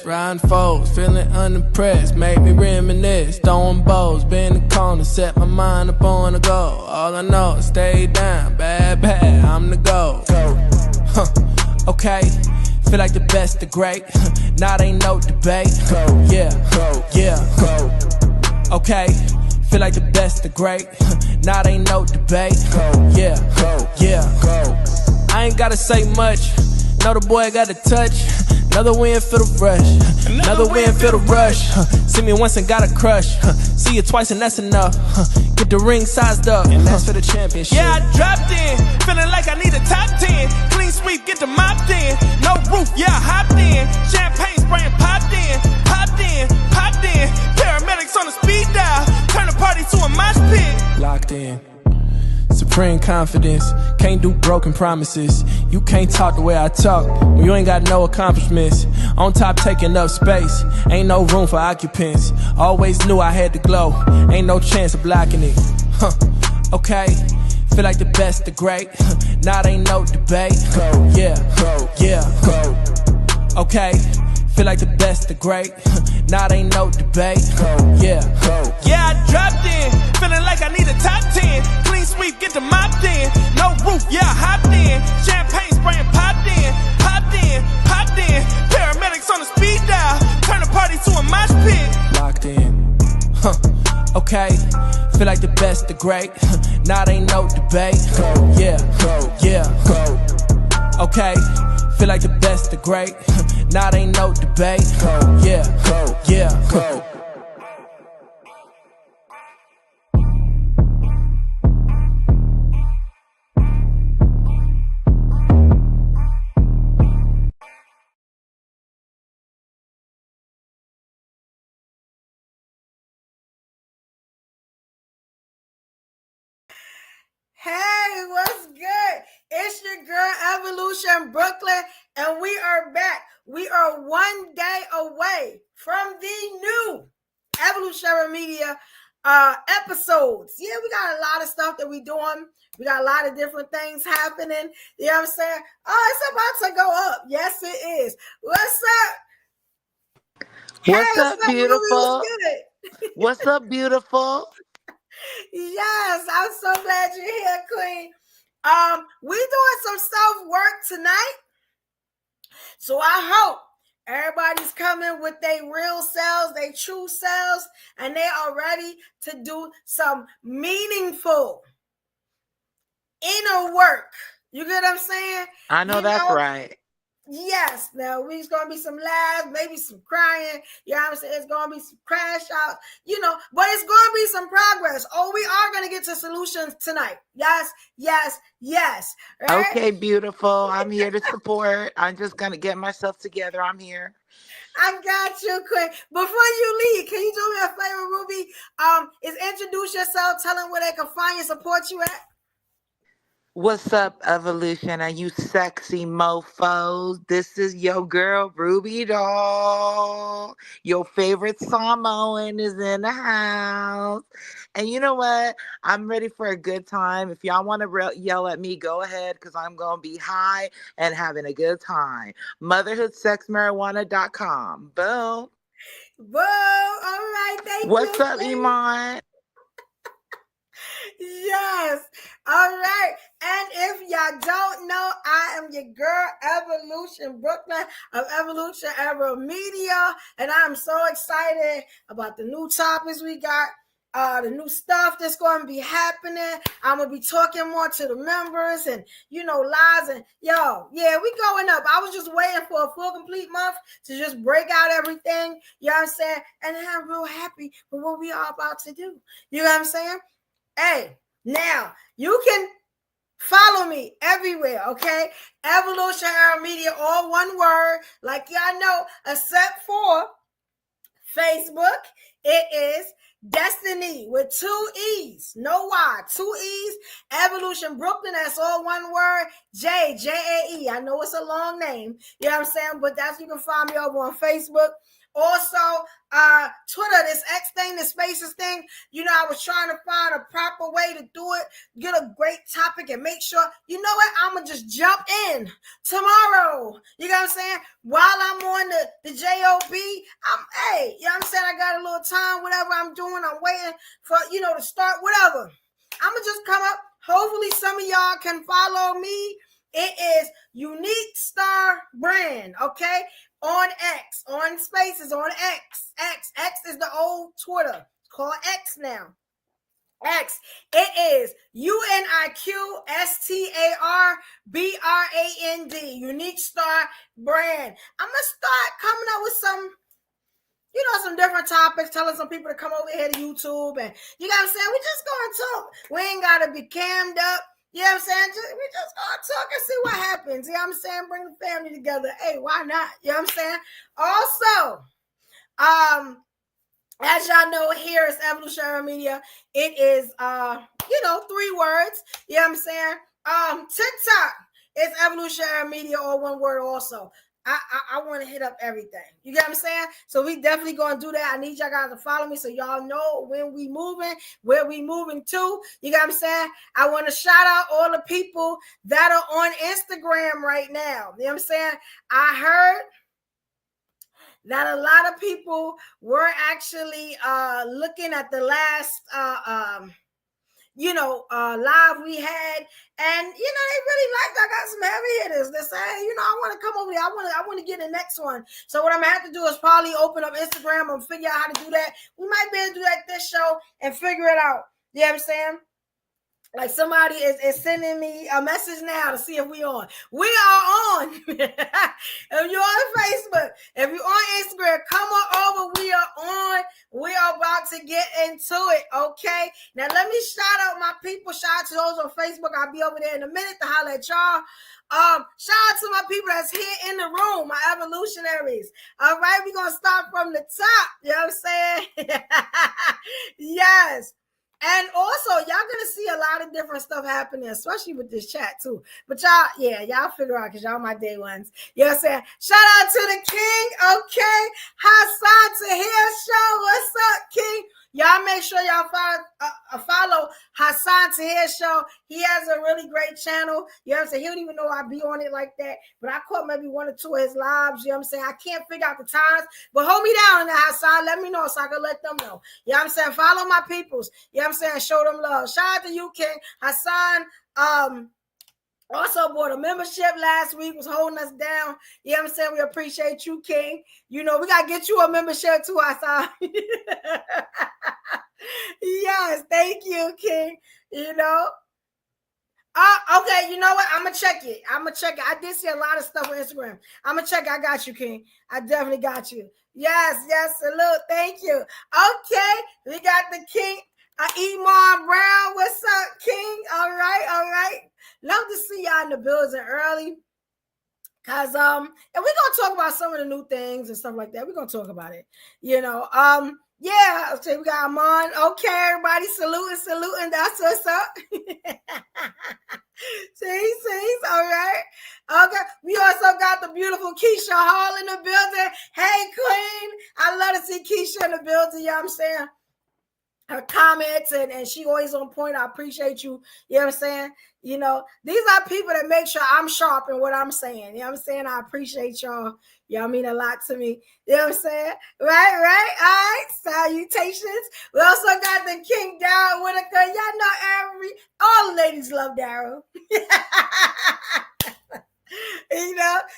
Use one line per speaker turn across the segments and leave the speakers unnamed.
riding foes, feeling unimpressed, make me reminisce, throwing bows, been in the corner, set my mind up on the goal. All I know is stay down, bad, I'm the goal. Okay, feel like the best, the great, now ain't no debate. Yeah. Okay, feel like the best, the great, now ain't no debate. Yeah. I ain't gotta say much, know the boy got a touch. Another win for the rush, another win for the rush. See me once and got a crush, see you twice and that's enough. Get the ring sized up, and that's for the championship.
Yeah, I dropped in, feeling like I need a top 10. Clean sweep, get the mop in. No roof, yeah, I hopped in. Champagne spraying, popped in. Paramedics on the speed dial, turn the party to a mosh pit.
Locked in, supreme confidence, can't do broken promises. You can't talk the way I talk when you ain't got no accomplishments. On top taking up space, ain't no room for occupants. Always knew I had to glow, ain't no chance of blocking it. Okay, feel like the best, the great, now ain't no debate. Yeah. Okay, feel like the best, the great, now ain't no debate. Yeah,
I dropped in, feeling like I need a top 10. Clean sweep, get the mop in. No roof, yeah, I hopped in. Champagne spraying, popped in. Paramedics on the speed dial, turn the party to a mosh pit.
Locked in. Okay, feel like the best, the great, now ain't no debate. Yeah. Okay, feel like the best, the great, now ain't no debate. Yeah.
Hey, what's good? It's your girl Evolution Brooklyn, and we are back. We are one day away from the new Evolutionary Media episodes. Yeah, we got a lot of stuff that we doing. We got a lot of different things happening. You know what I'm saying? Oh, it's about to go up. Yes, it is. What's up?
What's up, beautiful? What's up, beautiful?
Yes, I'm so glad you're here, Queen. We doing some self-work tonight. So I hope everybody's coming with their real selves, their true selves, and they are ready to do some meaningful inner work. You get what I'm saying?
I know that's right.
Yes. Now, there's going to be some laughs, maybe some crying. You know what I'm saying? It's going to be some crash out, but it's going to be some progress. Oh, we are going to get to solutions tonight. Yes. Right?
Okay, beautiful. I'm here to support. I'm just going to get myself together. I'm here.
I got you, Queen. Before you leave, can you do me a favor, Ruby? Is introduce yourself, tell them where they can find you, support you at.
What's up, Evolution, and you sexy mofos? This is your girl, Ruby Doll. Your favorite Samoan is in the house. And you know what? I'm ready for a good time. If y'all want to yell at me, go ahead, because I'm going to be high and having a good time. Motherhoodsexmarijuana.com. Boom.
Boom. All right. Thank you.
What's up, Iman?
Yes. All right. And if y'all don't know, I am your girl, Evolution Brooklyn of Evolution Era Media. And I'm so excited about the new topics we got, the new stuff that's going to be happening. I'm going to be talking more to the members and, lives. And we going up. I was just waiting for a full complete month to just break out everything. You know what I'm saying? And I'm real happy with what we are about to do. You know what I'm saying? Hey, now you can follow me everywhere, okay? Evolution Era Media, all one word, like y'all know, except for Facebook. It is Destiny with 2 E's, no Y, 2 E's. Evolution Brooklyn, that's all one word. J-A-E. I know it's a long name, you know what I'm saying? But you can find me over on Facebook. Also, Twitter, this X thing, this Spaces thing, I was trying to find a proper way to do it, get a great topic, and make sure, you know what, I'm going to just jump in tomorrow. You know what I'm saying? While I'm on the JOB, hey, you know what I'm saying? I got a little time, whatever I'm doing, I'm waiting for, to start, whatever. I'm going to just come up. Hopefully some of y'all can follow me. It is UniqStarEnt, okay? On X, on Spaces, on X. X is the old Twitter. It's called X now. X. It is UniqStarEnt, UniqStarEnt. I'm going to start coming up with some different topics, telling some people to come over here to YouTube. And you know what I'm saying? We just going to talk. We ain't got to be cammed up. You know what I'm saying? We just gonna talk and see what happens. You know what I'm saying? Bring the family together. Hey, why not? You know what I'm saying? Also, as y'all know, here is Evolutionary Media. It is 3 words. You know what I'm saying? TikTok is Evolutionary Media, or 1 word also. I want to hit up everything. You get what I'm saying? So we definitely going to do that. I need y'all guys to follow me so y'all know when we moving, where we moving to. You get what I'm saying? I want to shout out all the people that are on Instagram right now. You know what I'm saying? I heard that a lot of people were actually looking at the last live we had, and they really liked. I got some heavy hitters that say, I want to come over here. I want to get the next one. So what I'm gonna have to do is probably open up Instagram and figure out how to do that. We might be able to do that this show and figure it out. You know what I'm saying? Like somebody is sending me a message now to see if we on. We are on. If you're on Facebook, if you're on Instagram, come on over. We are on. We are about to get into it. Okay. Now let me shout out my people. Shout out to those on Facebook. I'll be over there in a minute to holler at y'all. Shout out to my people that's here in the room, my evolutionaries. All right, we're gonna start from the top. You know what I'm saying? Yes. And also, y'all gonna see a lot of different stuff happening, especially with this chat too. But y'all figure out because y'all my day ones. You know what I'm saying? Shout out to the king, okay? Hassan Tahir Show. What's up, king? Y'all make sure y'all follow Hassan Tahir Show. He has a really great channel. You know what I'm saying? He don't even know I be on it like that. But I caught maybe 1 or 2 of his lives. You know what I'm saying? I can't figure out the times. But hold me down on that, Hassan. Let me know so I can let them know. You know what I'm saying? Follow my peoples. You know what I'm saying? Show them love. Shout out to you, King. Hassan, also bought a membership last week, was holding us down. You know what I'm saying? We appreciate you, King. We got to get you a membership too, Hassan. Yes, thank you, King. Okay, you know what? I'm going to check it. I did see a lot of stuff on Instagram. I'm going to check it. I got you, King. I definitely got you. Yes, salute. Thank you. Okay, we got the King. Iman Brown, what's up, King? All right. Love to see y'all in the building early. Cause and we're gonna talk about some of the new things and stuff like that. We're gonna talk about it. Okay, we got Iman. Okay, everybody saluting. That's what's up. See, all right. Okay, we also got the beautiful Keisha Hall in the building. Hey, Queen. I love to see Keisha in the building, you know what I'm saying? Her comments and she always on point. I appreciate you. You know what I'm saying? These are people that make sure I'm sharp in what I'm saying. You know what I'm saying? I appreciate y'all. Y'all mean a lot to me. You know what I'm saying? Right. All right. Salutations. We also got the King Darryl Whitaker. Y'all know all the ladies love Darryl.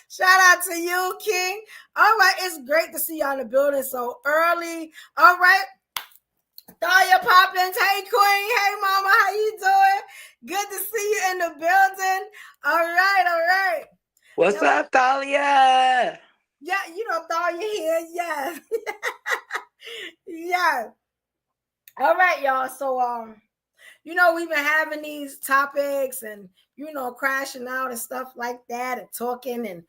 Shout out to you, King. All right. It's great to see y'all in the building so early. All right. Thalia Poppins, hey Queen, hey Mama, how you doing? Good to see you in the building. All right.
What's up, Thalia?
Yeah, Thalia here, yes. Yeah. All right, y'all. So, we've been having these topics and, crashing out and stuff like that and talking and,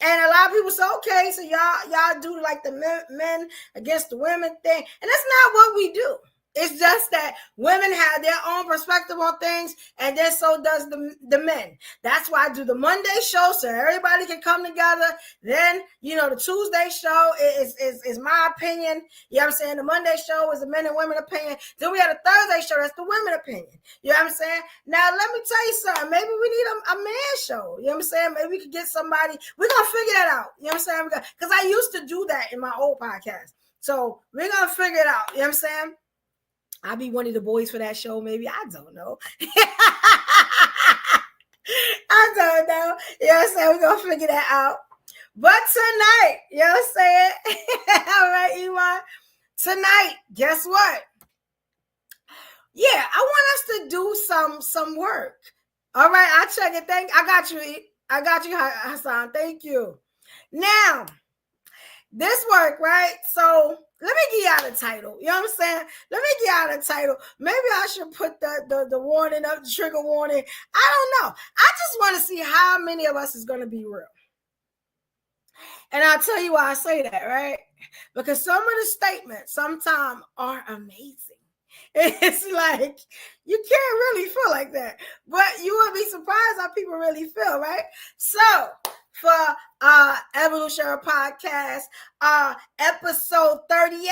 and a lot of people say, okay, so y'all do like the men against the women thing. And that's not what we do. It's just that women have their own perspective on things, and then so does the men. That's why I do the Monday show so everybody can come together. Then, the Tuesday show is my opinion. You know what I'm saying? The Monday show is the men and women opinion. Then we have a Thursday show, that's the women opinion. You know what I'm saying? Now, let me tell you something. Maybe we need a man show. You know what I'm saying? Maybe we could get somebody. We're going to figure that out. You know what I'm saying? Because I used to do that in my old podcast. So we're going to figure it out. You know what I'm saying? I'll be one of the boys for that show, maybe. I don't know. I don't know. You know what I'm saying? We're going to figure that out. But tonight, you know what I'm saying? All right, Iman. Tonight, guess what? Yeah, I want us to do some work. All right, I'll check it. I got you, Hassan. Thank you. Now, this work, right? So let me give y'all the title. You know what I'm saying? Let me give y'all the title. Maybe I should put the warning up, the trigger warning. I don't know. I just want to see how many of us is going to be real. And I'll tell you why I say that, right? Because some of the statements sometimes are amazing. It's like, you can't really feel like that. But you would be surprised how people really feel, right? So, for Evolutionary Podcast, episode 38,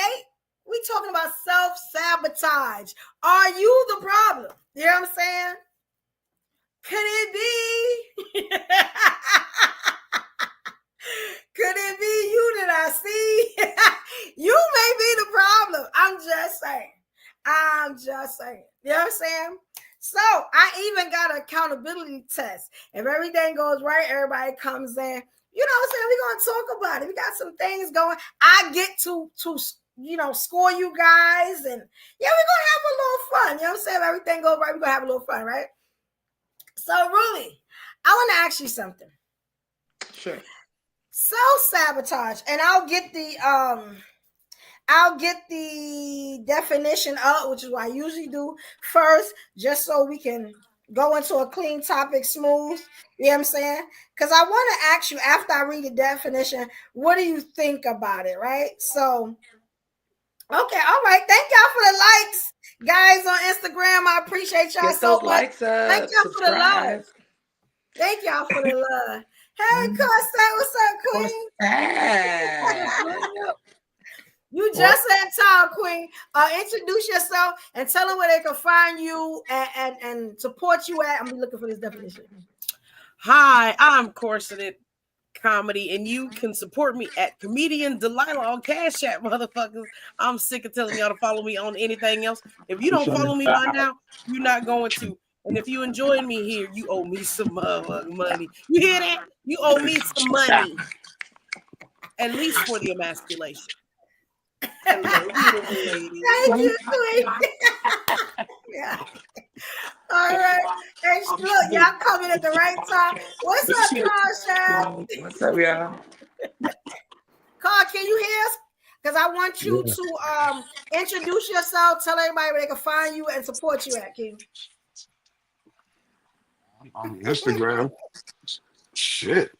we talking about self-sabotage. Are you the problem? You know what I'm saying? Could it be? Could it be you that I see? You may be the problem. I'm just saying. You know what I'm saying? So I even got an accountability test. If everything goes right, everybody comes in. You know what I'm saying? We're going to talk about it. We got some things going. I get to score you guys. And yeah, we're going to have a little fun. You know what I'm saying? If everything goes right, we're going to have a little fun, right? So really, I want to ask you something.
Sure.
Self-sabotage. And I'll get the definition up, which is what I usually do first, just so we can go into a clean topic smooth. You know what I'm saying? Because I want to ask you, after I read the definition, what do you think about it, right? So, okay, all right. Thank y'all for the likes, guys, on Instagram. I appreciate y'all
Get
so
those
much.
likes up.
Thank y'all
Subscribe.
for the love. Thank y'all for the love. Hey, Costa, what's up, Queen? You just said time, Queen. Introduce yourself and tell them where they can find you and support you at. I'm gonna be looking for this definition.
Hi, I'm CashApp Comedy, and you can support me at Comedian Delilah on CashApp, motherfuckers. I'm sick of telling y'all to follow me on anything else. If you don't follow me by now, you're not going to. And if you enjoying me here, you owe me some money. You hear that? You owe me some money. At least for the emasculation.
Thank you, Queen. Yeah. All right. Hey, look, y'all coming at the right time. What's up, Carl?
What's up, y'all?
Carl, can you hear us? Because I want you to introduce yourself, tell everybody where they can find you and support you at, King.
On Instagram. Shit.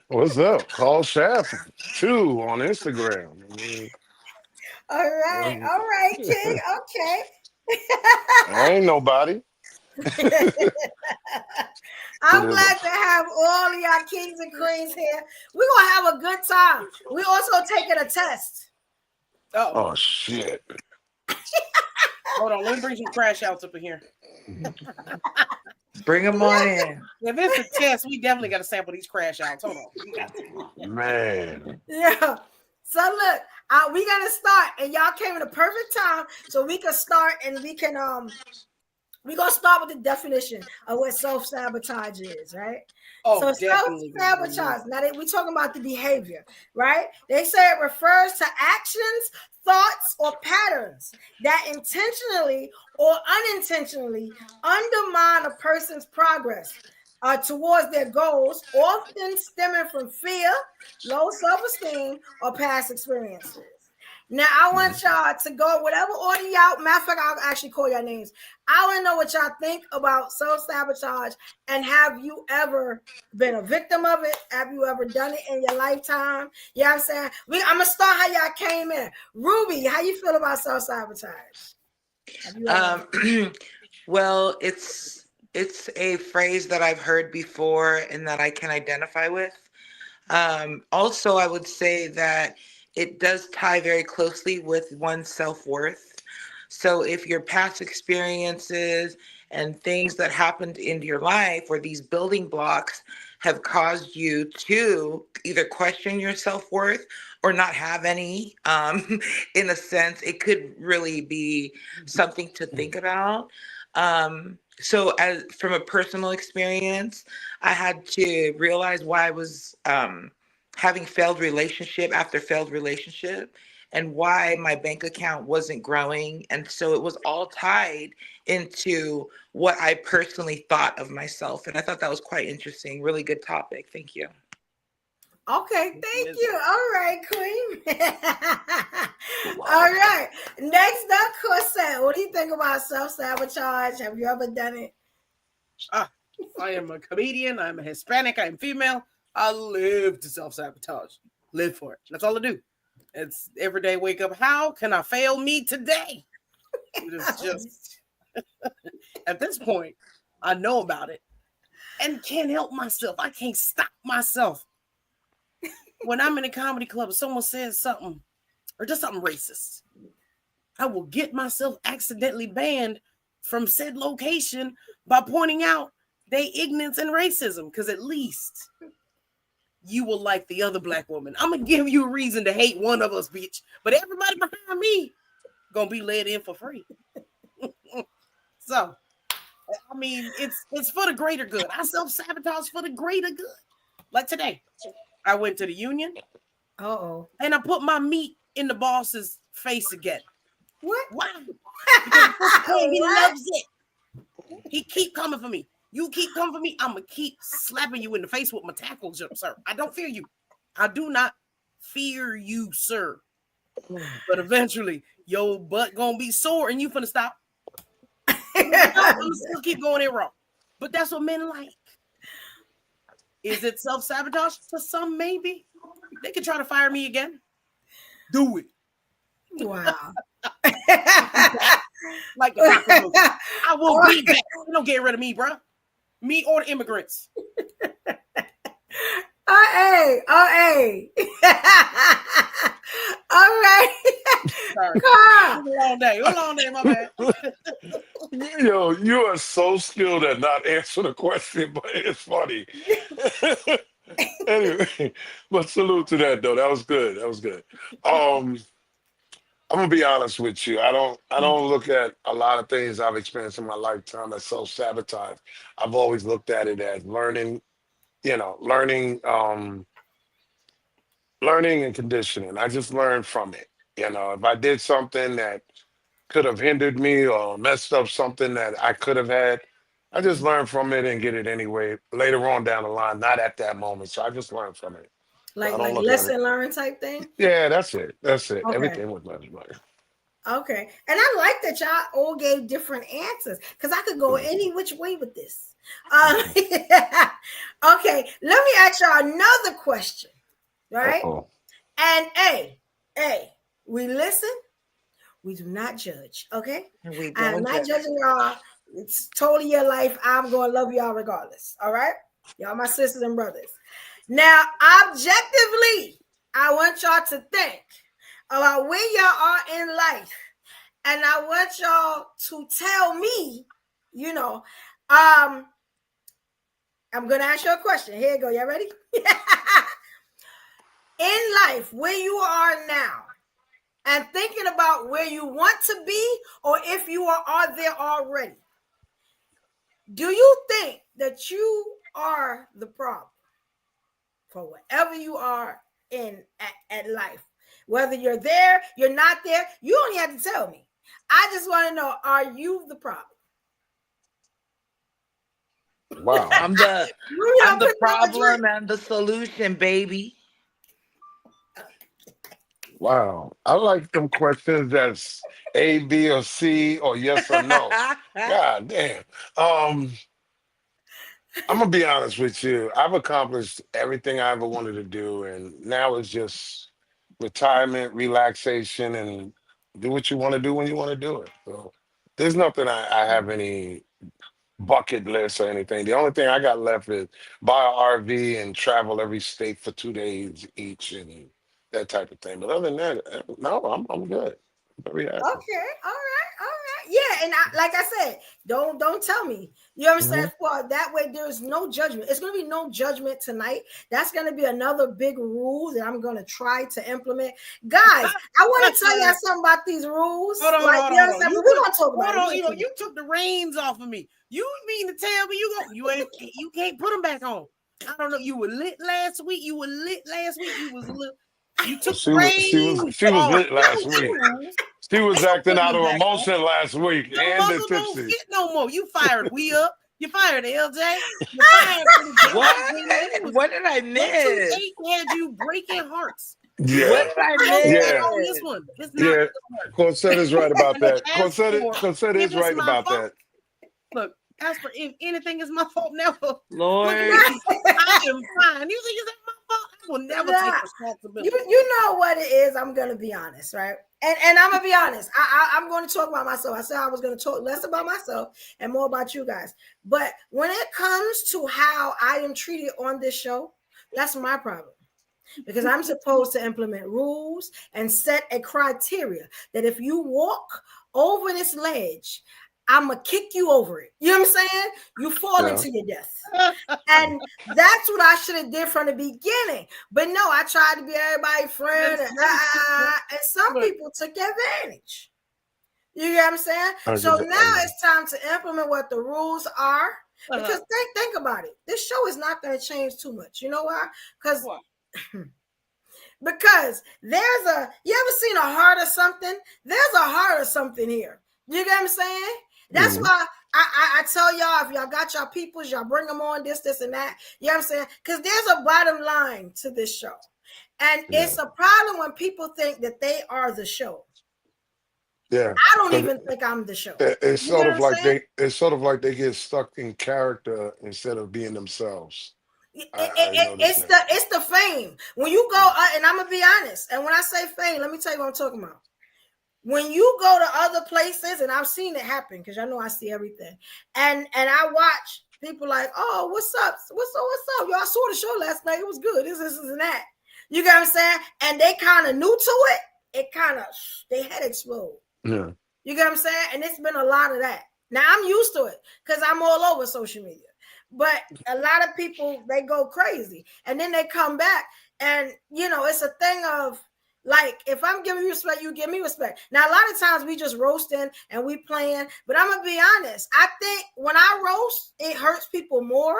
What's up? CashApp 2 on Instagram.
All right, King. Okay.
I ain't nobody.
I'm glad to have all of y'all kings and queens here. We're going to have a good time. We're also taking a test.
Oh, shit.
Hold on, let me bring some crash outs up in here.
Bring them on in.
If it's a test, we definitely got to sample these crash outs. Hold
on. Man.
Yeah. So look, we got to start, and y'all came in a perfect time, so we can start, and we can we're gonna start with the definition of what self-sabotage is, right? So self-sabotage. Now we're talking about the behavior, right? They say it refers to actions, thoughts, or patterns that intentionally or unintentionally undermine a person's progress towards their goals, often stemming from fear, low self-esteem, or past experiences. Now, I want y'all to go whatever order y'all. Matter of fact, I'll actually call your names. I want to know what y'all think about self-sabotage, and have you ever been a victim of it? Have you ever done it in your lifetime? You know what I'm saying? I'm going to start how y'all came in. Ruby, how you feel about self-sabotage? Have you ever?
Well, it's a phrase that I've heard before and that I can identify with. Also, I would say that it does tie very closely with one's self-worth. So if your past experiences and things that happened in your life, or these building blocks, have caused you to either question your self-worth or not have any, in a sense, it could really be something to think about. So as from a personal experience, I had to realize why I was having failed relationship after failed relationship, and why my bank account wasn't growing. And so it was all tied into what I personally thought of myself. And I thought that was quite interesting. Really good topic. Thank you.
Okay, thank you. All right, Queen. All right. Next up, Corset. What do you think about self-sabotage? Have you ever done it?
I am a comedian. I'm a Hispanic. I'm female. I live to self-sabotage. Live for it. That's all I do. It's every day wake up. How can I fail me today? It is just at this point, I know about it and can't help myself. I can't stop myself. When I'm in a comedy club and someone says something or does something racist, I will get myself accidentally banned from said location by pointing out their ignorance and racism, because at least you will like the other black woman. I'm going to give you a reason to hate one of us, bitch. But everybody behind me going to be let in for free. So, I mean, it's for the greater good. I self-sabotage for the greater good. Like today, I went to the union.
Uh-oh.
And I put my meat in the boss's face again.
What?
Why? Because he loves it. He keep coming for me. You keep coming for me, I'm going to keep slapping you in the face with my tackle, sir. I don't fear you. I do not fear you, sir. But eventually, your butt going to be sore and you finna stop. I'm going to still keep going in wrong. But that's what men like. Is it self-sabotage? To some, maybe. They can try to fire me again. Do it.
Wow.
Like the cockroach. I will be back. You don't get rid of me, bro. Me or the immigrants.
Hey. All right.
Sorry. It was a long day, my bad.
Yo, you are so skilled at not answering the question, but it's funny. Anyway, but salute to that though. That was good. I'm gonna be honest with you. I don't look at a lot of things I've experienced in my lifetime as self-sabotage. I've always looked at it as learning and conditioning. I just learned from it. If I did something that could have hindered me or messed up something that I could have had, I just learned from it and get it anyway later on down the line, not at that moment. So I just learned from it.
Like lesson learned type thing?
Yeah, that's it. Okay. Everything was lesson learned.
Okay. And I like that y'all all gave different answers, because I could go any which way with this. Okay. Let me ask y'all another question. Right?
Uh-oh.
And we listen. We do not judge. Okay? I'm not judging y'all. It's totally your life. I'm going to love y'all regardless. All right? Y'all my sisters and brothers. Now, objectively, I want y'all to think about where y'all are in life. And I want y'all to tell me, I'm going to ask you a question. Here you go. Y'all ready? In life, where you are now, and thinking about where you want to be, or if you are there already, do you think that you are the problem for whatever you are in at life? Whether you're there, you're not there, you don't have to tell me. I just want to know, are you the problem?
Wow.
I'm the problem and the solution, baby.
Wow. I like them questions that's A, B, or C, or yes or no. God damn. Um, I'm gonna be honest with you. I've accomplished everything I ever wanted to do, and now it's just retirement, relaxation, and do what you want to do when you want to do it. So there's nothing I have any bucket list or anything. The only thing I got left is buy an RV and travel every state for 2 days each and that type of thing. But other than that, no, I'm good. I'm very happy.
Okay, all right. Yeah, and like I said, don't tell me. You
Mhm.
understand? Well, that way there is no judgment. It's going to be no judgment tonight. That's going to be another big rule that I'm going to try to implement. Guys, I want to tell y'all something about these rules.
Hold on,
like,
hold on,
you
hold on.
understand? But we're going to talk about
Hold on,
it.
you took the reins off of me. You mean to tell me you can't put them back on? I don't know. You were lit last week. You was lit. You took the reins
She was
off.
lit last week. She was acting out of emotion last week
Your
and the
muscle don't
tipsy.
fit no more. You fired We Up. You fired LJ. You fired
What did I miss?
8 had you breaking hearts.
Yeah.
What did I
Yeah.
On this
miss?
one. It's not
Yeah. Corsett is right about that.
as for
Corsett
if
is
it's
right
my
about
fault.
that.
Look, as for if anything is my fault, never.
Lord.
I am fine. You think it's my fault? I will never take responsibility.
You know what it is. I'm going to be honest, right? And I'm going to be honest. I'm going to talk about myself. I said I was going to talk less about myself and more about you guys. But when it comes to how I am treated on this show, that's my problem. Because I'm supposed to implement rules and set a criteria that if you walk over this ledge, I'm gonna kick you over it. You know what I'm saying? You fall into your death. And that's what I should have did from the beginning. But no, I tried to be everybody's friend. And some people took advantage. You get what I'm saying? So now it's time to implement what the rules are. Because think about it. This show is not going to change too much. You know why? Because you ever seen a heart or something? There's a heart or something here. You get what I'm saying? That's why I tell y'all, if y'all got y'all peoples, y'all bring them on this, and that. You know what I'm saying? Because there's a bottom line to this show. And it's a problem when people think that they are the show.
Yeah.
I don't even think I'm the show.
It's sort of like they get stuck in character instead of being themselves.
It's the fame. When you go, and I'm gonna be honest, and when I say fame, let me tell you what I'm talking about. When you go to other places, and I've seen it happen because I know I see everything, and I watch people like, oh, what's up? What's up? Y'all saw the show last night. It was good. This, and that. You get what I'm saying? And they kind of new to it. It kind of they head explode.
Yeah.
You get what I'm saying? And it's been a lot of that. Now I'm used to it because I'm all over social media. But a lot of people, they go crazy. And then they come back. And, it's a thing of, like, if I'm giving you respect, you give me respect. Now, a lot of times we just roasting and we playing. But I'm going to be honest. I think when I roast, it hurts people more.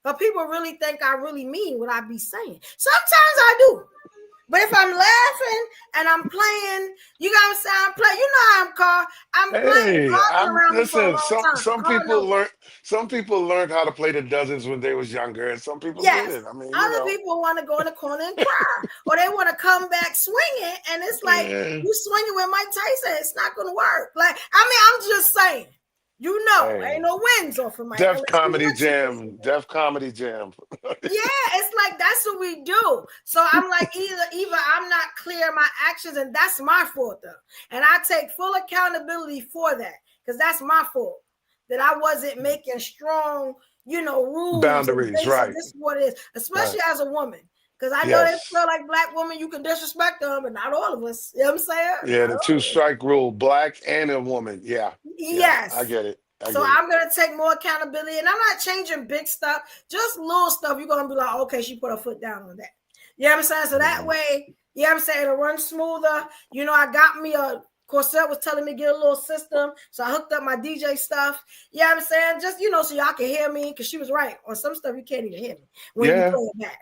But people really think I really mean what I be saying. Sometimes I do. But if I'm laughing and I'm playing, you got to say I'm playing. You know how I'm called. I'm playing.
Listen, some people learned how to play the dozens when they was younger, and some people didn't. I mean,
other people want to go in the corner and cry, or they want to come back swinging, and it's like you swinging with Mike Tyson. It's not going to work. Like, I'm just saying. Ain't no wins off of Mike.
Def Comedy Jam.
Yeah, it's like that's what we do. So I'm like, either I'm not clear in my actions, and that's my fault though. And I take full accountability for that because that's my fault that I wasn't making strong, rules,
boundaries. Right.
This is what it is, especially as a woman. Because I know they feel like black women, you can disrespect them, but not all of us. You know what I'm saying?
Yeah, the 2-strike rule, black and a woman. Yeah.
Yes.
I get it.
I'm going to take more accountability. And I'm not changing big stuff. Just little stuff. You're going to be like, okay, she put her foot down on that. You know what I'm saying? So that way, you know what I'm saying, it'll run smoother. I got me Corsett was telling me to get a little system. So I hooked up my DJ stuff. You know what I'm saying? Just, so y'all can hear me. Because she was right. On some stuff, you can't even hear me when you play it back.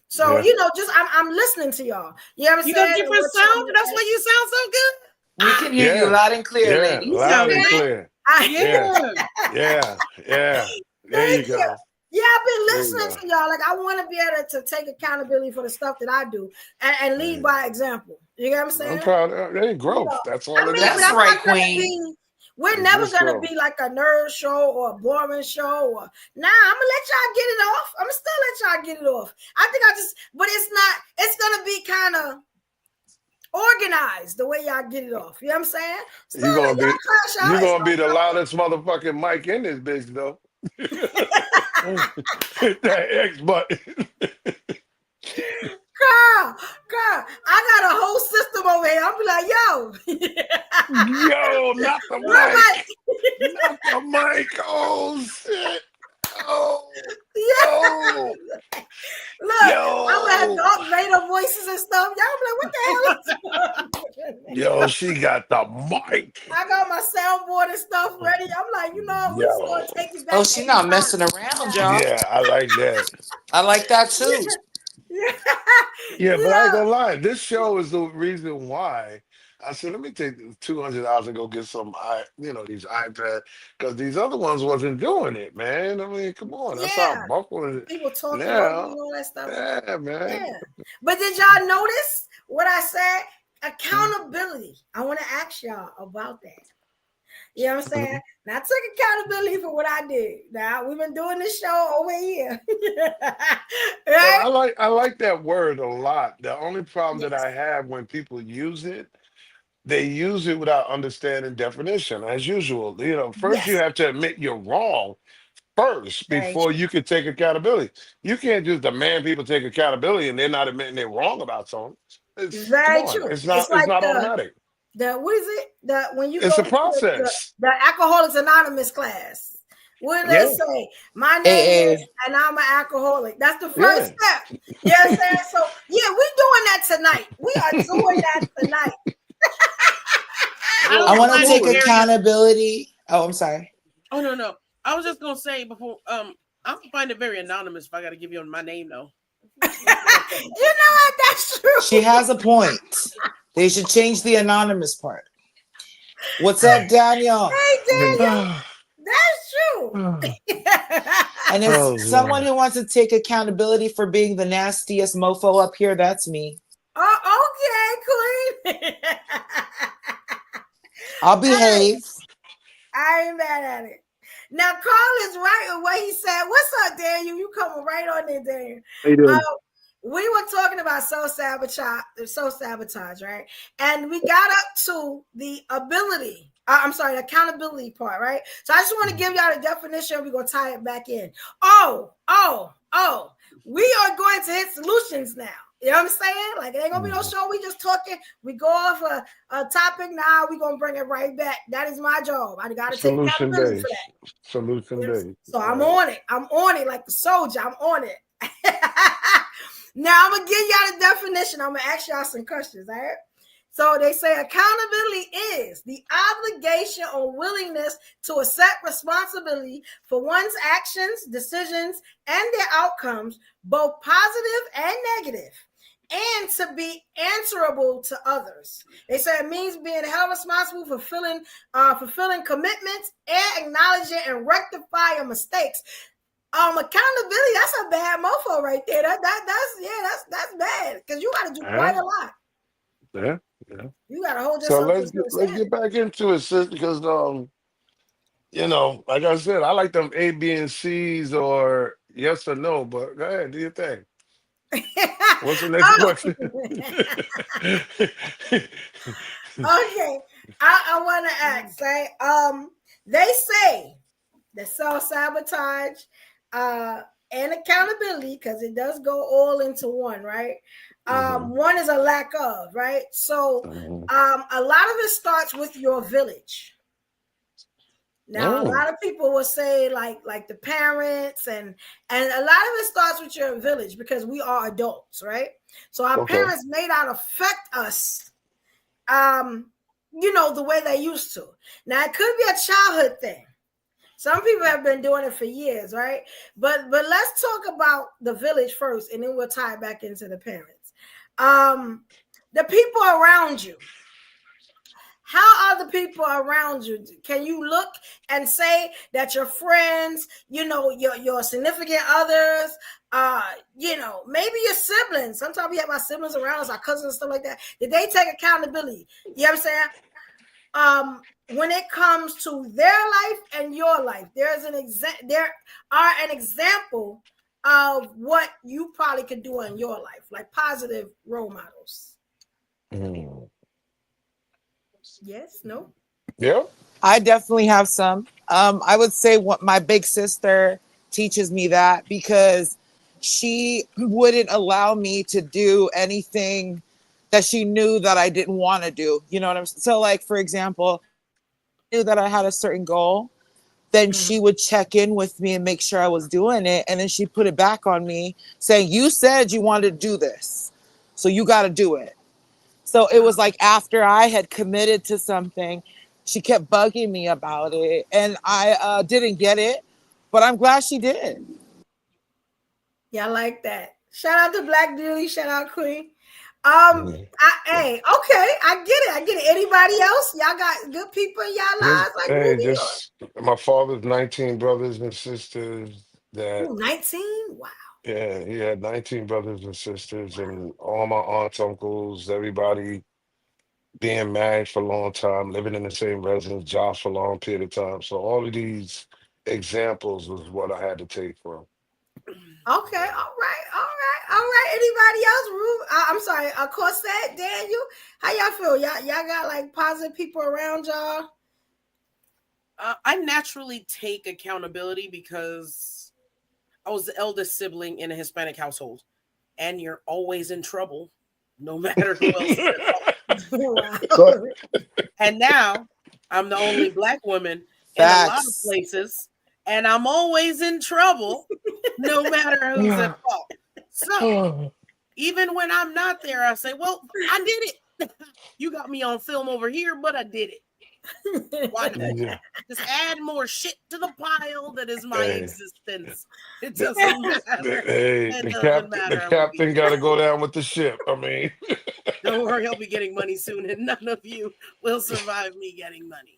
So, just I'm listening to y'all. You know what I'm saying?
You got different sound? That's why you sound so good?
We can hear you loud and clear, lady.
Loud and clear.
Yeah.
There you go.
Yeah, I've been
There you
listening
go.
to y'all. Like, I want to be able to take accountability for the stuff that I do and lead by example. You know what I'm
I'm
saying?
proud of that.
You know,
Growth. That's
I
all it
mean, but
That's
I'm
is.
right,
not gonna
Queen.
be. We're
It's
never
just
gonna
growth.
be like a nerd show or a boring show. Or nah, I'm gonna let y'all get it off. I'm gonna still let y'all get it off. I think but it's not. It's gonna be kind of organized the way y'all get it off. You know what I'm saying? Still
You
let
gonna be
y'all crash
you
out. It's
gonna be the
no
loudest motherfucking mic in this bitch though.
problem.
Hit that X button.
Girl, I got a whole system over here. I'm be like, yo,
Yo, not the
nobody,
mic. Not the mic. Oh shit. Oh.
yeah.
Oh.
Look, I'm gonna have
Yo.
Darth Vader voices and stuff. Y'all be like, what the hell is
Yo, she got the mic.
I got my soundboard and stuff ready. I'm like, we just gonna
Yo.
take it
Oh,
back
she not
anytime.
messing around, y'all.
Yeah, I like that.
I like that too.
Yeah.
Yeah, but I ain't
Yeah.
gonna lie. This show is the reason why I said, let me take $200 and go get some, these iPads, because these other ones wasn't doing it, man. I mean, come on, that's how
Yeah.
I'm buckling it
People talking over you
now.
and all that stuff.
Yeah, man.
Yeah. But did y'all notice what I said? Accountability. I want to ask y'all about that. You know what I'm saying? Now I took accountability for what I did. Now we've been doing this show over a year.
Well,
Right?
I like that word a lot. The only problem that
Yes.
I have when people use it, they use it without understanding definition, as usual. First you
Yes.
have to admit you're wrong first
Very
before you can take accountability. You can't just demand people take accountability and they're not admitting they're wrong about something. Come
Very
on,
true.
it's
It's
not it's
like
not
the
automatic.
what is it? When you
It's
go
a
to
process.
the Alcoholics Anonymous class. What do they
Yeah,
say? My name is,
Hey,
and I'm an alcoholic. That's the first
yeah.
step. You know what I'm saying? So yeah, we're doing that tonight. We are doing that tonight.
I
Well,
I
don't
we
want to
find it
take
cool.
very.
accountability. Oh, I'm sorry.
Oh no. I was just gonna say before. I don't find it very anonymous. If I got to give you my name though.
You know what? That's
She
true.
has a point. They should change the anonymous part. What's up, Daniel?
Hey, Daniel.
Oh,
That's true.
And as someone
Lord.
who wants to take accountability for being the nastiest mofo up here, that's me.
Oh, okay, Queen.
I'll
Hey,
behave.
I ain't mad at it. Now, Carl is right with what he said. What's up, Daniel? You coming right on there, Daniel.
How you doing?
We were talking about self sabotage, right? And we got up to the ability. The accountability part, right? So I just want to give y'all the definition. We're gonna tie it back in. Oh. We are going to hit solutions now. You know what I'm saying? Like it ain't gonna be no show. We just talking. We go off a topic now. We gonna bring it right back. That is my job. I gotta take
Solution
accountability for
based.
that.
Solution
You know?
based.
So I'm
Right.
on it. I'm on it like the soldier. I'm on it. Now I'm gonna give y'all the definition. I'm gonna ask y'all some questions. All right. So they say accountability is the obligation or willingness to accept responsibility for one's actions, decisions, and their outcomes, both positive and negative, and to be answerable to others. They say it means being held responsible for fulfilling commitments and acknowledging and rectifying mistakes. Accountability, that's a bad mofo right there. That's bad because you got to do quite
Yeah.
a lot.
Yeah. Yeah.
You got to hold
So
yourself to a
let's
certain
get
standard.
back into it, sis, because like I said, I like them A, B, and C's or yes or no, but go ahead, do your thing. What's the next
Oh,
question?
okay. I want to ask, right? They say that self-sabotage and accountability, because it does go all into one, right? One is a lack of, right? So a lot of it starts with your village. Now, a
Oh,
lot of people will say like the parents and a lot of it starts with your village because we are adults, right? So our
okay.
parents may not affect us, the way they used to. Now, it could be a childhood thing. Some people have been doing it for years, right? But let's talk about the village first, and then we'll tie it back into the parents. The people around you. How other people around you? Can you look and say that your friends, your significant others, maybe your siblings? Sometimes we have our siblings around us, our cousins and stuff like that. Did they take accountability? You know what I'm saying? When it comes to their life and your life, there are an example of what you probably could do in your life, like positive role models. Yes, no?
Yeah.
I definitely have some. I would say what my big sister teaches me that because she wouldn't allow me to do anything that she knew that I didn't want to do. You know what I'm saying? So like, for example, I knew that I had a certain goal, then she would check in with me and make sure I was doing it. And then she put it back on me saying, you said you wanted to do this, so you got to do it. So it was like after I had committed to something, she kept bugging me about it. And I didn't get it, but I'm glad she did.
Yeah, I like that. Shout out to Black Beauty. Shout out Queen. Okay, I get it. I get it. Anybody else? Y'all got good people in y'all lives like Ruby?
Just my father's 19 brothers and sisters. That
19? Wow.
Yeah, he had 19 brothers and sisters, and all my aunts, uncles, everybody being married for a long time, living in the same residence, jobs for a long period of time. So all of these examples was what I had to take from.
Okay, all right. Anybody else? I'm sorry, Corset, Daniel, how y'all feel? Y'all got like positive people around y'all?
I naturally take accountability because I was the eldest sibling in a Hispanic household, and you're always in trouble, no matter who else. And now I'm the only Black woman in a lot of places, and I'm always in trouble, no matter who's at fault. So even when I'm not there, I say, well, I did it. You got me on film over here, but I did it. Why not? Yeah. Just add more shit to the pile that is my existence. It doesn't matter.
The captain got to go down with the ship. I mean,
don't worry, I'll be getting money soon, and none of you will survive me getting money.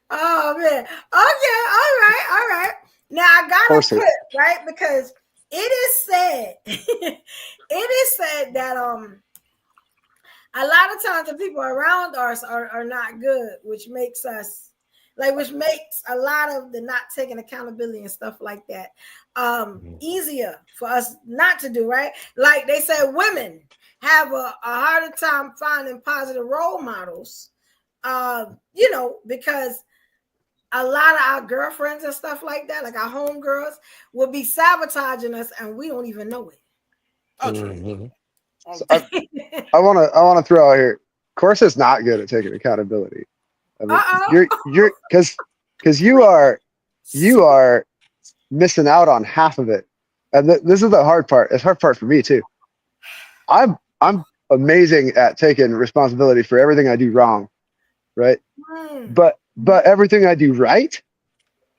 Oh man. Okay. All right. Now I got a clip, right? Because it is said that a lot of times the people around us are not good, which makes a lot of the not taking accountability and stuff like that easier for us not to do, right? Like they said, women have a harder time finding positive role models, because a lot of our girlfriends and stuff like that, like our homegirls, will be sabotaging us and we don't even know it.
Oh, true.
So I want to throw out here. Corsa's not good at taking accountability. I mean, you're because you are missing out on half of it, and this is the hard part. It's hard part for me too. I'm amazing at taking responsibility for everything I do wrong, right? But everything I do right,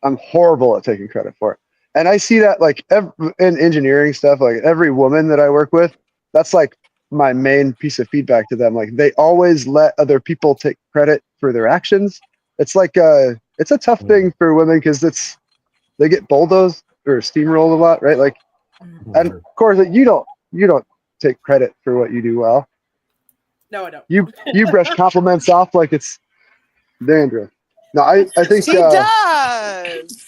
I'm horrible at taking credit for it. And I see that like in engineering stuff, like every woman that I work with, that's like my main piece of feedback to them. Like they always let other people take credit for their actions. It's like it's a tough thing for women because they get bulldozed or steamrolled a lot, right? Like, and of course, like, you don't take credit for what you do well.
No, I don't.
You brush compliments off like it's dandruff. No, I think
she does.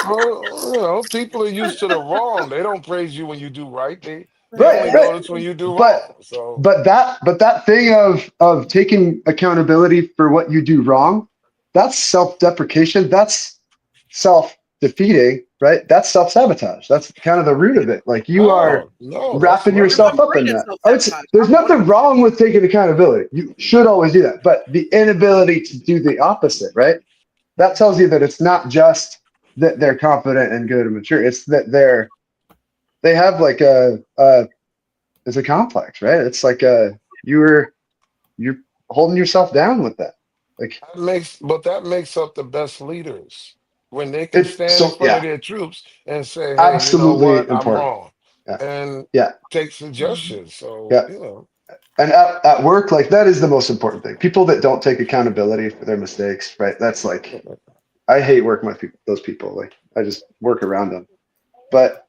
Well, people are used to the wrong. They don't praise you when you do right. They only notice when you do wrong. So,
but that thing of taking accountability for what you do wrong, that's self-deprecation. That's self-defeating, right? That's self-sabotage. That's kind of the root of it. Like you are wrapping yourself up in that. There's nothing wrong with taking accountability. You should always do that. But the inability to do the opposite, right? That tells you that it's not just that they're confident and good and mature. It's that they have like it's a complex, right? It's like you're holding yourself down with that. Like
that makes up the best leaders when they can stand in front of their troops and say, "Hey,
absolutely
you know what?
important.
I'm wrong," and take suggestions. So
And at work, like that is the most important thing. People that don't take accountability for their mistakes, right? That's like, I hate working with those people. Like I just work around them. But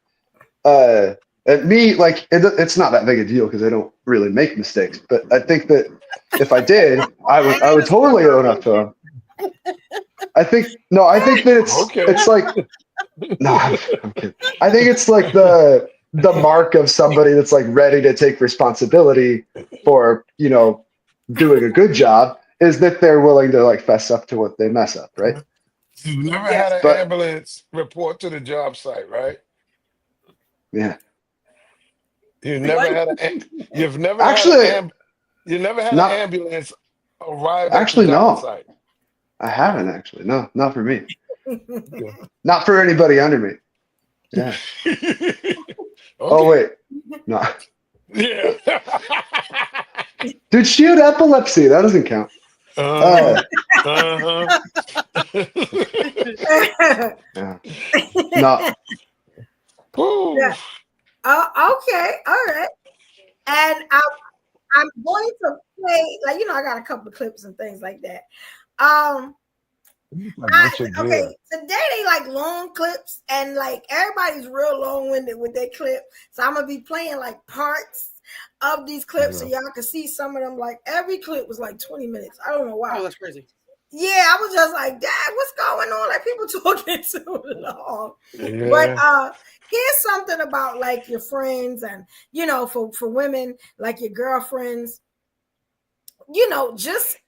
at me, like it's not that big a deal because I don't really make mistakes. But I think that if I did, I would totally own up to them. I think that it's like no, I'm kidding. I think it's like the mark of somebody that's like ready to take responsibility for, doing a good job is that they're willing to like fess up to what they mess up, right?
You've never had an ambulance report to the job site, right?
Yeah.
You've never had an ambulance arrive at the job site.
I haven't actually. No, not for me. Not for anybody under me. Yeah.
Okay.
Oh wait. No.
Yeah.
Dude, she had epilepsy. That doesn't count.
Uh-huh.
Yeah. No.
Yeah. Okay. All right. And I'm going to play, like, I got a couple of clips and things like that. Okay, today they like long clips, and like everybody's real long-winded with their clip. So I'm gonna be playing like parts of these clips so y'all can see some of them. Like every clip was like 20 minutes. I don't know why.
Oh, that's crazy.
Yeah, I was just like, Dad, what's going on? Like people talking too long.
Yeah.
But here's something about like your friends and for women, like your girlfriends, just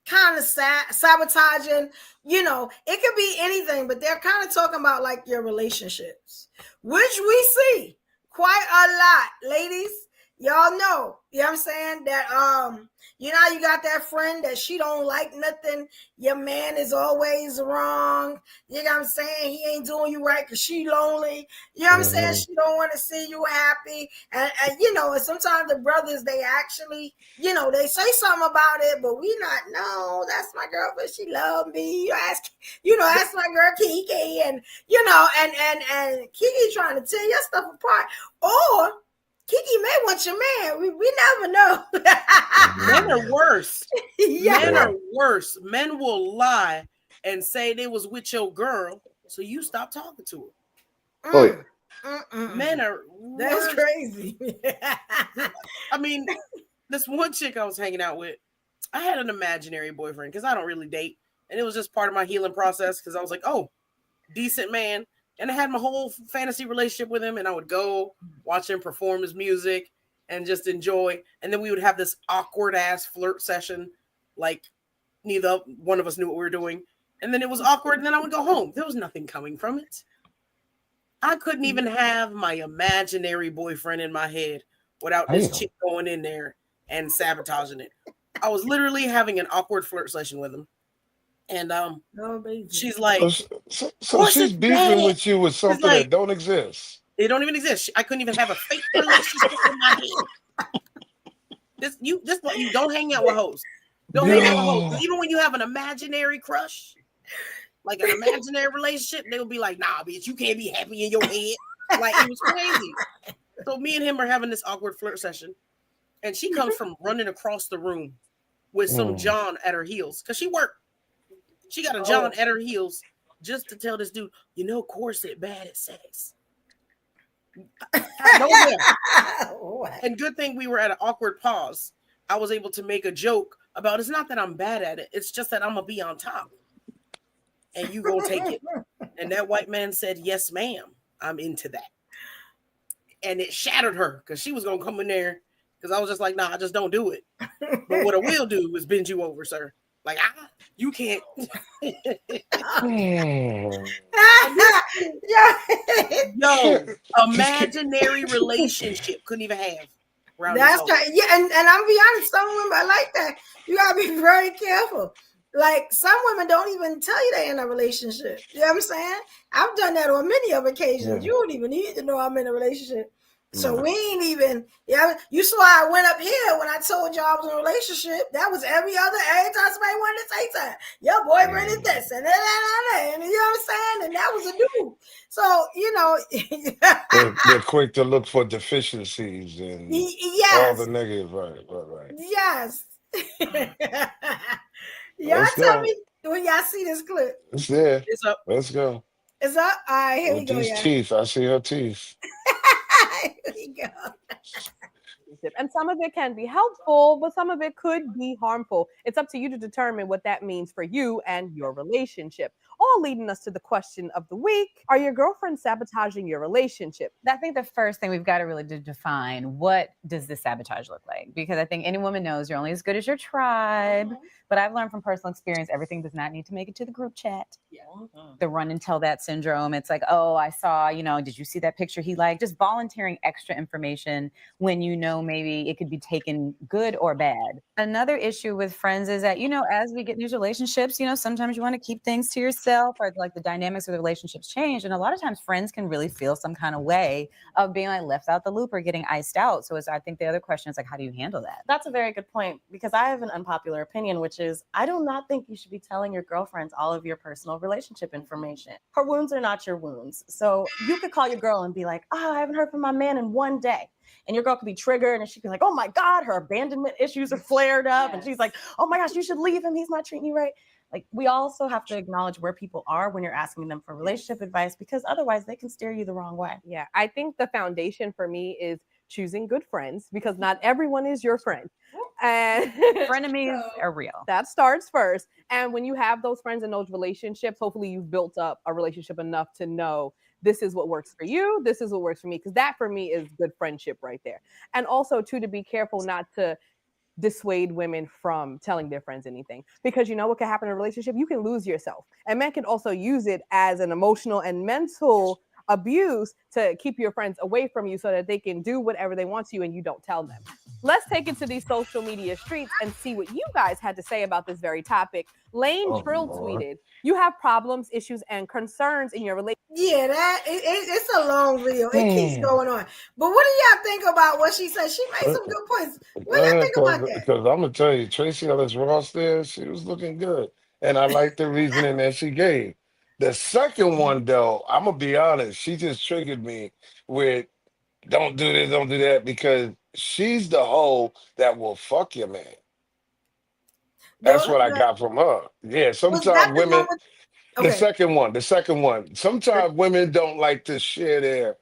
kind of sabotaging, it could be anything, but they're kind of talking about like your relationships, which we see quite a lot, ladies. Y'all know, what I'm saying? That you got that friend that she don't like nothing. Your man is always wrong. You know what I'm saying? He ain't doing you right because she lonely. You know what I'm saying? She don't want to see you happy. And and sometimes the brothers, they actually, they say something about it, but we not, no, that's my girlfriend. She love me. Ask my girl Kiki, and and Kiki trying to tear your stuff apart. Or Kiki may want your man. We never know.
Men are worse.
Yeah.
Men are worse. Men will lie and say they was with your girl, so you stop talking to her.
Oh, yeah.
Men are
That's crazy.
I mean, this one chick I was hanging out with, I had an imaginary boyfriend because I don't really date. And it was just part of my healing process because I was like, oh, decent man. And I had my whole fantasy relationship with him, and I would go watch him perform his music and just enjoy. And then we would have this awkward ass flirt session, like neither one of us knew what we were doing. And then it was awkward, and then I would go home. There was nothing coming from it. I couldn't even have my imaginary boyfriend in my head without this chick going in there and sabotaging it. I was literally having an awkward flirt session with him. And she's like,
so she's beefing with you with something that don't exist.
It don't even exist. I couldn't even have a fake relationship in my head. You don't hang out with hoes. Don't hang out with hoes. Even when you have an imaginary crush, like an imaginary relationship, they will be like, nah, bitch, you can't be happy in your head. Like it was crazy. So me and him are having this awkward flirt session, and she comes from running across the room with some John at her heels because she worked. She got a John at her heels just to tell this dude, corset bad at sex. And good thing we were at an awkward pause. I was able to make a joke about it's not that I'm bad at it. It's just that I'm going to be on top. And you going to take it. And that white man said, yes, ma'am. I'm into that. And it shattered her because she was going to come in there because I was just like, nah, I just don't do it. But what I will do is bend you over, sir. Like, you can't. Yo, imaginary relationship couldn't even have.
That's right. Yeah, and I'll be honest, some women are like that. You gotta be very careful. Like some women don't even tell you they're in a relationship. You know what I'm saying? I've done that on many of occasions. You don't even need to know I'm in a relationship. So we ain't even, you saw I went up here when I told y'all I was in a relationship. That was every time somebody wanted to say something. Your boyfriend is this and that, and you know what I'm saying? And that was a dude. So, you know.
They're quick to look for deficiencies and all the
Yes.
negative. Right.
Yes. Y'all
Let's
tell
go.
me when y'all see this clip.
It's there.
It's up.
Let's go.
It's up. All right, here we
With
go,
these
y'all.
teeth, I see her teeth.
Here we go.
And some of it can be helpful, but some of it could be harmful. It's up to you to determine what that means for you and your relationship. All leading us to the question of the week. Are your girlfriends sabotaging your relationship?
I think the first thing we've got to really define, what does this sabotage look like? Because I think any woman knows you're only as good as your tribe. But I've learned from personal experience, everything does not need to make it to the group chat. The run and tell that syndrome. It's like, oh, I saw, did you see that picture he liked? Just volunteering extra information when you know maybe it could be taken good or bad. Another issue with friends is that, as we get in these relationships, sometimes you want to keep things to yourself, or like the dynamics of the relationships change. And a lot of times friends can really feel some kind of way of being like left out the loop or getting iced out. So I think the other question is like, how do you handle that?
That's a very good point, because I have an unpopular opinion, which is I do not think you should be telling your girlfriends all of your personal relationship information. Her wounds are not your wounds. So you could call your girl and be like, oh, I haven't heard from my man in one day. And your girl could be triggered and she'd be like, oh my God, her abandonment issues are flared up. Yes. And she's like, oh my gosh, you should leave him. He's not treating you right. Like, we also have to acknowledge where people are when you're asking them for relationship advice, because otherwise they can steer you the wrong way.
Yeah, I think the foundation for me is choosing good friends, because not everyone is your friend. And
frenemies are real.
That starts first. And when you have those friends in those relationships, hopefully you've built up a relationship enough to know this is what works for you. This is what works for me. Because that for me is good friendship right there. And also too, to be careful not to dissuade women from telling their friends anything, because what can happen in a relationship? You can lose yourself. And men can also use it as an emotional and mental abuse to keep your friends away from you so that they can do whatever they want to you and you don't tell them. Let's take it to these social media streets and see what you guys had to say about this very topic. Lane Trill tweeted, you have problems, issues, and concerns in your relationship.
Yeah, it's a long video. It keeps going on. But what do y'all think about what she said? She made some good points. What do y'all think about that?
Because I'm going to tell you, Tracy Ellis Ross there, she was looking good. And I like the reasoning that she gave. The second one, though, I'm going to be honest, she just triggered me with don't do this, don't do that, because she's the hoe that will fuck your man. That's what I got from her. Yeah, sometimes women, the second one, sometimes women don't like to share their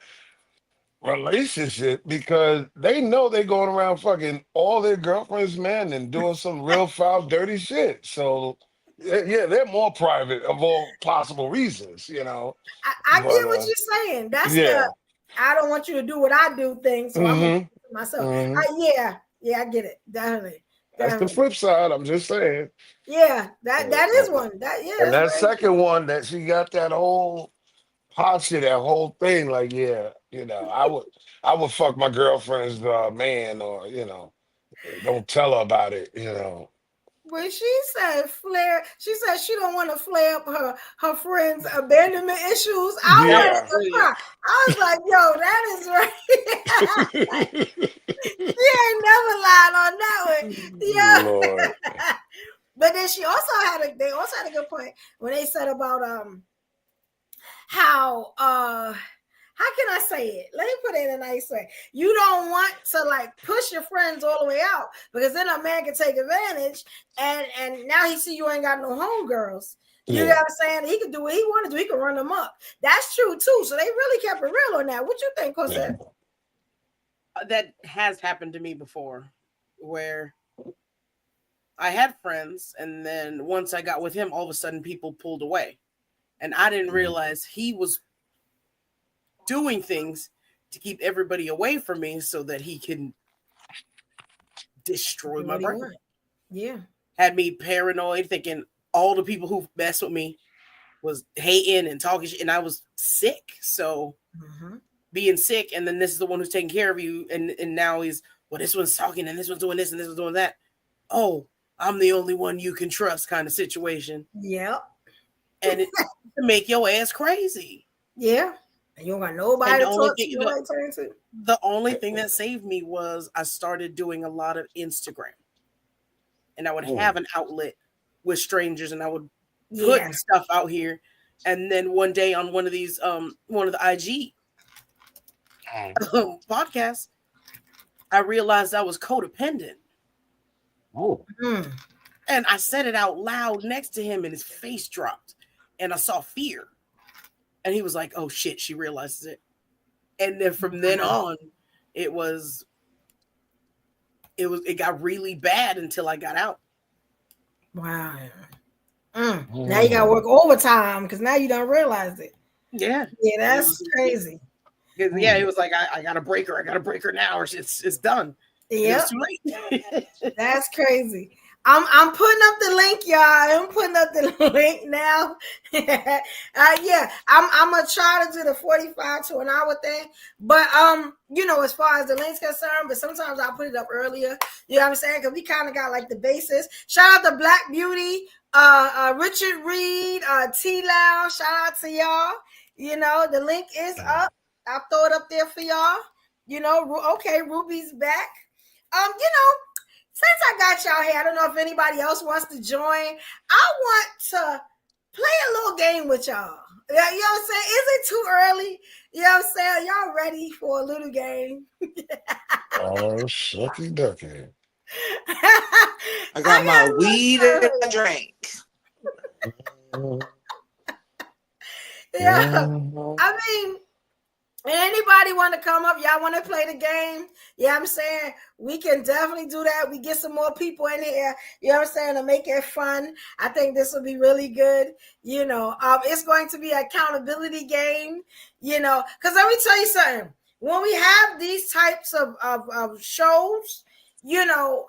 relationship because they know they're going around fucking all their girlfriends' men and doing some real foul, dirty shit. So, yeah, they're more private of all possible reasons,
I get what you're saying. That's I don't want you to do what I do thing, so I'm going to do it myself. I get it. Definitely.
That's the flip side. I'm just saying.
Yeah, that is one.
And that second one, that she got that whole posture, that whole thing. Like, I would fuck my girlfriend's man, or don't tell her about it.
When she said she said she don't want to flare up her friend's abandonment issues. I wanted to cry. I was like, yo, that is right. She ain't never lied on that one. Yeah. But then they also had a good point when they said about how can I say it? Let me put it in a nice way. You don't want to push your friends all the way out, because then a man can take advantage and now he see you ain't got no homegirls. You know what I'm saying? He can do what he want to do. He can run them up. That's true too. So they really kept it real on that. What you think, Jose?
That has happened to me before, where I had friends, and then once I got with him, all of a sudden people pulled away. And I didn't realize he was doing things to keep everybody away from me so that he can destroy my brain.
Yeah.
Had me paranoid, thinking all the people who messed with me was hating and talking shit, and I was sick. So being sick, and then this is the one who's taking care of you, and now he's, well, this one's talking, and this one's doing this, and this one's doing that. Oh, I'm the only one you can trust kind of situation.
Yep.
And it to make your ass crazy.
Yeah. And you don't got nobody to talk to, nobody turn to.
The only thing that saved me was I started doing a lot of Instagram. And I would have an outlet with strangers, and I would put stuff out here. And then one day on one of these, one of the IG podcasts, I realized I was codependent. And I said it out loud next to him, and his face dropped. And I saw fear. And he was like, oh shit, she realizes it. And then from then on, it got really bad until I got out.
Wow. Now you gotta work overtime because now you don't realize it.
Yeah.
Yeah, that's crazy.
Yeah, he was like, I gotta break her. I gotta break her now, or it's done.
Yeah.
Too late.
That's crazy. I'm putting up the link, y'all. I'm putting up the link now. Yeah, I'm gonna try to do the 45 to an hour thing, but you know, as far as the link's concerned, but sometimes I'll put it up earlier. You know what I'm saying? Because we kind of got like the basis. Shout out to Black Beauty, Richard Reed, T Lounge. Shout out to y'all. You know, the link is up. I'll throw it up there for y'all. You know, okay, Ruby's back. You know, since I got y'all here, I don't know if anybody else wants to join. I want to play a little game with y'all. You know what I'm saying? Is it too early? You know what I'm saying? Y'all ready for a little game?
Oh, shucky ducky.
I got my weed and a drink.
Yeah, I mean, anybody want to come up? Y'all want to play the game? Yeah, I'm saying we can definitely do that. We get some more people in here. You know what I'm saying, to make it fun. I think this will be really good. You know, it's going to be an accountability game. You know, because let me tell you something. When we have these types of shows, you know,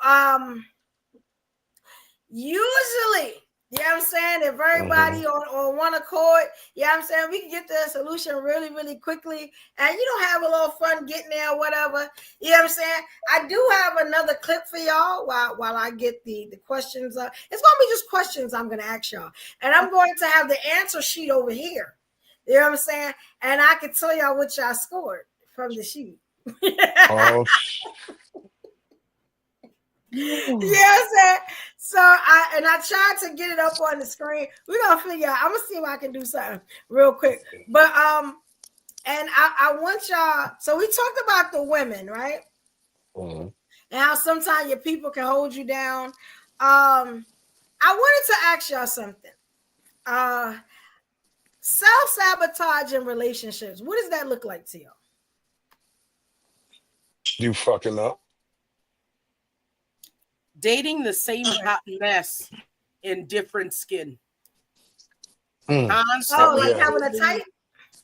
usually. You know what I'm saying? If everybody on one accord, you know what I'm saying? We can get to a solution really, really quickly. And you don't have a little fun getting there or whatever. You know what I'm saying? I do have another clip for y'all while I get the questions up. It's going to be just questions I'm going to ask y'all. And I'm going to have the answer sheet over here. You know what I'm saying? And I can tell y'all what y'all scored from the sheet.
Oh,
You know what I'm saying? So I tried to get it up on the screen. We're gonna figure out. I'm gonna see if I can do something real quick. But and I want y'all. So we talked about the women, right? And how sometimes your people can hold you down. I wanted to ask y'all something. Self-sabotage in relationships. What does that look like to y'all?
You fucking up.
Dating the same hot mess in different skin.
Constantly having a type?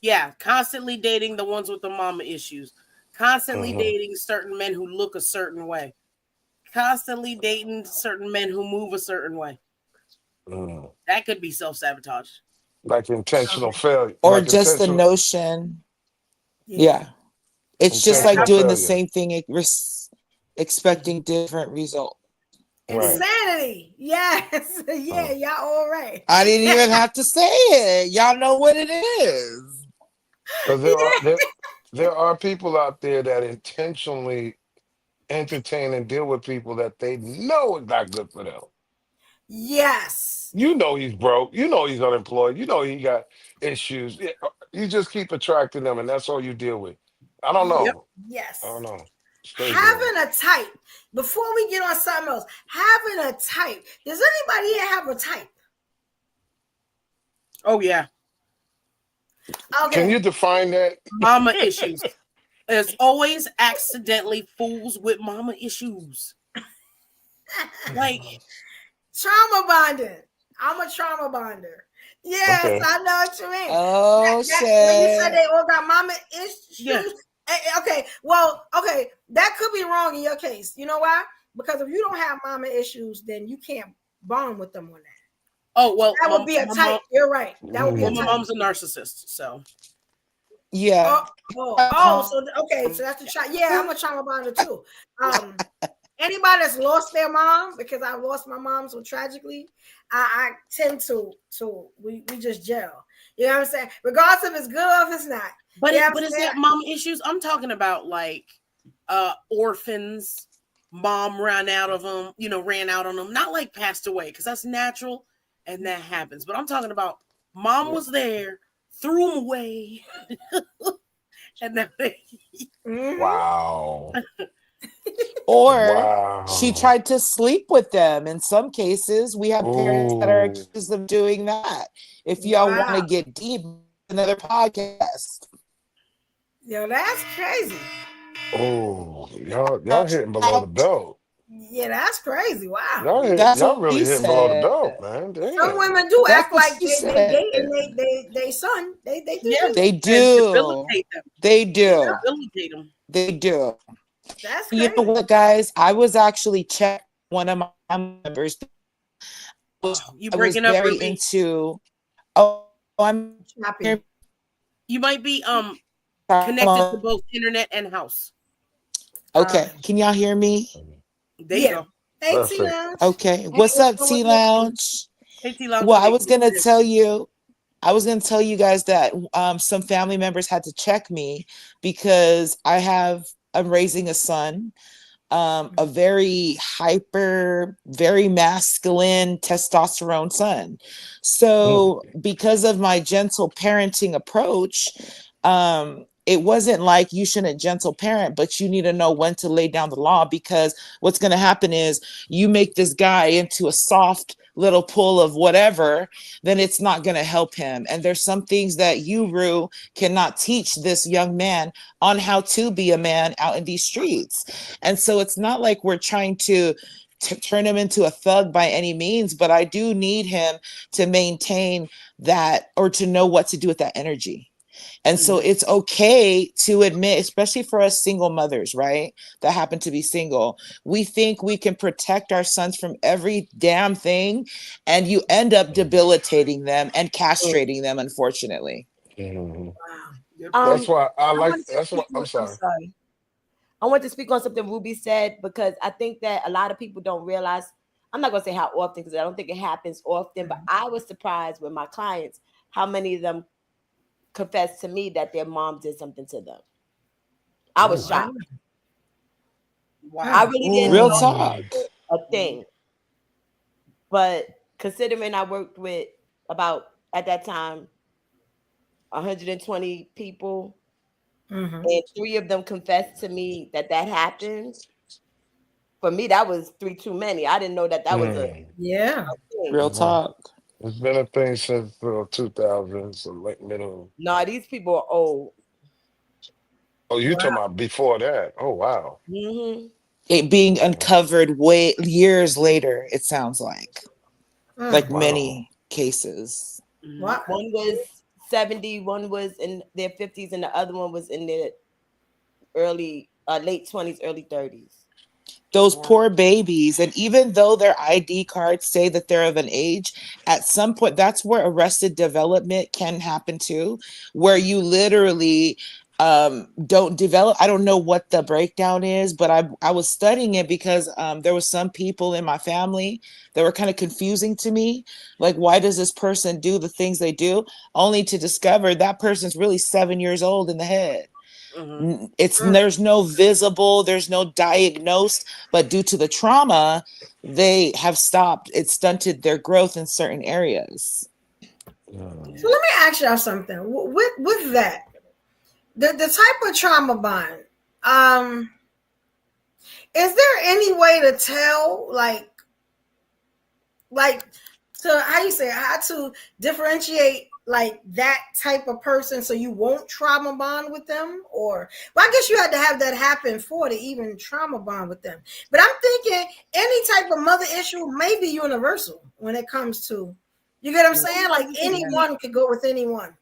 Yeah, constantly dating the ones with the mama issues. Constantly dating certain men who look a certain way. Constantly dating certain men who move a certain way. That could be self-sabotage.
Like intentional failure.
Or
like
just the notion. Yeah. It's just like doing the same thing, expecting different results.
Insanity. Yes. Yeah, y'all all right.
I didn't even have to say it. Y'all know what it is.
Because there are people out there that intentionally entertain and deal with people that they know is not good for them.
Yes.
You know he's broke. You know he's unemployed. You know he got issues. You just keep attracting them, and that's all you deal with. I don't know.
Yes.
I don't know.
Having a type. Before we get on something else, having a type. Does anybody here have a type?
Oh, yeah.
Okay.
Can you define that?
Mama issues. There's always accidentally fools with mama issues. Like
trauma bonding. I'm a trauma bonder. Yes, okay. I know what you mean.
Oh, shit.
When you said they all got mama issues. Yeah. Okay, well, okay, that could be wrong in your case. You know why? Because if you don't have mama issues, then you can't bond with them on that.
Oh, well,
that would be a type. You're right. That would be a type.
My mom's a narcissist, so.
Yeah.
So okay, so that's the trauma. Yeah, I'm a trauma bonder too. anybody that's lost their mom, because I lost my mom so tragically, I tend to we just gel. You know what I'm saying? Regardless if it's good or if it's not.
But
You know
but is that mama issues? I'm talking about like orphans. Mom ran out of them, ran out on them. Not like passed away, because that's natural and that happens. But I'm talking about mom was there, threw them away, and now
Wow.
Or she tried to sleep with them. In some cases, we have parents that are accused of doing that. If y'all want to get deep, another podcast.
Yo, that's crazy.
Oh, y'all hitting below the belt.
Yeah, that's crazy. Wow.
Y'all really hitting below the belt, man. Damn.
Some women do act like they dating they son. They do.
Yeah,
they do.
Debilitate them.
They do.
Debilitate them.
They do.
That's crazy.
You know what, guys? I was actually checking one of my members.
You breaking up,
very
Ruby?
Into. Oh, I'm
happy.
You might be connected to both internet and house.
Okay, can y'all hear me?
There you go.
Hey, T Lounge.
Okay, what's up, T Lounge?
Hey, T Lounge.
Well, I was gonna tell you guys that some family members had to check me because I'm raising a son, a very hyper, very masculine, testosterone son. So because of my gentle parenting approach, it wasn't like you shouldn't gentle parent, but you need to know when to lay down the law, because what's going to happen is you make this guy into a soft little pull of whatever, then it's not going to help him. And there's some things that you, Rue, cannot teach this young man on how to be a man out in these streets. And so it's not like we're trying to turn him into a thug by any means, but I do need him to maintain that, or to know what to do with that energy. And so it's okay to admit, especially for us single mothers, right, that happen to be single, we think we can protect our sons from every damn thing, and you end up debilitating them and castrating them, unfortunately.
That's why I'm sorry.
I want to speak on something Ruby said, because I think that a lot of people don't realize, I'm not going to say how often, because I don't think it happens often, but I was surprised with my clients how many of them confessed to me that their mom did something to them. I was shocked.
Wow.
I really didn't
Real
know
talk.
a thing. But considering I worked with about, at that time, 120 people, and 3 of them confessed to me that happened. For me, that was 3 too many. I didn't know that was a thing.
Real talk.
It's been a thing since 2000s, so like middle.
No, these people are old.
Oh, you talking about before that? Oh, wow.
It being uncovered years later, it sounds like many cases.
One was 70, one was in their 50s, and the other one was in their late 20s, early 30s.
Those poor babies. And even though their ID cards say that they're of an age, at some point, that's where arrested development can happen too, where you literally don't develop. I don't know what the breakdown is, but I was studying it because there was some people in my family that were kind of confusing to me. Like, why does this person do the things they do? Only to discover that person's really 7 years old in the head. There's no visible, there's no diagnosed, but due to the trauma, they have stopped. It stunted their growth in certain areas.
So let me ask y'all something. With that, the type of trauma bond, is there any way to tell, like how to differentiate like that type of person so you won't trauma bond with them? Or, well, I guess you had to have that happen for to even trauma bond with them. But I'm thinking any type of mother issue may be universal when it comes to, you get what I'm saying? Like anyone could go with anyone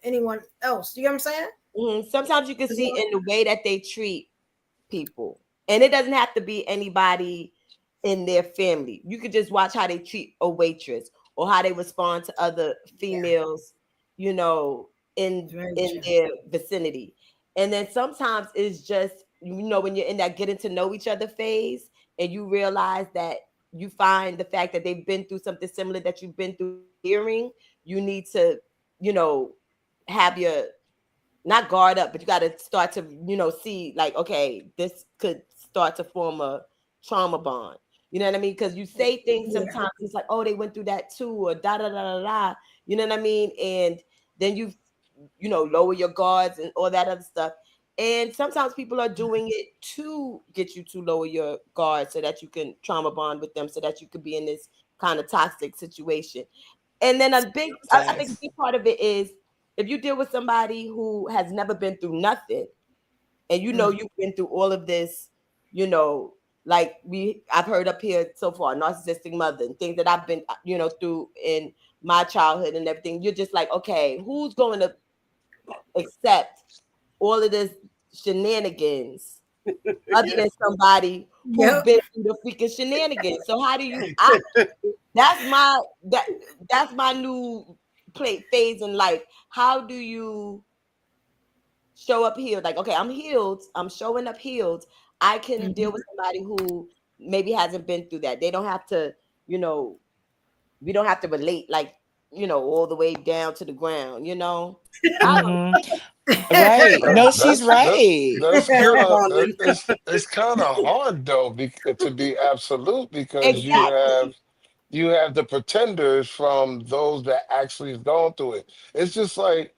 else. You get what I'm saying?
Sometimes you can see in the way that they treat people, and it doesn't have to be anybody in their family. You could just watch how they treat a waitress or how they respond to other females, in their vicinity. And then sometimes it's just, when you're in that getting to know each other phase and you realize that you find the fact that they've been through something similar that you've been through hearing, you need to, have your not guard up, but you got to start to, see like, okay, this could start to form a trauma bond. You know what I mean? Because you say things sometimes, it's like, oh, they went through that too, or da da da da da. You know what I mean? And then you lower your guards and all that other stuff. And sometimes people are doing it to get you to lower your guards so that you can trauma bond with them, so that you could be in this kind of toxic situation. And then I think a big part of it is if you deal with somebody who has never been through nothing, and you've been through all of this, like I've heard up here so far, narcissistic mother and things that I've been, through in my childhood and everything. You're just like, okay, who's going to accept all of this shenanigans other than somebody who's been through the freaking shenanigans? So how do you? That's my new phase in life. How do you show up healed? Like, okay, I'm healed. I'm showing up healed. I can deal with somebody who maybe hasn't been through that. They don't have to, we don't have to relate like, all the way down to the ground,
Right. No, she's right.
It's kind of hard though, to be absolute, because
exactly.
you have the pretenders from those that actually have gone through it. It's just like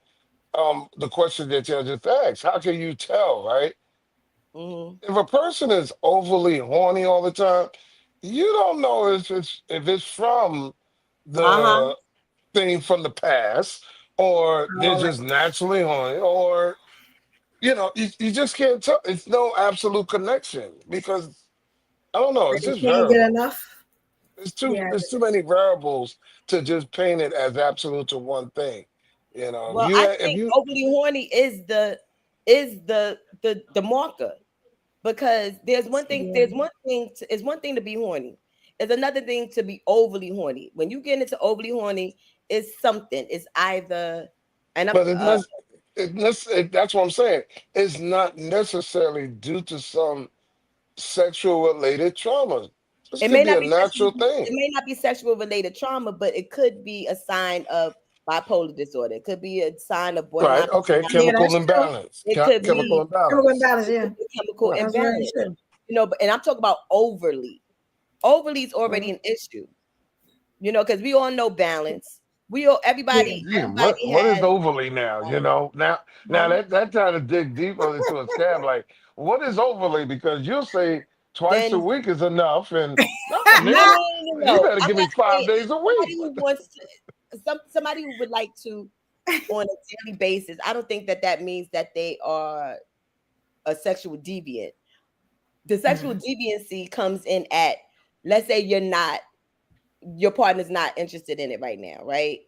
the question that you just asked. How can you tell, right?
Mm-hmm.
If a person is overly horny all the time, you don't know if it's from the thing from the past, or they're just naturally horny, or you just can't tell. It's no absolute connection, because I don't know. It's
You
just
can't get
variables.
enough.
There's too many variables to just paint it as absolute to one thing.
Well, I think overly horny is the marker, because there's one thing. It's one thing to be horny. It's another thing to be overly horny. When you get into overly horny, it's something. It's either,
but that's what I'm saying. It's not necessarily due to some sexual related trauma. This
it
could
may
be
not
a
be
natural thing.
it may not be sexual related trauma, but it could be a sign of bipolar disorder. It could be a sign of borderline
Right. Okay.
personality.
Chemical imbalance.
It could
Chemical
be
imbalance.
chemical
Right.
imbalance. And I'm talking about overly. Overly is already an issue. Because we all know balance. Everybody
What is
has.
overly now? Now that trying to dig deeper into a scab. Like, what is overly? Because you'll say twice a week is enough, and nigga, you
No.
better give me 5 days a week.
Somebody who wants somebody who would like to on a daily basis. I don't think that means that they are a sexual deviant. The sexual deviancy comes in at, let's say your partner's not interested in it right now, right?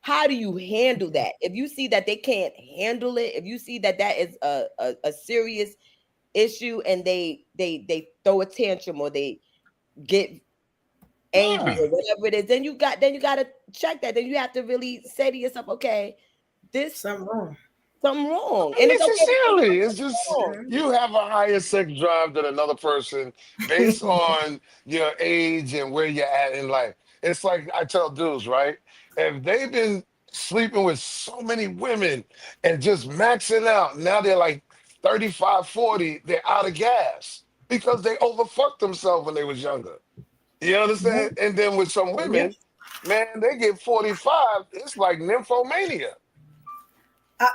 How do you handle that? If you see that they can't handle it, if you see that is a serious issue, and they throw a tantrum, or they get angry, or whatever it is, then you got to check that. Then you have to really say to yourself, okay, this
something wrong.
Something wrong.
Not necessarily. It's just you have a higher sex drive than another person based on your age and where you're at in life. It's like I tell dudes, right? If they've been sleeping with so many women and just maxing out, now they're like 35, 40, they're out of gas because they overfucked themselves when they was younger. You understand? And then with some women, man, they get 45, it's like nymphomania.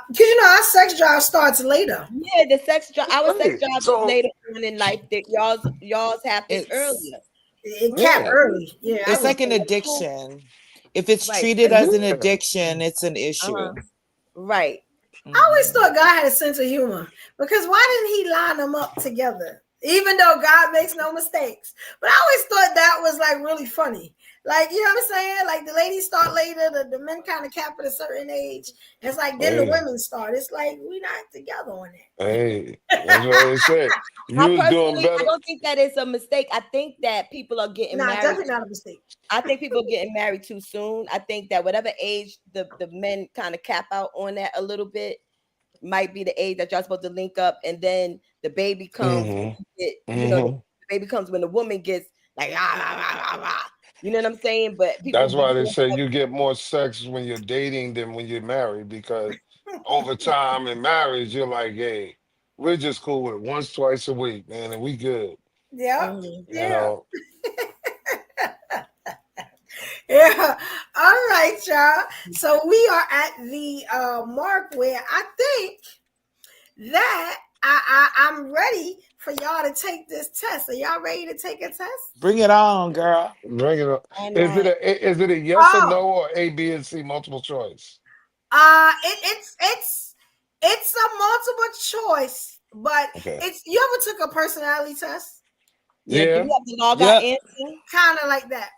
Because our sex drive starts later.
Yeah, the sex drive. Our sex drive is later on in life. That y'all's happens earlier.
It capped early. Yeah,
It's like an addiction. If it's treated as an addiction, it's an issue.
Right.
I always thought God had a sense of humor, because why didn't he line them up together? Even though God makes no mistakes. But I always thought that was like really funny. Like, you know what I'm saying? Like, the ladies start later, the men kind of cap at a certain age. It's like then the women start. It's like we're not together on it.
Hey, that's what they said. You was doing better.
I don't think that is a mistake. I think that people are getting married.
Definitely not a mistake.
I think people are getting married too soon. I think that whatever age the men kind of cap out on that a little bit might be the age that y'all supposed to link up, and then the baby comes. The baby comes when the woman gets like you know what I'm saying? But people
That's why they say you get more sex when you're dating than when you're married, because over time in marriage, you're like, hey, we're just cool with it once, twice a week, man, and we good.
Yeah.
You
Yeah.
know,
Yeah. All right, y'all. So we are at the mark where I think that I'm ready for y'all to take this test. Are y'all ready to take a test?
Bring it on, girl.
bring it up.
Why
Is
not?
it a yes or
Oh,
no or A, B, and C multiple choice?
it's a multiple choice, but
Okay.
it's you ever took a personality test?
Yeah, do
Yeah.
we have to log our
Yep.
answer?
Kind of like that.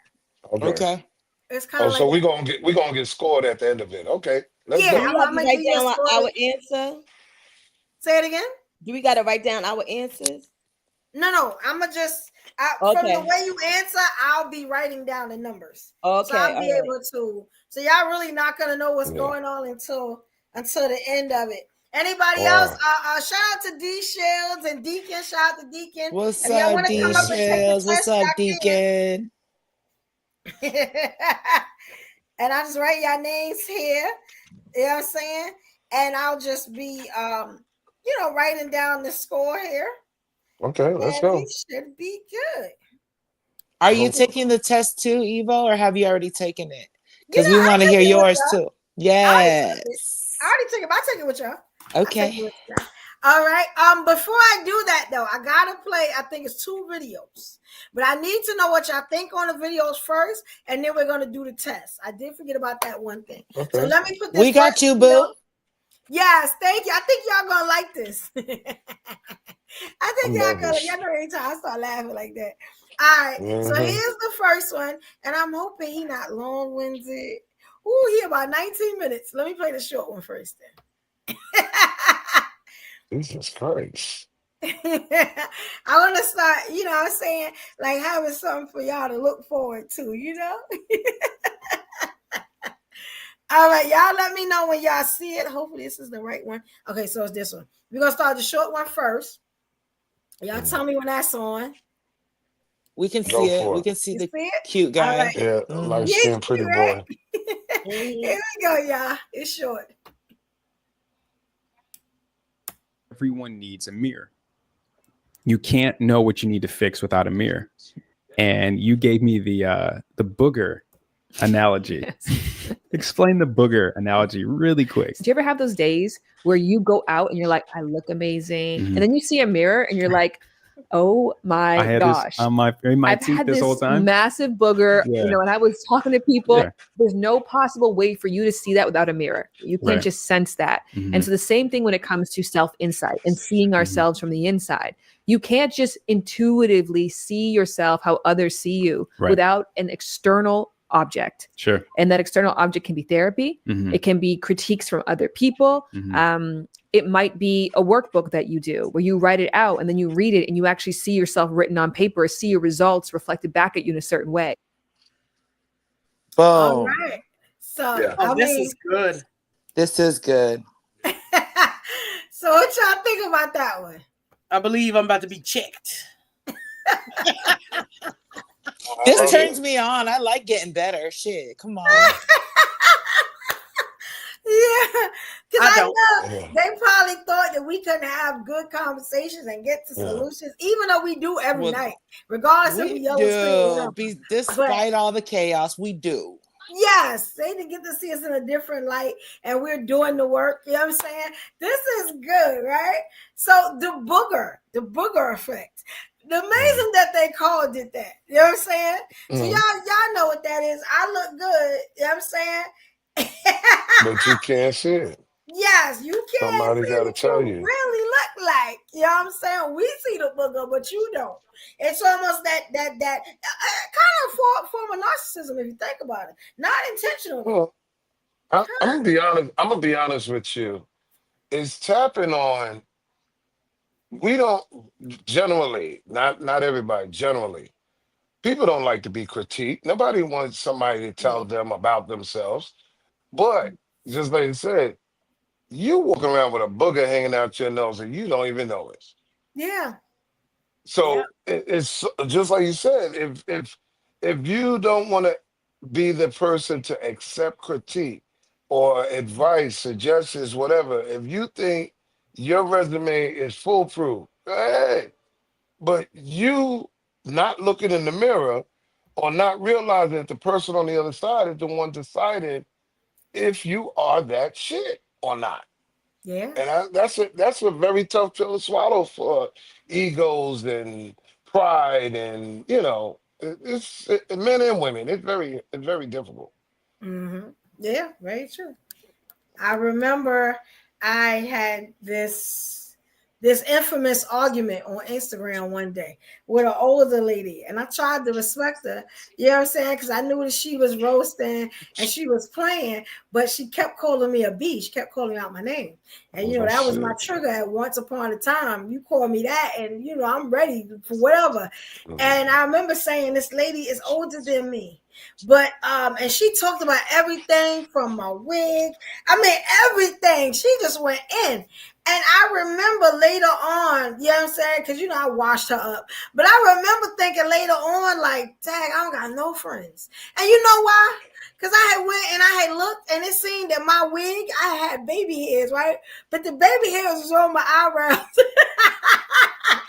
Okay.
Okay.
It's kind
Oh,
of
so
like that.
we're gonna get scored at the end of it. Okay, let's
Yeah,
Do
go.
we have
I'm
to
gonna
write
give you a
down
score.
our answer?
Say it again.
Do we got to write down our answers?
No, I'm gonna just from the
Okay.
way you answer, I'll be writing down the numbers. So
Okay.
I'll be
All right.
able to. So y'all really not gonna know what's
Yeah.
going on until the end of it. Anybody else?
Wow.
Shout out to D Shields and Deacon. Shout out to Deacon.
What's
If y'all
up,
want to come
D
up and take the
Shells? What's
test,
up,
y'all
Deacon?
can. And I just write your names here. You know what I'm saying? And I'll just be writing down the score here.
Okay, let's
And we
go.
should be good.
Are you
Okay.
taking the test too, Evo, or have you already taken it?
You
Because
know,
we
I
want to
take
hear
it with
yours
y'all.
too.
I already
Yes.
take it. I take it with y'all.
Okay.
All right. Before I do that though, I gotta play. I think it's 2 videos, but I need to know what y'all think on the videos first, and then we're gonna do the test. I did forget about that one thing.
Okay.
So let me put this.
We got
first
you,
video.
boo.
Yes, thank you. I think y'all gonna like this. I think
I'm
y'all gonna.
nervous.
Y'all know anytime I start laughing like that. All right. So
Mhm.
here's the first one, and I'm hoping he not long-winded. Ooh, he about 19 minutes. Let me play the short one first then.
Jesus Christ.
I want to start, you know what I'm saying, like having something for y'all to look forward to, you know? All right, y'all let me know when y'all see it. Hopefully this is the right one. Okay, so it's this one. We're going to start the short one first. Y'all tell me when that's on.
We can
Go
see it.
for
We
it.
can see
You
the
see it?
cute
All
guy.
right.
Yeah, light
Yeah,
skinned pretty
cute, right?
boy.
Here we go, y'all. It's short.
Everyone needs a mirror. You can't know what you need to fix without a mirror. And you gave me the booger analogy.
Yes.
Explain the booger analogy really quick.
Do you ever have those days where you go out and you're like, I look amazing,
Mhm.
and then you see a mirror and you're like, oh
I
my
had
gosh,
this on my
I've
teeth
had
this whole
this
time.
massive booger,
Yeah.
you know, and I was talking to people.
Yeah.
There's no possible way for you to see that without a mirror. You can't
Right.
just sense that.
Mhm.
And so the same thing when it comes to self-insight and seeing ourselves from the inside. You can't just intuitively see yourself how others see you
Right.
without an external object.
Sure.
And that external object can be therapy.
Mhm.
It can be critiques from other people.
Mhm.
It might be a workbook that you do where you write it out and then you read it and you actually see yourself written on paper, see your results reflected back at you in a certain way.
All
Boom.
right. So,
Yeah.
Oh,
I
this
mean,
is good.
This is good.
so what y'all think about that one?
I believe I'm about to be checked.
This turns me on. I like getting better. Shit. Come on.
Yeah, because I know
Yeah.
they probably thought that we couldn't have good conversations and get to
Yeah.
solutions, even though we do every
Well,
night, regardless if
we
we yellow screen or
do.
whatever.
Despite all the chaos, we do.
Yes, they didn't get to see us in a different light, and we're doing the work. You know what I'm saying? This is good, right? So the booger effect. The amazing that they called it that. You know what I'm saying? So y'all know what that is. I look good. You know what I'm saying?
But you can't see it.
Yes, you can't
Somebody
see
got to
what
tell
you
you.
really look like. You know what I'm saying? We see the booger, but you don't. It's almost that kind of form of narcissism if you think about it. Not intentional.
Well, I'm gonna be honest. I'm gonna be honest with you. It's tapping on. We don't generally, not everybody. Generally, people don't like to be critiqued. Nobody wants somebody to tell them about themselves. But just like you said, you walking around with a booger hanging out your nose and you don't even know it.
Yeah.
So it's just like you said. If you don't want to be the person to accept critique or advice, suggestions, whatever, if you think your resume is foolproof, hey, but you not looking in the mirror or not realizing that the person on the other side is the one decided if you are that shit or not.
Yeah.
And that's a very tough pill to swallow for egos and pride, and men and women. It's very difficult.
Yeah, very true. I remember I had this infamous argument on Instagram one day with an older lady, and I tried to respect her, you know what I'm saying? Because I knew that she was roasting and she was playing, but she kept calling me a B. She kept calling out my name. And that was my trigger at once upon a time. You call me that, and I'm ready for whatever. And I remember saying this lady is older than me. But and she talked about everything from my wig. I mean, everything. She just went in. And I remember later on, you know what I'm saying? Because I washed her up. But I remember thinking later on, like, dang, I don't got no friends. And you know why? Because I had went and I had looked, and it seemed that my wig, I had baby hairs, right? But the baby hairs was on my eyebrows.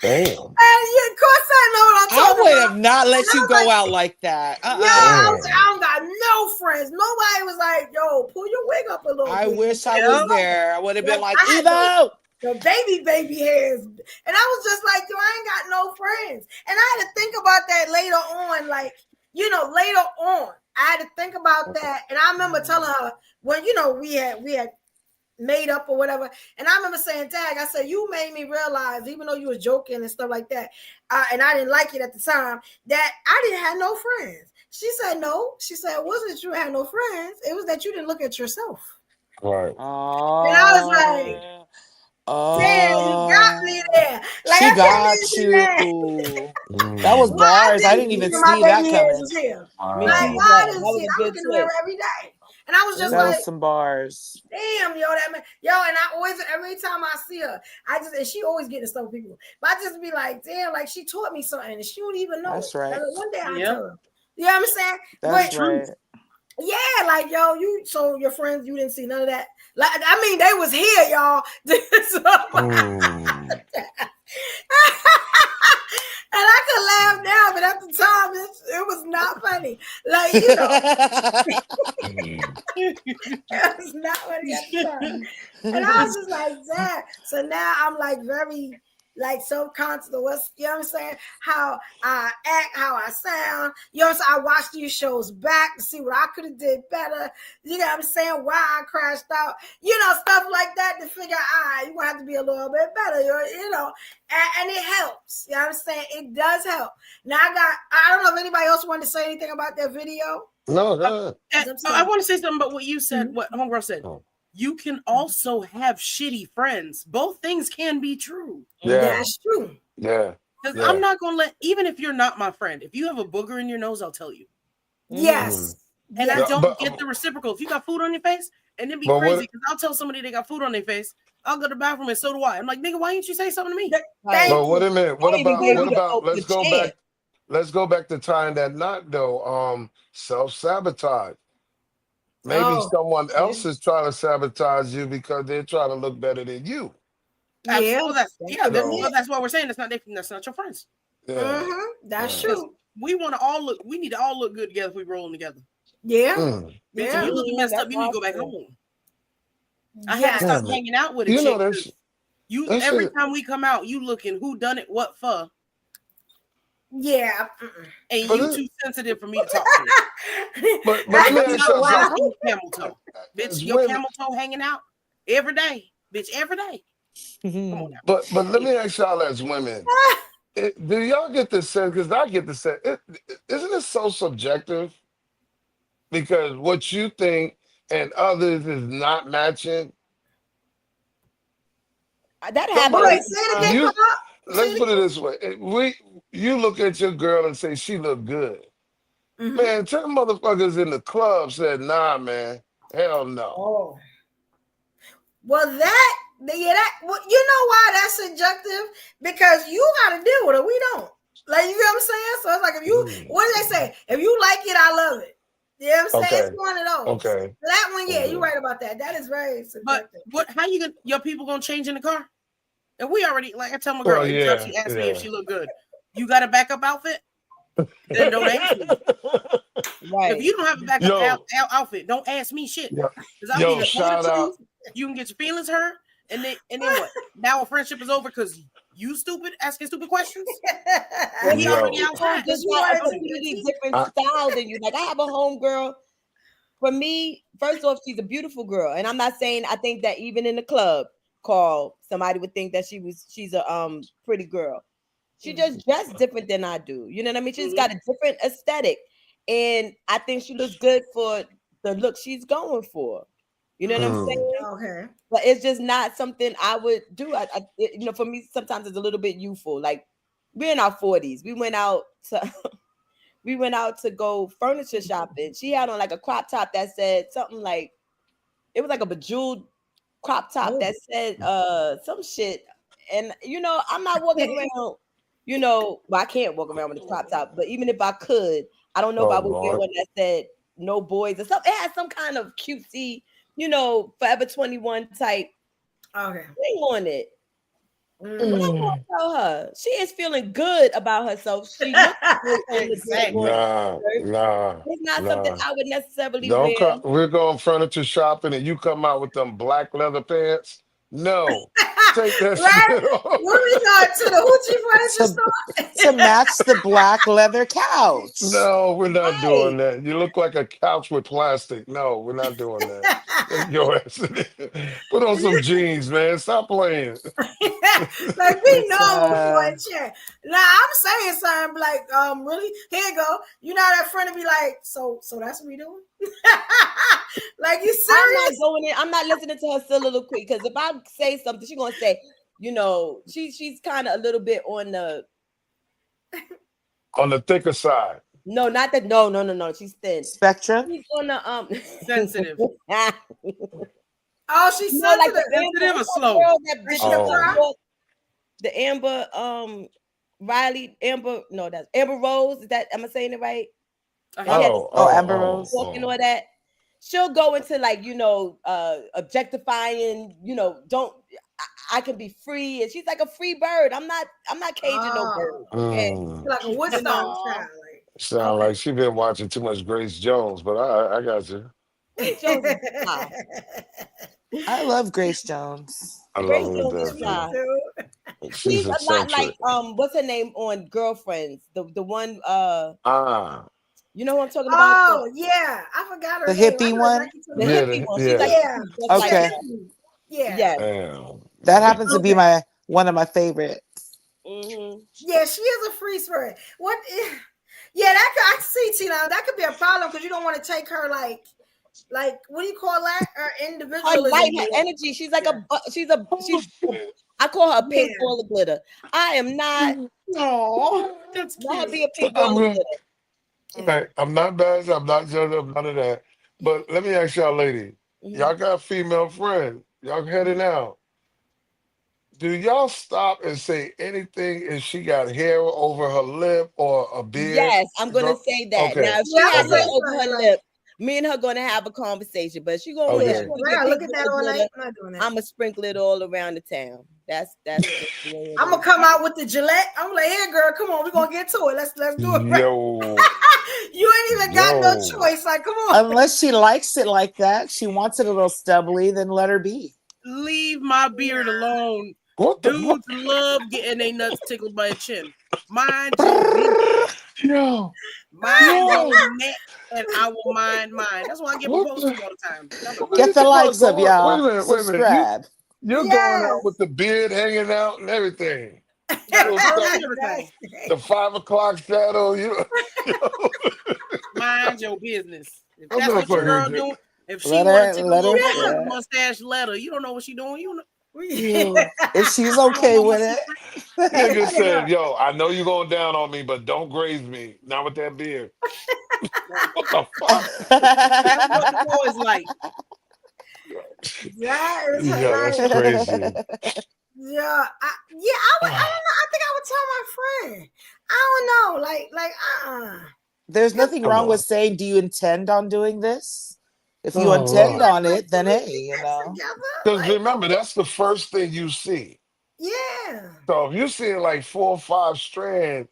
Damn.
And of course I know what I'm talking about.
I would have not let you go out like that.
Yeah, I don't got no friends. Nobody was like, yo, pull your wig up a little bit.
I wish I was there. I would have been like,
I
Evo!
The baby hairs. And I was just like, yo, I ain't got no friends. And I had to think about that later on, like, later on. I had to think about that. And I remember telling her when, we had made up or whatever. And I remember saying, Tag, I said, you made me realize, even though you were joking and stuff like that, and I didn't like it at the time, that I didn't have no friends. She said, no. She said, it wasn't that you had no friends. It was that you didn't look at yourself.
Right.
Oh.
And I was like, damn, you got me there. Like,
she got you. That was bars. I didn't even see that coming.
Like, why didn't see it? I look in the mirror every day. And I was just
that
like,
was some bars.
Damn, yo, that man, yo, and I always, every time I see her, and she always getting stuff with people, but I just be like, damn, like she taught me something, and she don't even know.
That's right.
Like, one day I tell her, you know what I'm saying?
That's right.
Yeah, like yo, so your friends, you didn't see none of that. Like, I mean, they was here, y'all. And I could laugh now, but at the time, it was not funny. Like, it was not funny at the time. And I was just like, that. So now I'm like very, like, self-conscious of what's, you know what I'm saying? How I act, how I sound. You know what I'm saying? I watch these shows back to see what I could have did better. You know what I'm saying? Why I crashed out. Stuff like that to figure out, you're going to have to be a little bit better, and it helps. You know what I'm saying? It does help. Now I don't know if anybody else wanted to say anything about that video.
No, go
ahead. I want to say something about what you said, what Homegirl said. You can also have shitty friends. Both things can be true.
Yeah.
That's true.
Yeah.
Because I'm not going to even if you're not my friend, if you have a booger in your nose, I'll tell you.
Yes.
And I don't get the reciprocal. If you got food on your face, and it'd be crazy because I'll tell somebody they got food on their face. I'll go to the bathroom and so do I. I'm like, nigga, why didn't you say something to me?
No, wait a minute. What about let's go back to tying that knot though. Self-sabotage. Maybe someone else is trying to sabotage you because they're trying to look better than you.
Yeah, that's why we're saying that's not your friends.
Yeah.
That's true.
We need to all look good together if we rolling together.
Yeah.
If you looking messed up, you need to go back home. I had to stop hanging out with a chick. Every time we come out, you looking who done it, what for.
Yeah.
And you too sensitive for me to talk to.
But let me ask you
camel toe. Bitch, your camel toe hanging out every day. Bitch, every day. Come on now.
But let me ask y'all as women. Do y'all get the sense, because I get the sense, isn't it so subjective? Because what you think and others is not matching.
That happens.
Let's put it this way. You look at your girl and say she look good. Man, 10 motherfuckers in the club said, nah, man, hell no.
Well, that Yeah, well, you know why that's subjective? Because you got to deal with it. We don't. Like, you know what I'm saying? So it's like, if you, what do they say? If you like it, I love it. You know what I'm saying? It's one of those.
Okay.
That one, yeah, you're right about that. That is very subjective.
But how you gonna, your people gonna change in the car? And we already, like I tell my girl, anytime she asks me if she look good, you got a backup outfit? Then don't ask me. Right. If you don't have a backup outfit, don't ask me shit. Because I'll be
shout out.
You can get your feelings hurt, and then what? Now a friendship is over because you stupid asking stupid questions. He already outside.
Just got a completely different style than you. Like, I have a homegirl. For me, first off, she's a beautiful girl, and I'm not saying I think that even in the club, Carl, somebody would think that she's a pretty girl. She just dressed different than I do. You know what I mean? She's got a different aesthetic, and I think she looks good for the look she's going for. You know what I'm saying?
Okay.
But it's just not something I would do. You know, for me, sometimes it's a little bit youthful. Like, we're in our 40s. We went out to go furniture shopping. She had on like a crop top that said something like, it was like a bejeweled crop top that said some shit. And you know, I'm not walking around, you know, well, I can't walk around with a crop top, but even if I could, I don't know if I would wear one that said no boys or something. It had some kind of cutesy, you know, Forever 21 type thing on it. What I'm gonna tell her? She is feeling good about herself. She looks good on the
Nah.
It's not something I would necessarily
Don't
wear.
we're going furniture shopping and you come out with them black leather pants. No. Take that shit off.
What we got to the hoochie furniture store?
To match the black leather couch.
No, we're not doing that. You look like a couch with plastic. No, we're not doing that. Take your ass in there. Put on some jeans, man. Stop playing.
Like, we know for a check. Now I'm saying something like, really? Here you go. You know that friend to be like, so that's what we doing? Like, you serious?
I'm not going in. I'm not listening to her soliloquy, because if I say something, she's gonna say, you know, she's kind of a little bit on the
thicker side.
No, not that. No. She's thin.
Spectrum.
She's on the
sensitive.
Oh, she's sensitive.
Like
sensitive or slow?
The Amber Riley Amber. No, that's Amber Rose. Is that, am I saying it right?
Amber Rose.
Walking all that. She'll go into, like, you know, objectifying. You know, I can be free, and she's like a free bird. I'm not caging no bird. Okay?
Like a Woodstock child.
Sound like she been watching too much Grace Jones, but I got you.
I love Grace Jones.
I
Grace
love
Jones
her.
She's a lot like what's her name on Girlfriends? The one you know what I'm talking about?
Oh yeah, I forgot her
the
name.
hippie one.
The hippie one. She's like,
okay.
Yeah.
That happens to be one of my favorites.
Mm-hmm. Yeah, she is a free spirit. Yeah, I see, Tina. That could be a problem because you don't want to take her like what do you call that? Her individualism.
Her light, her energy. She's like I call her a pink ball of glitter. I am not.
No, that's
not be a pink ball of glitter.
Okay, I'm not bad. I'm not judging. I'm none of that. But let me ask y'all, lady. Y'all got a female friend. Y'all heading out. Do y'all stop and say anything if she got hair over her lip or a beard?
Yes, I'm gonna say that.
Okay.
Now, if she has hair over her lip, me and her gonna have a conversation. But she gonna look at that all night. I'm not doing that. I'm gonna sprinkle it all around the town. That's
I'm gonna come out with the Gillette. I'm like, here, girl, come on, we're gonna get to it. Let's do it.
Yo.
You ain't even got no choice. Like, come on.
Unless she likes it like that, she wants it a little stubbly, then let her be.
Leave my beard alone. Dudes love getting their nuts tickled by a chin. Mind your neck, and I will mind mine. That's why I get proposed to all the time.
Get the likes of y'all.
Wait a minute.
Subscribe.
You're going out with the beard hanging out and everything. The 5 o'clock shadow.
Mind your business. If that's what your girl doing, if she wants to go mustache, let her. You don't know what she doing. You know.
If she's okay with it.
Nigga said, yo, I know you're going down on me, but don't graze me. Not with that beard. What the fuck?
That's what the boys like.
That is
Yeah, that's
hilarious.
crazy.
Yeah, I don't know. I think I would tell my friend. I don't know. Like.
There's nothing
Come
wrong
on.
with saying, "Do you intend on doing this?" If you
Oh,
intend
Lord.
on it, then hey, you know.
Because remember, that's the first thing you see.
Yeah.
So if you see like 4 or 5 strands,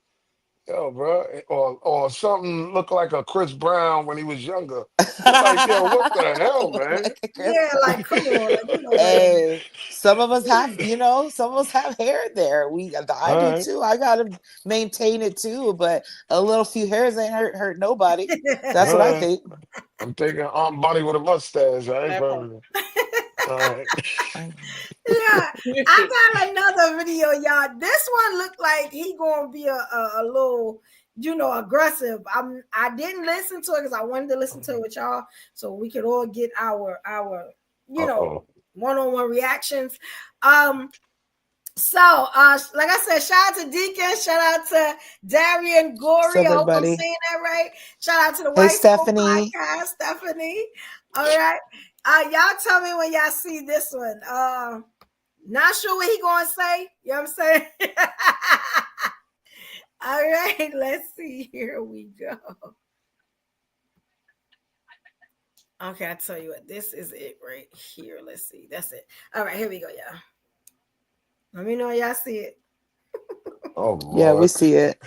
yo, bro, or something look like a Chris Brown when he was younger, you're like, yo, what the hell, man?
Yeah, like come on, like like.
Hey, some of us have, some of us have hair there. I
All
do
right.
too. I gotta maintain it too, but a little few hairs ain't hurt nobody. That's
All
what I
right.
think.
I'm thinking Aunt Bonnie with a mustache. I ain't perfect. All right.
Yeah, I got another video, y'all. This one looked like he gonna be a little, aggressive. I didn't listen to it because I wanted to listen to it with y'all so we could all get our one-on-one reactions. So like I said, shout out to Deacon, shout out to Darian Gory. I hope I'm
Everybody.
saying that right. Shout out to the
Hey,
White School
Stephanie.
Podcast, Stephanie. All right. Y'all tell me when y'all see this one. Not sure what he gonna say. You know what I'm saying? All right, let's see. Here we go. Okay, I tell you what, this is it right here. Let's see. That's it. All right, here we go, y'all. Let me know y'all see it.
Oh, Lord.
Yeah, we see it.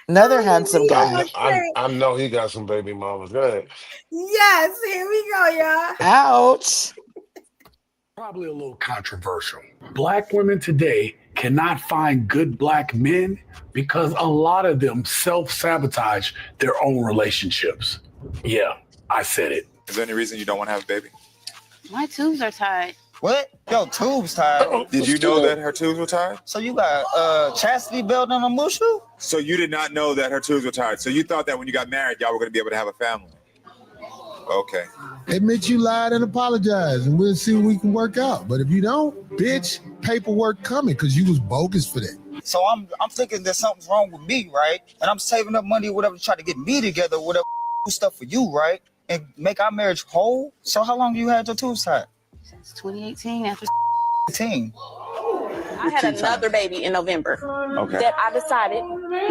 Another handsome guy.
I know he got some baby mamas. Go ahead.
Yes, here we go, y'all.
Ouch.
Probably a little controversial. Black women today cannot find good black men because a lot of them self-sabotage their own relationships. Yeah, I said it.
Is there any reason you don't want to have a baby?
My tubes are tied.
What? Yo, tubes tied. Did you know that her tubes were tied? So you got chastity belt on a mushu? So you did not know that her tubes were tied. So you thought that when you got married, y'all were going to be able to have a family. Okay.
Admit you lied and apologize, and we'll see what we can work out. But if you don't, bitch, paperwork coming because you was bogus for that.
So I'm thinking that something's wrong with me, right? And I'm saving up money or whatever to try to get me together, whatever stuff for you, right? And make our marriage whole. So how long you had your tubes tied?
Since 2018, after
18.
I had another baby in November that I decided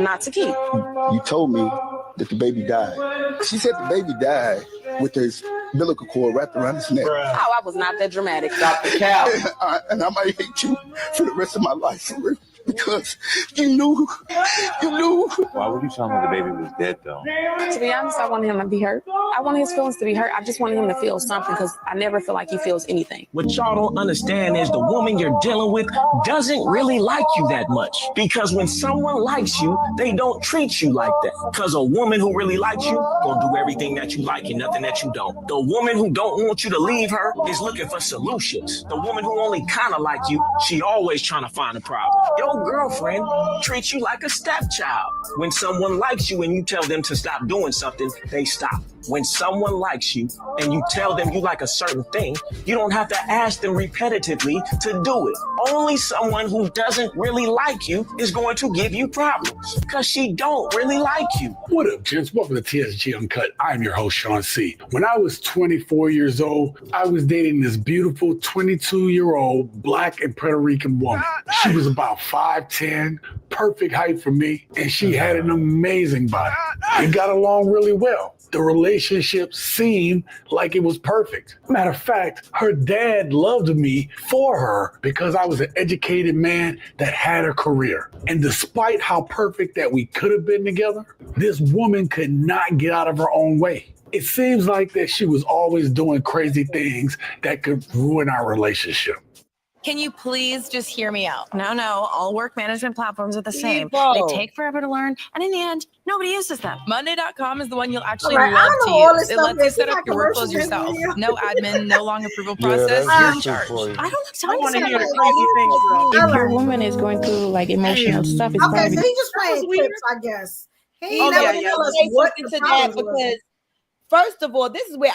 not to keep.
You told me that the baby died. She said the baby died with his umbilical cord wrapped around his neck.
Oh, I was not that dramatic.
Stop the cow. And I might hate you for the rest of my life, for real. Because you knew.
Why would you tell me the baby was dead, though?
To be honest, I wanted him to be hurt. I wanted his feelings to be hurt. I just wanted him to feel something because I never feel like he feels anything.
What y'all don't understand is the woman you're dealing with doesn't really like you that much. Because when someone likes you, they don't treat you like that. Because a woman who really likes you gonna do everything that you like and nothing that you don't. The woman who don't want you to leave her is looking for solutions. The woman who only kind of like you, she always trying to find a problem. Your girlfriend treats you like a stepchild. When someone likes you and you tell them to stop doing something, they stop. When someone likes you and you tell them you like a certain thing, you don't have to ask them repetitively to do it. Only someone who doesn't really like you is going to give you problems because she don't really like you.
What up, gents? Welcome to TSG Uncut. I'm your host, Sean C. When I was 24 years old, I was dating this beautiful 22-year-old Black and Puerto Rican woman. She was about 5'10", perfect height for me, and she had an amazing body. We got along really well. The relationship seemed like it was perfect. Matter of fact, her dad loved me for her because I was an educated man that had a career. And despite how perfect that we could have been together, this woman could not get out of her own way. It seems like that she was always doing crazy things that could ruin our relationship.
Can you please just hear me out? No, all work management platforms are the same.
Evo.
They take forever to learn, and in the end, nobody uses them. Monday.com is the one you'll actually
Right,
love
I
to
know all
use.
this
It
stuff
lets you
is
set
like
up your workflows
commercials
yourself.
video.
No admin, no long approval
Yeah,
process,
that's
no
useful
charge.
for you.
I don't have
I
time
want
to
to
set
hear
up
the
my
crazy things, though.
If your woman is going through like emotional stuff, it's
Okay,
probably
so he just
That
playing
was weird.
clips, I guess. He
Oh,
never
yeah,
tell us
say
what
something
the
to that
problems was.
because first of all, this is where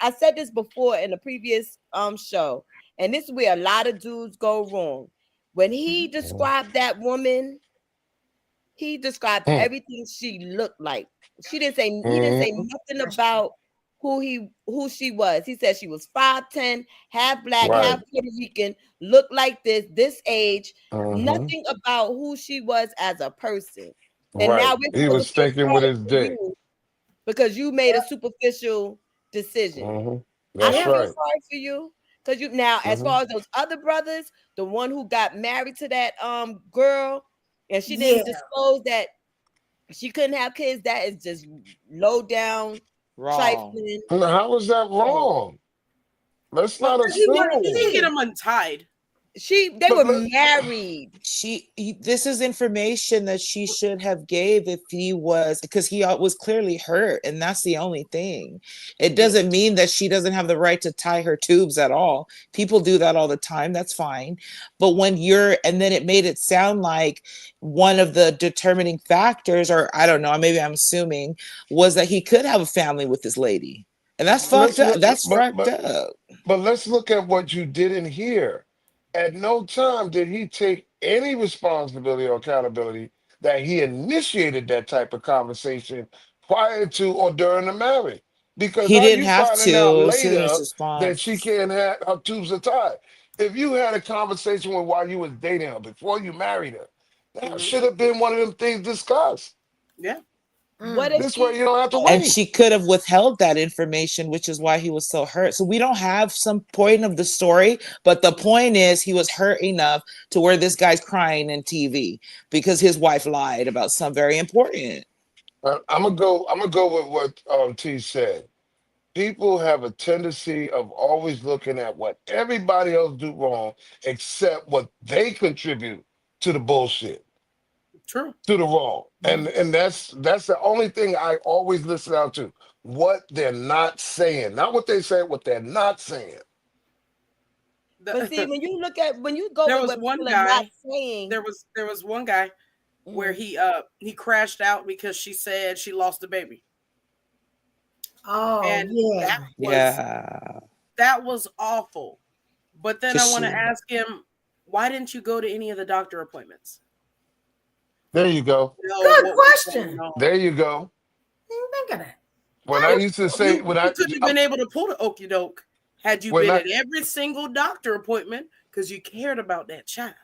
I said this before in the previous show, and this is where a lot of dudes go wrong. When he described that woman, he described everything she looked like. He didn't say nothing about who she was. He said she was 5'10", half black,
Right.
half Puerto Rican, looked like this age.
Mm-hmm.
Nothing about who she was as a person. And now
Right. He was thinking with his dick.
Because you made a superficial decision.
Mm-hmm.
I
That's
feel
right.
sorry for you. Because you now, as far as those other brothers, the one who got married to that girl, and she didn't disclose that she couldn't have kids, that is just low down trifling.
How is that wrong? Let's not assume.
He didn't get him untied.
They were married.
This is information that she should have gave if he was, because he was clearly hurt, and that's the only thing. It doesn't mean that she doesn't have the right to tie her tubes at all. People do that all the time. That's fine. But when and then it made it sound like one of the determining factors, or I don't know, maybe I'm assuming, was that he could have a family with this lady. And that's fucked up. That's fucked up.
But let's look at what you didn't hear. At no time did he take any responsibility or accountability that he initiated that type of conversation prior to or during the marriage. Because
he
how
didn't
you
have
finding
to.
out
It was
later
his response.
that she can't have her tubes are tied? If you had a conversation with while you was dating her before you married her, that should have been one of them things discussed.
Yeah.
This way you don't have to wait.
And she could have withheld that information, which is why he was so hurt. So we don't have some point of the story, but the point is he was hurt enough to where this guy's crying in TV because his wife lied about something very important.
I'm gonna go with what T said. People have a tendency of always looking at what everybody else do wrong, except what they contribute to the bullshit.
True.
To the wrong. And that's the only thing I always listen out to. What they're not saying. Not what they say, what they're not saying.
But see, when you go
there
with
was
what
one
people
guy,
are not saying,
there was one guy where he crashed out because she said she lost the baby.
Oh,
and that was awful. But then I want to ask him, why didn't you go to any of the doctor appointments?
There you go.
Good question.
There you go.
Think of that.
When I used to say,
you could have been able to pull the okie doke had you been at every single doctor appointment because you cared about that child.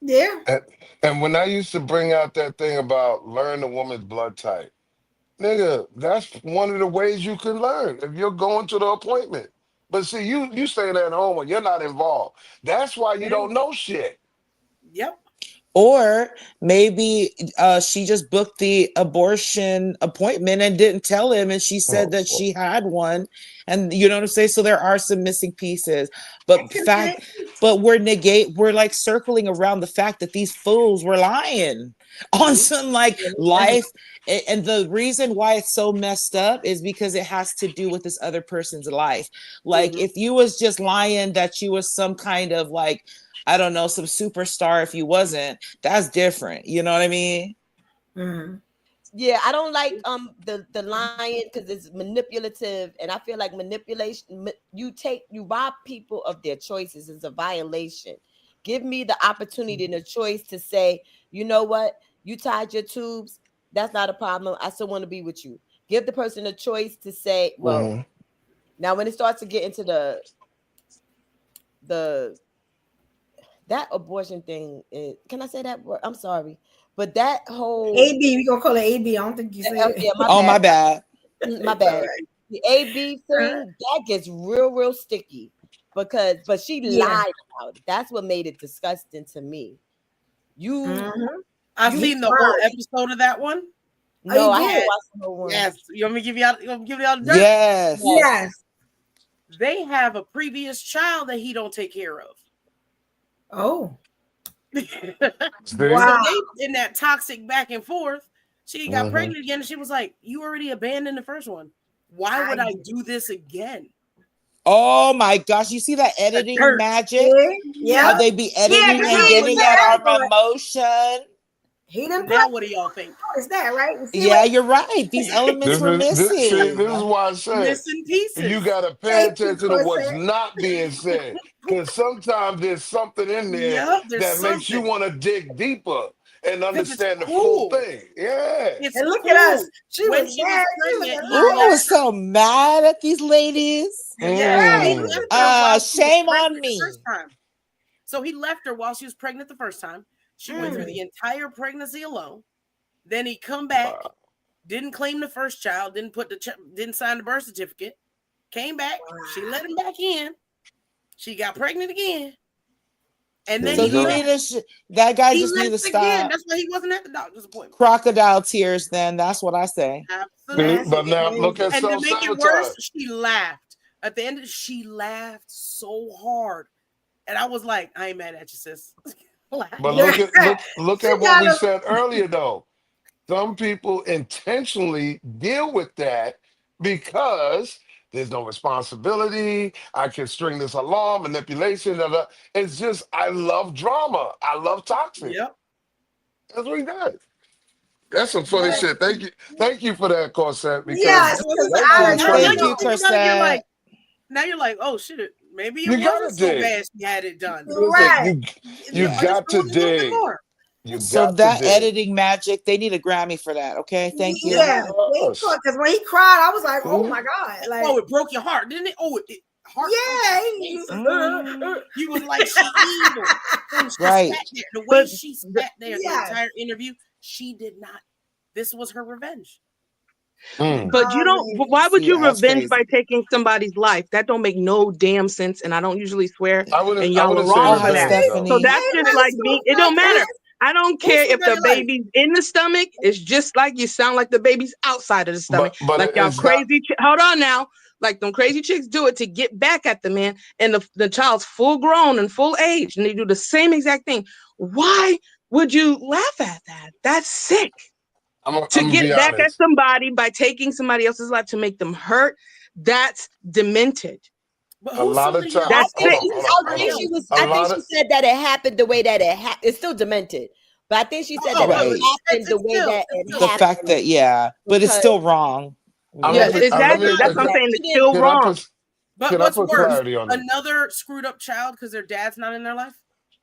Yeah.
And when I used to bring out that thing about learn the woman's blood type, nigga, that's one of the ways you can learn if you're going to the appointment. But see, you staying at home and you're not involved. That's why you don't know shit.
Yep.
Or maybe she just booked the abortion appointment and didn't tell him, and she said that she had one, and you know what I'm saying. So there are some missing pieces, but we're like circling around the fact that these fools were lying on some like life, and the reason why it's so messed up is because it has to do with this other person's life. Like if you was just lying that you was some kind of like, I don't know, some superstar, if you wasn't, that's different. You know what I mean?
Mm-hmm. Yeah, I don't like the lying because it's manipulative, and I feel like manipulation. You rob people of their choices. It's a violation. Give me the opportunity and the choice to say, you know what, you tied your tubes. That's not a problem. I still want to be with you. Give the person a choice to say, well, now when it starts to get into that abortion thing, can I say that word? I'm sorry. But that whole
AB, we gonna call it AB. I don't think you said it.
Yeah,
my bad.
My bad. The AB thing, that gets real sticky but she lied about it. That's what made it disgusting to me.
I've seen the whole episode of that one.
No, I haven't watched the whole one.
Yes. You want me to give y'all the dirt?
Yes.
They have a previous child that he don't take care of.
Oh.
So they in that toxic back and forth. She got pregnant again, and she was like, "You already abandoned the first one. Why would I do this again?"
Oh my gosh! You see that editing magic?
Yeah,
how they be editing and getting at our emotion.
He didn't.
Now, what do y'all think?
Is that right?
Yeah, you're right. These elements were missing.
This is why I said
missing pieces.
You got to pay attention to what's not being said, because sometimes there's something in there that makes you want to dig deeper. and understand the
cool.
full thing. Yeah.
It's
And look
cool.
at us. She
When
was
she
mad.
was pregnant, he
Ooh, I
left.
was so mad at these ladies.
Yeah, he left her while she was
Shame on
pregnant
me.
the first time. So he left her while she was pregnant the first time. She went through the entire pregnancy alone. Then he come back, didn't claim the first child, didn't sign the birth certificate. Came back, she let him back in. She got pregnant again. And then
So that guy
he
just need to
left
stop.
again. That's why he wasn't at the doctor's appointment.
Crocodile tears, then that's what I say.
Absolutely.
But now look at
and to make it
self-sabotage.
worse, she laughed. At the end, she laughed so hard. And I was like, I ain't mad at you, sis.
But look at what we said earlier, though. Some people intentionally deal with that because there's no responsibility. I can string this along, manipulation. It's just, I love drama. I love toxic.
Yep.
That's what he does. That's some funny shit. Thank you for that, Corsette. Because
Yes,
thank you, Corsette.
Now you're like, oh shit, maybe it
You gotta
wasn't so
dig.
bad she had it done.
Listen, you got to dig. You
So
got
that
to dig.
editing magic, they need a Grammy for that. Okay, thank you.
Yeah, because when he cried, I was like, oh my God. Like,
oh, it broke your heart, didn't it? Oh, it heart.
Yeah.
You was like, she evil. And she
Right.
sat there. The way she sat there the entire interview, she did not. This was her revenge.
But you don't. Why would you revenge by taking somebody's life? That don't make no damn sense. And I don't usually swear. And y'all are wrong for that. So that's just like me. It don't matter. I don't care if the baby's in the stomach. It's just like you sound like the baby's outside of the stomach.
But
like y'all crazy. Hold on now. Like them crazy chicks do it to get back at the man, and the child's full grown and full age, and they do the same exact thing. Why would you laugh at that? That's sick. To get back at somebody by taking somebody else's life to make them hurt, that's demented.
A lot of times.
I think she said that it happened the way that it happened. It's still demented. But I think she said that it happened the way that it happened.
The fact that, but it's still wrong.
Yes, exactly. That's what I'm saying. It's still wrong.
But what's worse, another screwed up child because their dad's not in their life?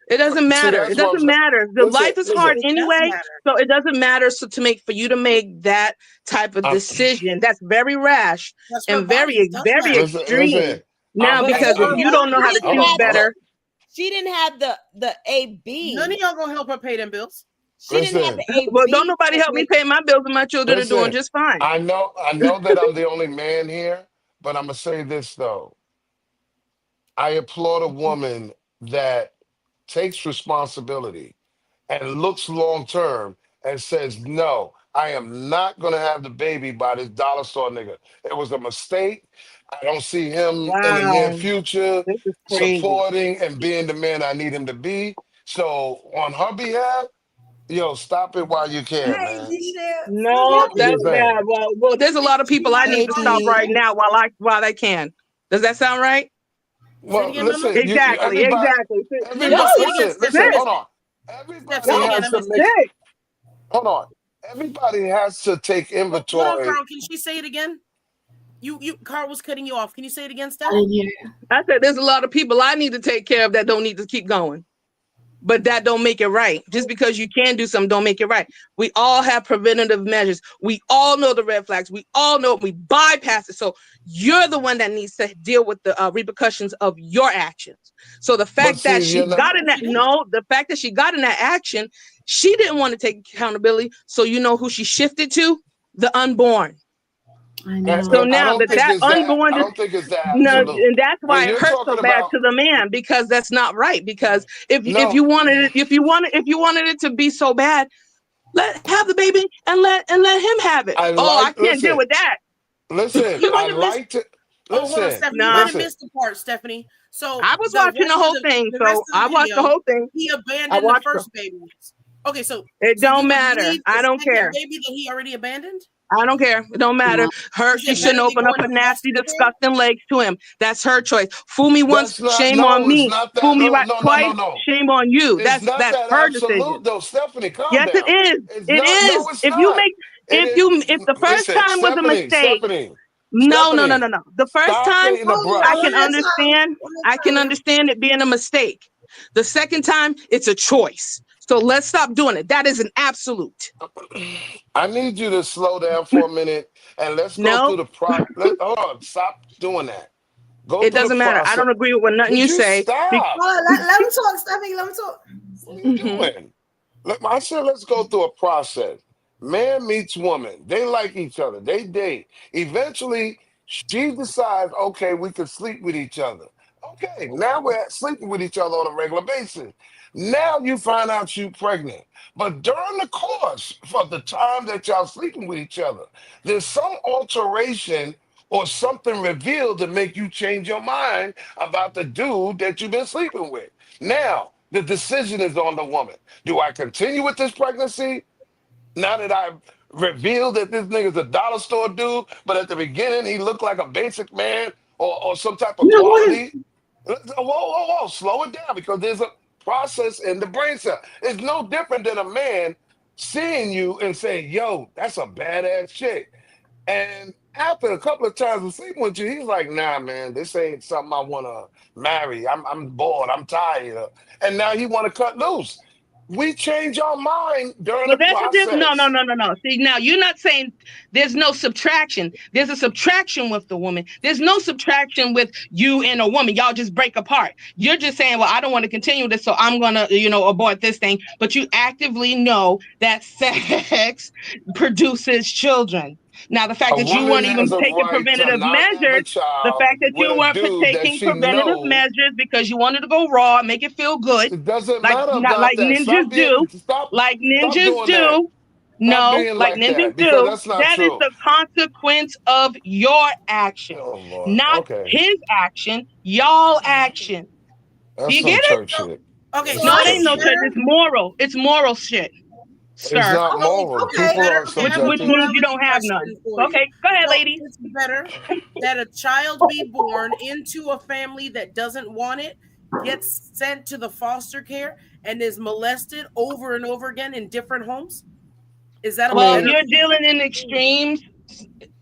It doesn't matter. It doesn't matter. The life is hard anyway, so it doesn't matter. So for you to make that type of decision, that's very rash and very extreme. Now, because if you don't know how to choose better,
she didn't have the AB.
None of y'all gonna help her pay them bills.
She didn't have the AB.
Well, don't nobody help me pay my bills, and my children are doing just fine.
I know that I'm the only man here, but I'm gonna say this though. I applaud a woman that takes responsibility and looks long term and says, no, I am not going to have the baby by this dollar store nigga. It was a mistake. I don't see him in the near future supporting and being the man I need him to be. So on her behalf, stop it while you can, man.
No, that's bad. Well, there's a lot of people I need to stop right now while they can. Does that sound right?
Well, listen,
exactly.
Listen, hold on. Hold on. Everybody has to take inventory.
Hold on, Carl, can she say it again? Carl was cutting you off. Can you say it again, Steph?
I said there's a lot of people I need to take care of that don't need to keep going. But that don't make it right. Just because you can do something don't make it right. We all have preventative measures. We all know the red flags. We all know we bypass it. So you're the one that needs to deal with the repercussions of your actions. So the fact that she got in that action, she didn't want to take accountability. So you know who she shifted to? The unborn.
I know.
So now that unborn,
I don't think it's that.
And that's why it hurts so bad to the man, because that's not right. Because if you wanted it to be so bad, have the baby and let him have it. I can't deal with that.
Listen, I like to.
Hold on, Stephanie. You might have missed the part, Stephanie. So
I was watching the whole thing. So I watched the whole thing.
He abandoned the first baby. Okay, so
it don't matter. I don't care.
Baby that he already abandoned.
I don't care. It don't matter. She shouldn't open up her nasty, disgusting legs to him. That's her choice. Fool me once, shame on me. Fool me twice, shame on you. That's her decision.
Though, Stephanie, calm
yes,
down.
It is. It is. If the first time was a mistake. No. The first time I can understand. I can understand it being a mistake. The second time, it's a choice. So let's stop doing it. That is an absolute.
I need you to slow down for a minute and let's go
No,
through the hold on, stop doing that. Go
it
through the
doesn't matter. I
process.
don't agree with nothing
Would
you
you
say.
stop?
Let him talk, Stephanie. Let him talk.
What are you doing? Look, I said let's go through a process. Man meets woman. They like each other. They date. Eventually, she decides, okay, we can sleep with each other. Okay, now we're sleeping with each other on a regular basis. Now you find out you're pregnant. But during the course of the time that y'all sleeping with each other, there's some alteration or something revealed to make you change your mind about the dude that you've been sleeping with. Now, the decision is on the woman. Do I continue with this pregnancy? Now that I've revealed that this nigga's a dollar store dude, but at the beginning he looked like a basic man or some type of quality. Whoa, slow it down because there's a process in the brain cell. It's no different than a man seeing you and saying, yo, that's a badass chick. And after a couple of times of sleeping with you, he's like, nah, man, this ain't something I want to marry. I'm bored. I'm tired. And now he want to cut loose. We change our mind during
Well,
the
that's a
process.
no. See, now you're not saying there's no subtraction. There's a subtraction with the woman. There's no subtraction with you and a woman. Y'all just break apart. You're just saying, well, I don't want to continue this, so I'm gonna, abort this thing. But you actively know that sex produces children. Now, the fact
A
that you
woman
weren't even
has a
taking
right to
preventative
not have a
measures, the
child
fact that
with
you
a
weren't
dude that
taking
she
preventative
knows.
measures because you wanted to go raw, make it feel good,
It doesn't
like
matter
not
about
like
that.
ninjas do, like
Stop
ninjas
doing that.
do.
Stop
No,
being
like
like
ninjas
that because
do.
that's not
That is
true.
the consequence of your action,
Oh Lord.
not
Okay.
his action, y'all action. Do
That's
you
some
get it?
church shit.
Okay,
No,
so
it
it's
ain't no church.
better.
It's moral. It's moral shit,
It's
sir.
not moral.
It's
People
better.
are
Okay, I have
Which
a
subjecting.
means you don't
morality
have none.
question for you.
Okay, go ahead,
So
lady.
it's better that a child be born into a family that doesn't want it, gets sent to the foster care, and is molested over and over again in different homes. Is that a
Well,
better?
you're dealing in extremes.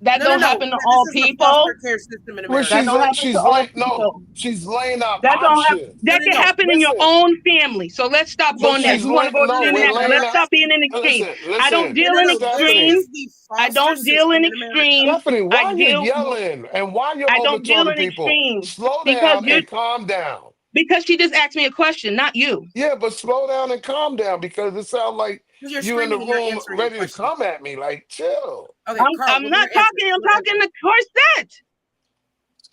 That don't
No.
happen to
This
all
is the foster
people.
care system in
Well,
America.
That don't happen to all people.
she's laying out
That don't have
options.
that can happen in your
Listen.
own family. So let's stop
But
going there.
she's
We want to go to the
we're
international.
laying
Let's
out.
stop being in extremes. I don't
Listen.
deal in
Stephanie.
extremes.
This is the
I
foster
don't deal in
system in America.
extremes.
Stephanie,
I
why are you
deal.
yelling and why you're
I
over
don't deal
talking
in
people?
extremes
Slow
because
down
you're
and calm down.
because she just asked me a question, not you.
Yeah, but slow down and calm down because it sounds like
You're
you in the
screaming and not
room
answering the
ready to
question.
come at me. Like, chill.
Okay, Carl,
I'm
we're
not
gonna answer.
talking. I'm talking to Corset.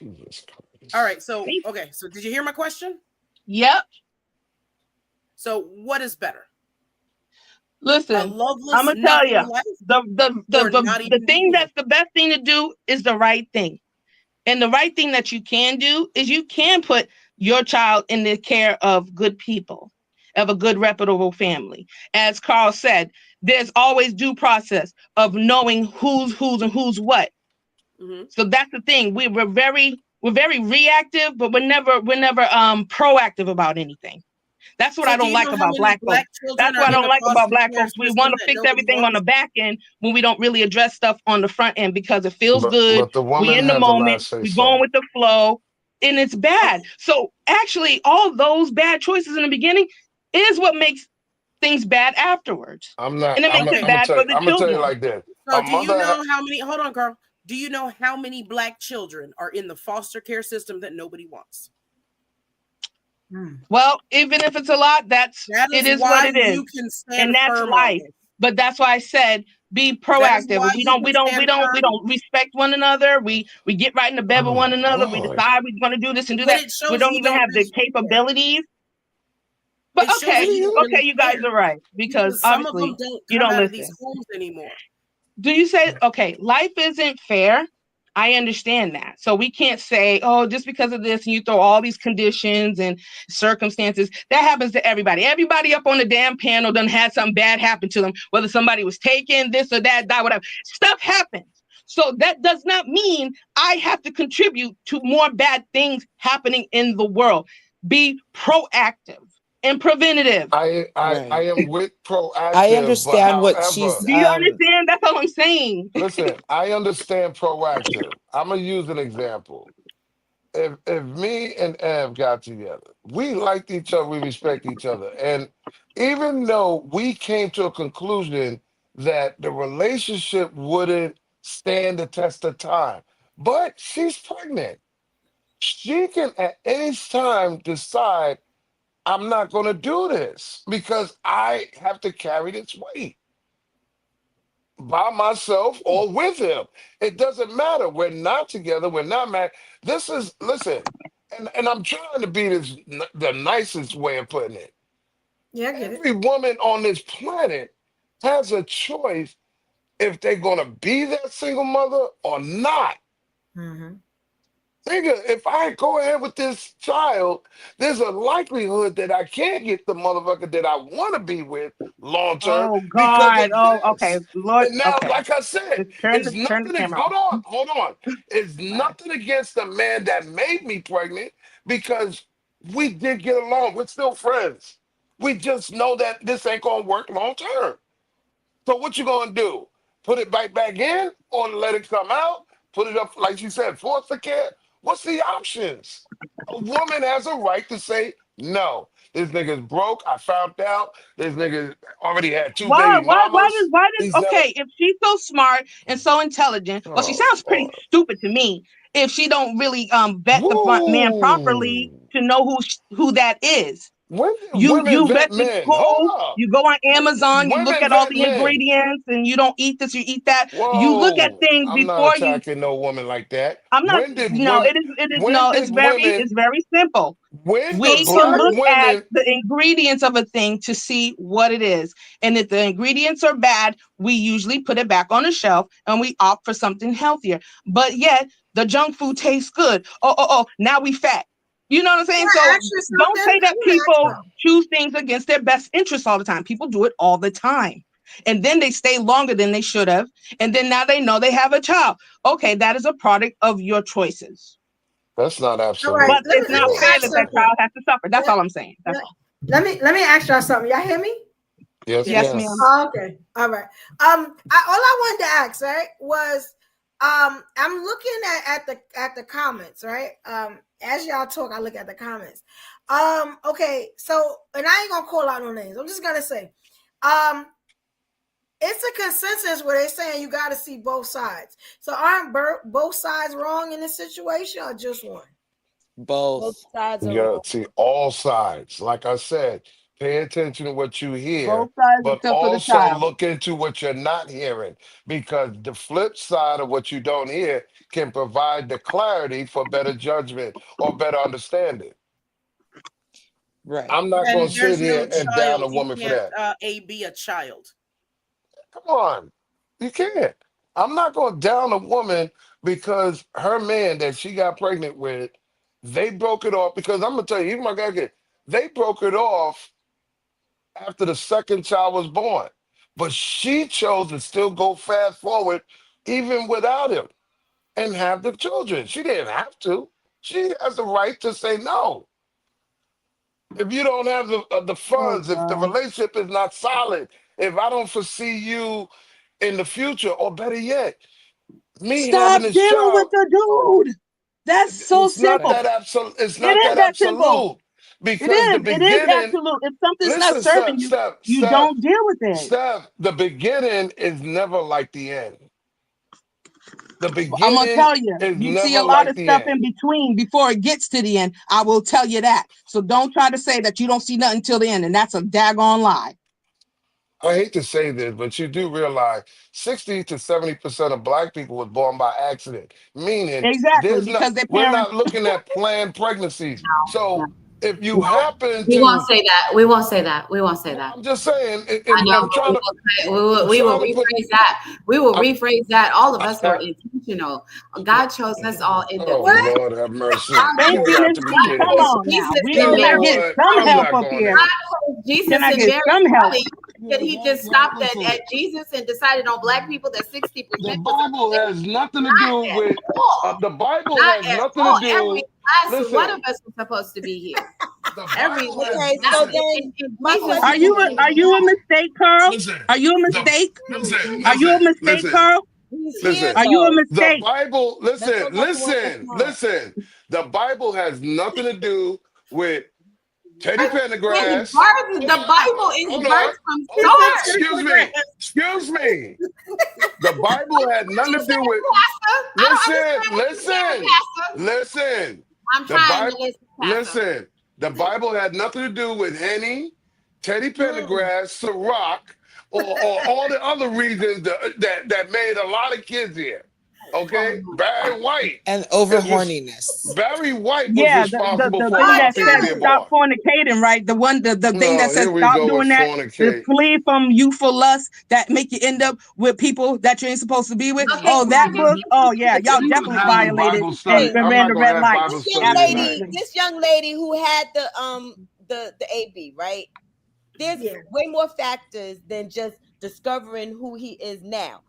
Jesus Christ.
All right, so did you hear my question?
Yep.
So what is better?
Listen,
A loveless,
I'm gonna tell you
nothing life,
the thing that's the best thing to do is the right thing. And the right thing that you can do is you can put your child in the care of good people, of a good reputable family. As Carl said, there's always due process of knowing who's and who's what.
Mm-hmm.
So that's the thing. We're very reactive, but we're never proactive about anything. That's what
So
I
do
don't
you
like
know how
about
many
black
black
folks.
children
That's
are
what I
in
don't
the
like about
foster
black
care
folks. We want
system
to
that
fix
nobody
everything on the
wants?
back end when we don't really address stuff on the front end because it feels good.
But the
We
woman
in the
has the
moment.
last say
We going
so.
with the flow, and it's bad. So actually, all those bad choices in the beginning is what makes things bad afterwards,
I'm not.
and it makes it bad for the
I'm gonna tell you
children.
like this.
So
A
do you
mother.
know how many? Hold on, Carl. Do you know how many black children are in the foster care system that nobody wants?
Well, even if it's a lot, it is what
why
it is,
you can stand
and that's
firm on
life.
this.
But that's why I said be
That is
proactive.
why
We
you
don't
can stand firm.
respect one another. We get right into bed with one another. We
God.
decide we're going to do this and do
But
that.
it shows
We don't
you
even
don't
have the
really
capabilities. But
It shows
okay,
that you don't really
you guys
care.
are right because
Some of them
obviously
don't
you
come
don't
out of
listen.
these homes anymore.
Do you say, okay, life isn't fair? I understand that. So we can't say, oh, just because of this, and you throw all these conditions and circumstances. That happens to everybody. Everybody up on the damn panel done had something bad happen to them, whether somebody was taken, this or that, die, whatever. Stuff happens. So that does not mean I have to contribute to more bad things happening in the world. Be proactive and preventative.
I am with proactive.
I
But
understand what
however,
she's
Do you understand? That's all I'm saying.
listen, I understand proactive. I'm gonna use an example. if me and Ev got together, we liked each other, we respect each other. And even though we came to a conclusion that the relationship wouldn't stand the test of time, but she's pregnant. She can at any time decide, I'm not going to do this because I have to carry this weight by myself or with him. It doesn't matter. We're not together. We're not married. This is, listen, and I'm trying to be the nicest way of putting it.
Yeah, I get it.
Every woman on this planet has a choice if they're going to be that single mother or not.
Mm-hmm.
Nigga, if I go ahead with this child, there's a likelihood that I can't get the motherfucker that I want to be with long term
Oh
because
God.
of
Oh,
this.
okay. Lord.
And now,
Okay.
like I said,
Just turn
it's
the
nothing.
camera off.
Hold on. It's nothing against the man that made me pregnant because we did get along. We're still friends. We just know that this ain't gonna work long term. So what you gonna do? Put it back in or let it come out? Put it up, like you said, foster care? What's the options? A woman has a right to say, no, this nigga's broke. I found out. This nigga already had two baby mamas.
Why does
He's never.
okay, if she's so smart and so intelligent, well, she
Oh,
sounds pretty
Lord.
stupid to me if she don't really vet the man properly
Woo.
to know who that is.
When did
You
women
went
vet
to
men? Hold
school,
up.
you go on Amazon, you look
Women
at all
vet
the
men.
ingredients, and you don't eat this, you eat that. You look at
Whoa.
things
I'm not
before you.
attacking no woman like that.
I'm not.
When did
No,
women?
it is
When
no.
did women?
It's very simple.
When the
We can
black
look at
women?
the ingredients of a thing to see what it is. And if the ingredients are bad, we usually put it back on the shelf and we opt for something healthier. But yet the junk food tastes good. Oh, now we fat. You know what I'm saying?
Can I
So
ask you
don't
something?
say that
Let me ask
people
you.
choose things against their best interests all the time. People do it all the time. And then they stay longer than they should have. And then now they know they have a child. Okay, that is a product of your choices.
That's not
All
absolute.
right,
But it's
let
not
me
fair
ask
that
something.
child has to suffer. That's all I'm saying. That's all.
Let me ask y'all something. Y'all hear me?
Yes,
Yes,
ma'am.
ma'am.
Oh, okay. All right. All I wanted to ask, right, was I'm looking at the comments, right? As y'all talk, I look at the comments. Okay, so and I ain't gonna call out no names. I'm just gonna say, it's a consensus where they're saying you got to see both sides. So aren't both sides wrong in this situation, or just one?
Both
sides are
You
wrong.
gotta see all sides. Like I said, pay attention to what you hear,
Both sides
but
except for the
also
child.
look into what you're not hearing, because the flip side of what you don't hear can provide the clarity for better judgment or better understanding.
right.
I'm not
And
gonna sit
there's no
here and down
child.
a
You
woman for
can't
that.
be a child.
Come on, you can't. I'm not gonna down a woman because her man that she got pregnant with, they broke it off. Because I'm gonna tell you, even my guy, they broke it off after the second child was born. But she chose to still go fast forward even without him and have the children. She didn't have to. She has the right to say no. If you don't have the
Oh
funds, if the
God.
relationship is not solid, if I don't foresee you in the future, or better yet, me
Stop
having this
dealing with
child,
the dude. That's so
it's not
simple.
that absolute. It's
It
not
is
that
that simple.
absolute
It
because the
is. It is
beginning.
absolute. If something's not
Listen,
serving you, you don't deal with it.
Steph, the beginning is never like the end. The
I'm gonna
beginning
tell you,
is
you see
never
a lot
like
of
the
stuff
end.
in between before it gets to the end. I will tell you that. So don't try to say that you don't see nothing till the end, and that's a daggone lie.
I hate to say this, but you do realize 60 to 70% of black people was born by accident. Meaning
Exactly, because their
we're
parents.
not looking at planned pregnancies. So if you
No,
happen
we won't
to,
say that. We won't say that. We won't say that.
I'm just saying,
I know,
I'm
but we
trying to,
will,
I'm
we will
trying to put,
rephrase that. We will
I'm,
rephrase that. All of us were intentional. God chose us all
oh
individually.
Lord have mercy.
Thank
You
you,
got
Miss
to be
B.
kidding
Come
me.
on now.
Jesus
We
You
in
can I
know
Mary.
get
what?
some
I'm
help
not
up
going
here?
there.
God chose
Can
Jesus
I
in
get
Mary's
some help?
belly. That he just stopped at Jesus and decided on black people that 60%
The
was
Bible has nothing to
not
do
at
with
all.
the Bible
Not
has
at
nothing to
all. Every
do.
last one of
Listen,
us was supposed to be here.
the
Every
Bible has
Okay, so
listen.
then
and
my
Jesus
question
is
Are
is
you
this.
a mistake, Carl?
Listen,
Are you a
the
mistake?
listen,
Are you a
listen,
mistake,
listen.
Carl?
Listen,
Are you a
the
mistake?
Bible, listen. The Bible has nothing to do with Teddy Pendergrass.
The Bible is
Hold on.
birthed from
Hold on.
source.
Excuse me. The Bible had nothing to do with. Listen.
I'm trying to listen, Pastor.
Listen. The Bible had nothing to do with Henny, Teddy Pendergrass, Ciroc, or all the other reasons that made a lot of kids here. Okay, Barry White
and over horniness.
Barry White was
Yeah,
responsible
the
for
thing
a lot
that
of things
says
being
stop
born.
fornicating, right? The thing that says
here we
stop
go
doing
with
that,
fornicate.
to flee from youthful lust that make you end up with people that you ain't supposed to be with.
Okay,
that book. Oh yeah, y'all
We was
definitely
having
violated
Bible study.
and
I'm
ran
not
the
gonna
red
have
light.
Bible study tonight.
This young lady who had the AB, right? There's way more factors than just discovering who he is now.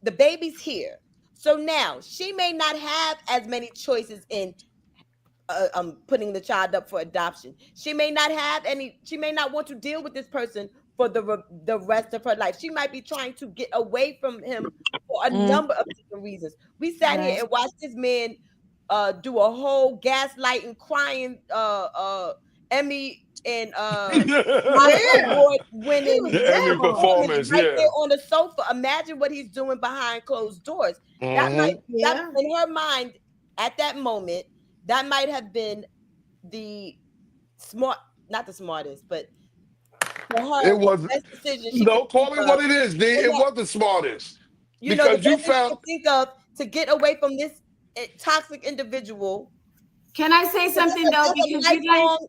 The baby's here. So now she may not have as many choices in putting the child up for adoption. She may not have any. She may not want to deal with this person for the rest of her life. She might be trying to get away from him for a number of different reasons. We sat here and watched this man do a whole gaslighting, crying Emmy and award winning
The Emmy performance,
right
yeah.
there on the sofa. Imagine what he's doing behind closed doors. That might, that, in her mind, at that moment, that might have been the not the smartest, but for her,
It was
the best decision she
no,
could
call
think
it
of.
what it is, D. It was the smartest.
You know, the
Because
best
you
thing she
found
could think of to get away from this toxic individual.
Can I say something though?
That's a
Because you guys
lifelong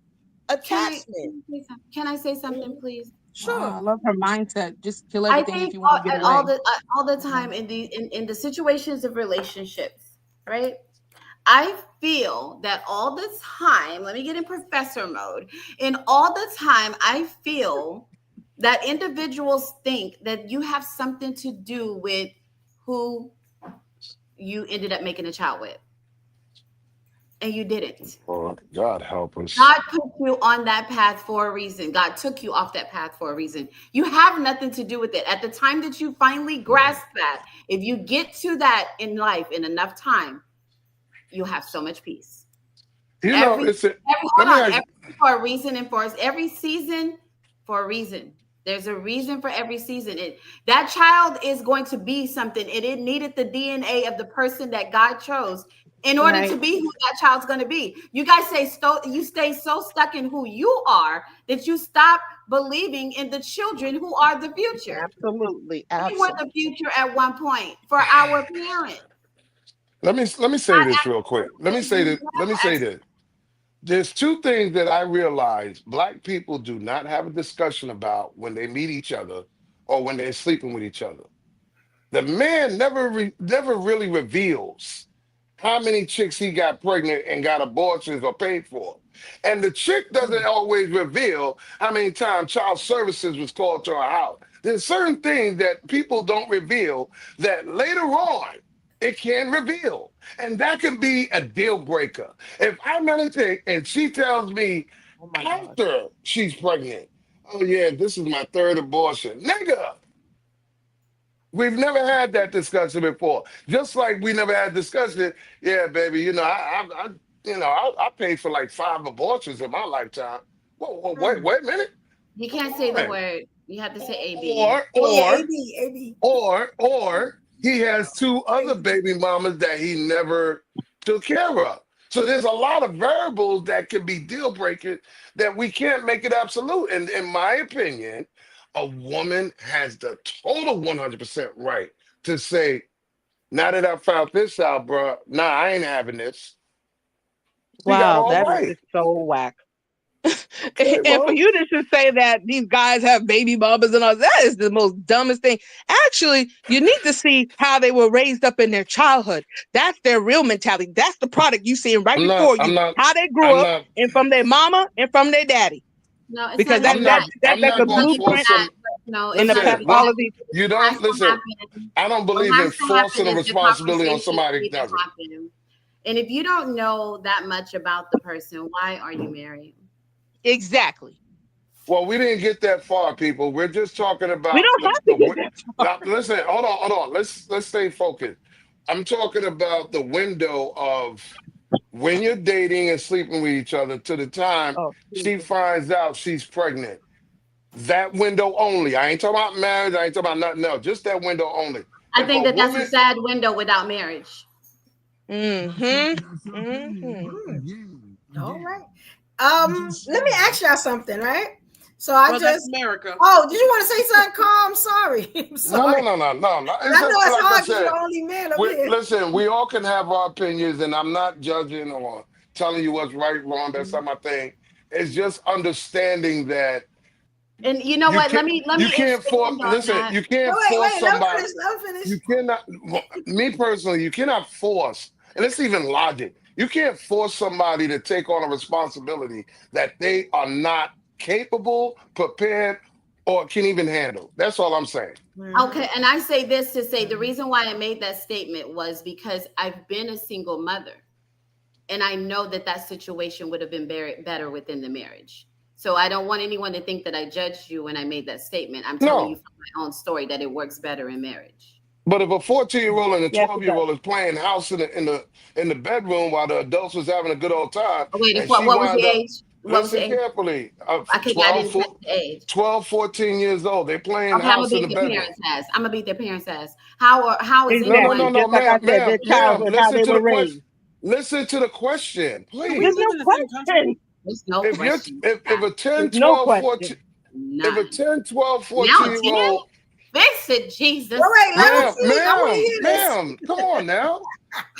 attachment.
Can I say something, please?
Sure. I love her mindset. Just kill
I
everything
think
if you want to get away.
all the time in the situations of relationships, right? I feel that all the time, let me get in professor mode. In all the time, I feel that individuals think that you have something to do with who you ended up making a child with. And you didn't.
Oh, God help us.
God put you on that path for a reason. God took you off that path for a reason. You have nothing to do with it. At the time that you finally grasp that, if you get to that in life in enough time, you'll have so much peace.
You
Every
know, it's a,
every for a reason and for every season for a reason. There's a reason for every season. That child is going to be something. It needed the DNA of the person that God chose in order to be who that child's going to be. You guys say you stay so stuck in who you are that you stop believing in the children who are the future.
Absolutely.
We were the future at one point for our parents.
Let me say this real quick. Let me say this. There's two things that I realize Black people do not have a discussion about when they meet each other or when they're sleeping with each other. The man never really reveals how many chicks he got pregnant and got abortions or paid for. And the chick doesn't always reveal how many times child services was called to her house. There's certain things that people don't reveal that later on it can reveal. And that can be a deal breaker. If I met a chick and she tells me after she's pregnant, oh yeah, this is my third abortion. Nigga, we've never had that discussion before. Just like we never had discussion, yeah, baby, you know, I paid for like 5 abortions in my lifetime. Whoa, wait a minute.
You can't say the word. You have to say AB.
Or he has 2 other baby mamas that he never took care of. So there's a lot of variables that can be deal breakers that we can't make it absolute. And in my opinion, a woman has the total 100% right to say, now that I found this out, bro, nah, I ain't having this.
Wow, that is so whack. And for you to just say that these guys have baby mamas and all, that is the most dumbest thing. Actually, you need to see how they were raised up in their childhood. That's their real mentality. That's the product you see right before you. How they grew up and from their mama and from their daddy.
No, it's
because
not
that's a blueprint in the past quality.
You don't listen. I don't believe in forcing a responsibility on somebody that doesn't.
And if you don't know that much about the person, why are you married?
Exactly.
Well, we didn't get that far, people. We're just talking
We
about
don't have to get that far.
now, listen, hold on. Let's stay focused. I'm talking about the window of when you're dating and sleeping with each other to the time
Oh,
she finds out she's pregnant. That window only. I ain't talking about marriage. I ain't talking about nothing else. Just that window only.
I
If
think
a
that that's a
woman,
sad window without marriage.
Mm-hmm. Mm-hmm.
All right. Let me ask y'all something, right? So I
Well, that's
just
America.
Oh, did you want to say something, Carl? I'm sorry. I'm
no.
sorry.
I
I
know
know it's
like I
hard because you're
said.
the only man up here.
Listen, we all can have our opinions, and I'm not judging or telling you what's right, wrong. That's not my thing. It's just understanding that
And you know what? Let
you
me
can't force.
expand on
Listen,
that.
you can't force
Wait. Let him
somebody.
finish. Let him finish.
You cannot. Me personally, you cannot force, and it's even logic. You can't force somebody to take on a responsibility that they are not capable, prepared, or can even handle. That's all I'm saying.
Okay, and I say this to say the reason why I made that statement was because I've been a single mother, and I know that that situation would have been better within the marriage. So I don't want anyone to think that I judged you when I made that statement. I'm telling you
No.
from my own story that it works better in marriage.
But if a 14-year-old and a
Yes, it does.
12-year-old is playing house in the bedroom while the adults was having a good old time,
Oh, wait,
and
what
she
was the
winds up,
age? What was the
listen
age?
carefully,
I didn't catch the age.
12, 14 years old, they playing
Okay, I'm gonna
house in
beat
the
their
bedroom.
parents' ass. I'm gonna beat their parents' ass. How is
No,
anyone?
Exactly. Just like I
ma'am,
said, their
ma'am,
childhood, how
listen
they
to the
were
question.
raised.
Listen to the question,
And we
There's
please.
live
no
in the same country.
question.
There's no
If you're
question.
if a 10,
There's no
12,
question.
14, if a
None.
10, 12,
Now
14 year
10?
old,
Fix it, Jesus.
Wait. Let him
ma'am,
finish. I want to hear this.
come on now.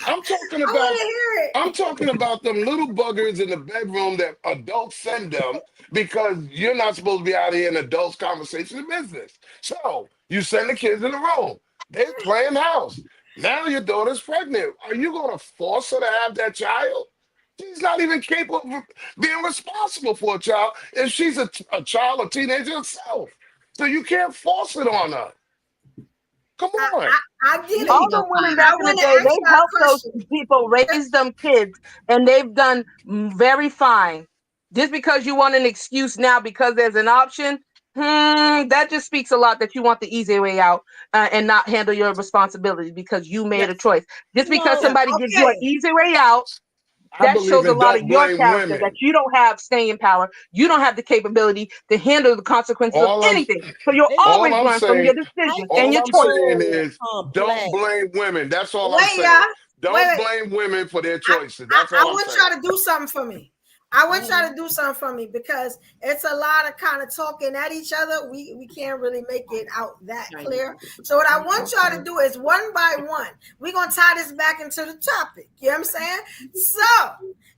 I'm talking
I want
about
to hear
I'm
it.
talking about them little buggers in the bedroom that adults send them because you're not supposed to be out here in adults' conversation and business. So you send the kids in the room. They're playing house. Now your daughter's pregnant. Are you going to force her to have that child? She's not even capable of being responsible for a child if she's a child, a teenager herself. So you can't force it on her. Come on.
I get
There
it.
you
All
go,
the women
Carl.
back
I
in the
want to
day,
ask
they
y'all a
helped those
question.
people raise them kids, and they've done very fine. Just because you want an excuse now because there's an option, that just speaks a lot that you want the easy way out and not handle your responsibility because you made a
Yes.
choice. Just because
Yes.
somebody gives you an
Okay.
easy way out,
I
that
believe
shows a
in
lot of
don't
your
blame
character that
women.
you don't have staying power. You don't have the capability to handle the consequences of
All I'm
anything. So you'll
It's
all
always
I'm
learn from your
saying,
decisions and
all
your
I'm
choices.
saying
so
is don't
complex.
blame women. That's all I'm
Wait,
saying.
y'all.
Don't
Wait.
blame women for their
I,
choices. That's
I
all I'm
want
saying.
y'all to do something for me. I want y'all to do something for me because it's a lot of kind of talking at each other. We can't really make it out that clear. So what I want y'all to do is one by one, we're gonna tie this back into the topic. You know what I'm saying? So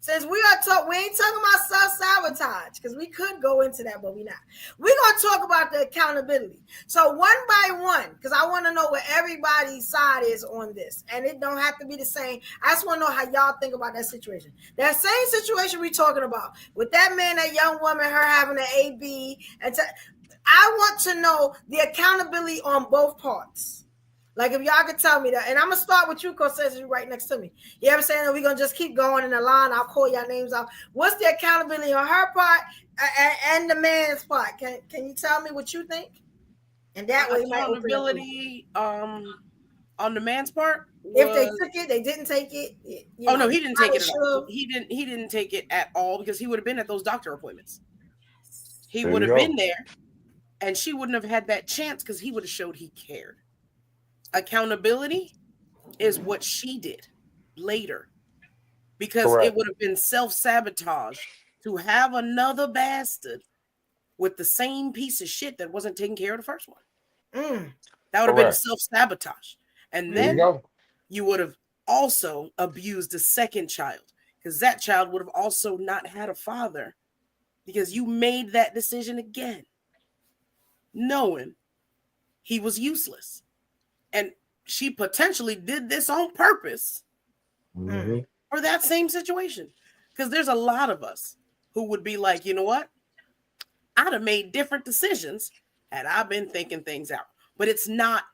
since we ain't talking about self-sabotage, because we could go into that, but we're not. We're gonna talk about the accountability. So one by one, because I want to know what everybody's side is on this. And it don't have to be the same. I just want to know how y'all think about that situation. That same situation we talking about with that man, that young woman, her having an AB, I want to know the accountability on both parts. Like if y'all could tell me that, and I'm gonna start with you, because you're right next to me. You know what I'm saying? We're gonna just keep going in the line. I'll call y'all names out. What's the accountability on her part and the man's part? Can you tell me what you think? And that way, you might open up.
Accountability on the man's part
If they
was
took it, they didn't take it.
oh no, he didn't take it at all.
Should.
He didn't take it at all because he would have been at those doctor appointments. He
There
would
you
have
go.
been there, and she wouldn't have had that chance because he would have showed he cared. Accountability is what she did later because it
Correct.
would have been self-sabotage to have another bastard with the same piece of shit that wasn't taking care of the first one. That would have been
Correct.
self-sabotage. And
There you
then
go.
you would have also abused the second child because that child would have also not had a father because you made that decision again, knowing he was useless. And she potentially did this on purpose
Mhm.
for that same situation. Because there's a lot of us who would be like, you know what? I'd have made different decisions had I been thinking things out. But it's not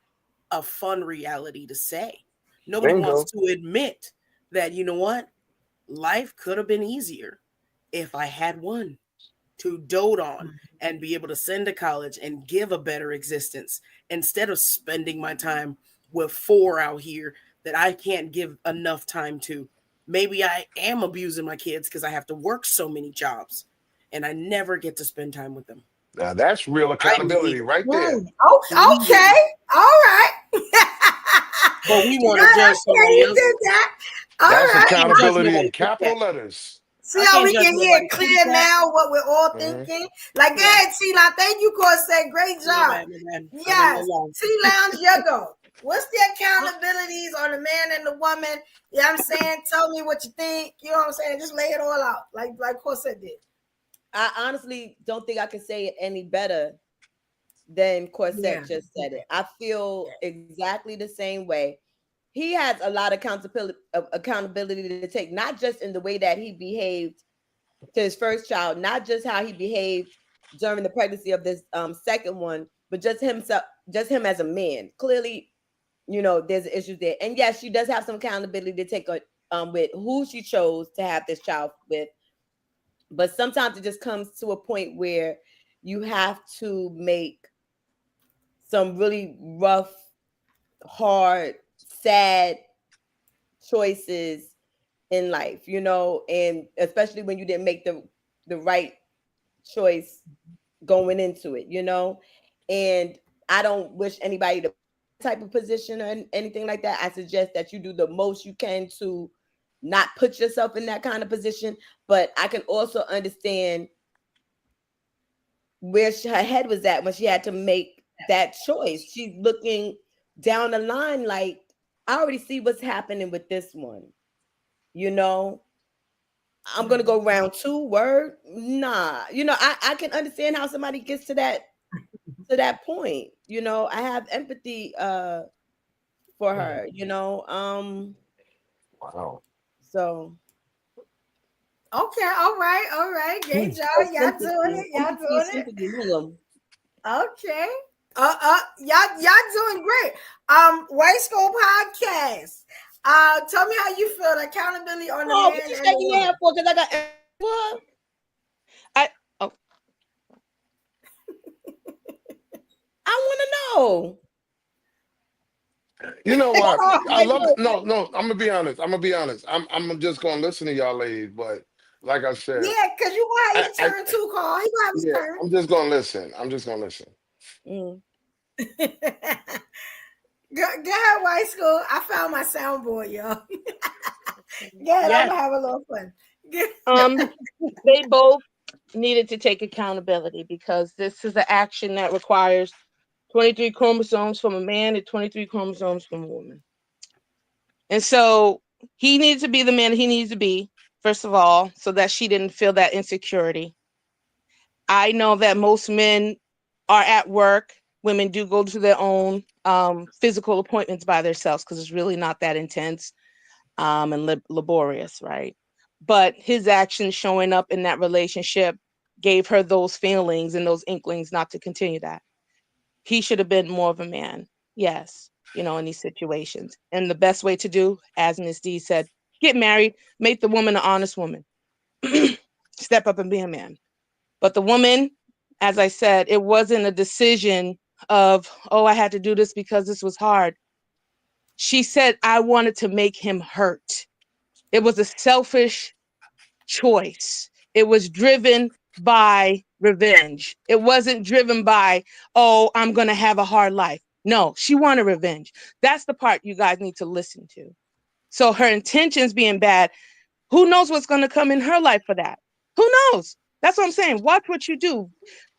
a fun reality to say. Nobody wants
Bingo.
to admit that, you know what? Life could have been easier if I had one. to dote on and be able to send to college and give a better existence instead of spending my time with 4 out here that I can't give enough time to. Maybe I am abusing my kids because I have to work so many jobs and I never get to spend time with them.
Now that's real accountability right there.
Okay. All right.
But we want to judge somebody else.
That's accountability in capital letters.
See how we can hear clear now what we're all thinking? Like, go ahead, T-Lounge. Thank you, Corsair. Great job. Yes. T-Lounge, you go. What's the accountabilities on the man and the woman? You know what I'm saying? Tell me what you think. You know what I'm saying? Just lay it all out like Corsair did.
I honestly don't think I can say it any better than Corsair just said it. I feel exactly the same way. He has a lot of accountability to take, not just in the way that he behaved to his first child, not just how he behaved during the pregnancy of this second one, but just himself, just him as a man. Clearly, you know, there's issues there. And yes, she does have some accountability to take with who she chose to have this child with. But sometimes it just comes to a point where you have to make some really rough, hard, sad choices in life, you know, and especially when you didn't make the right choice going into it, you know. And I don't wish anybody to type of position or anything like that. I suggest that you do the most you can to not put yourself in that kind of position. But I can also understand where her head was at when she had to make that choice. She's looking down the line like, I already see what's happening with this one. You know, I'm gonna go round 2. Word, nah. You know, I can understand how somebody gets to that point. You know, I have empathy for her. You know,
Wow.
So. Okay, all right. Great job. Y'all doing it. Okay. Y'all doing great. White School Podcast. Tell me how you feel. The accountability on the man.
What you shaking your hand for? Because I got what? I want to know.
You know what? I love it. No, I'm gonna be honest. I'm just gonna listen to y'all ladies, but like I said,
because you want his turn too, Carl. He gonna have his turn.
I'm just gonna listen.
Go ahead, White School. I found my soundboard, y'all. Go ahead, I'm gonna have a little fun.
They both needed to take accountability because this is an action that requires 23 chromosomes from a man and 23 chromosomes from a woman. And so he needs to be the man he needs to be, first of all, so that she didn't feel that insecurity. I know that most men are at work. Women do go to their own physical appointments by themselves because it's really not that intense and laborious, right? But his actions showing up in that relationship gave her those feelings and those inklings not to continue that. He should have been more of a man, yes, you know, in these situations. And the best way to do, as Ms. D said, get married, make the woman an honest woman. Step up and be a man. But the woman, as I said, it wasn't a decision of, oh, I had to do this because this was hard. She said, I wanted to make him hurt. It was a selfish choice. It was driven by revenge. It wasn't driven by, oh, I'm going to have a hard life. No, she wanted revenge. That's the part you guys need to listen to. So her intentions being bad, who knows what's going to come in her life for that? Who knows? That's what I'm saying. Watch what you do.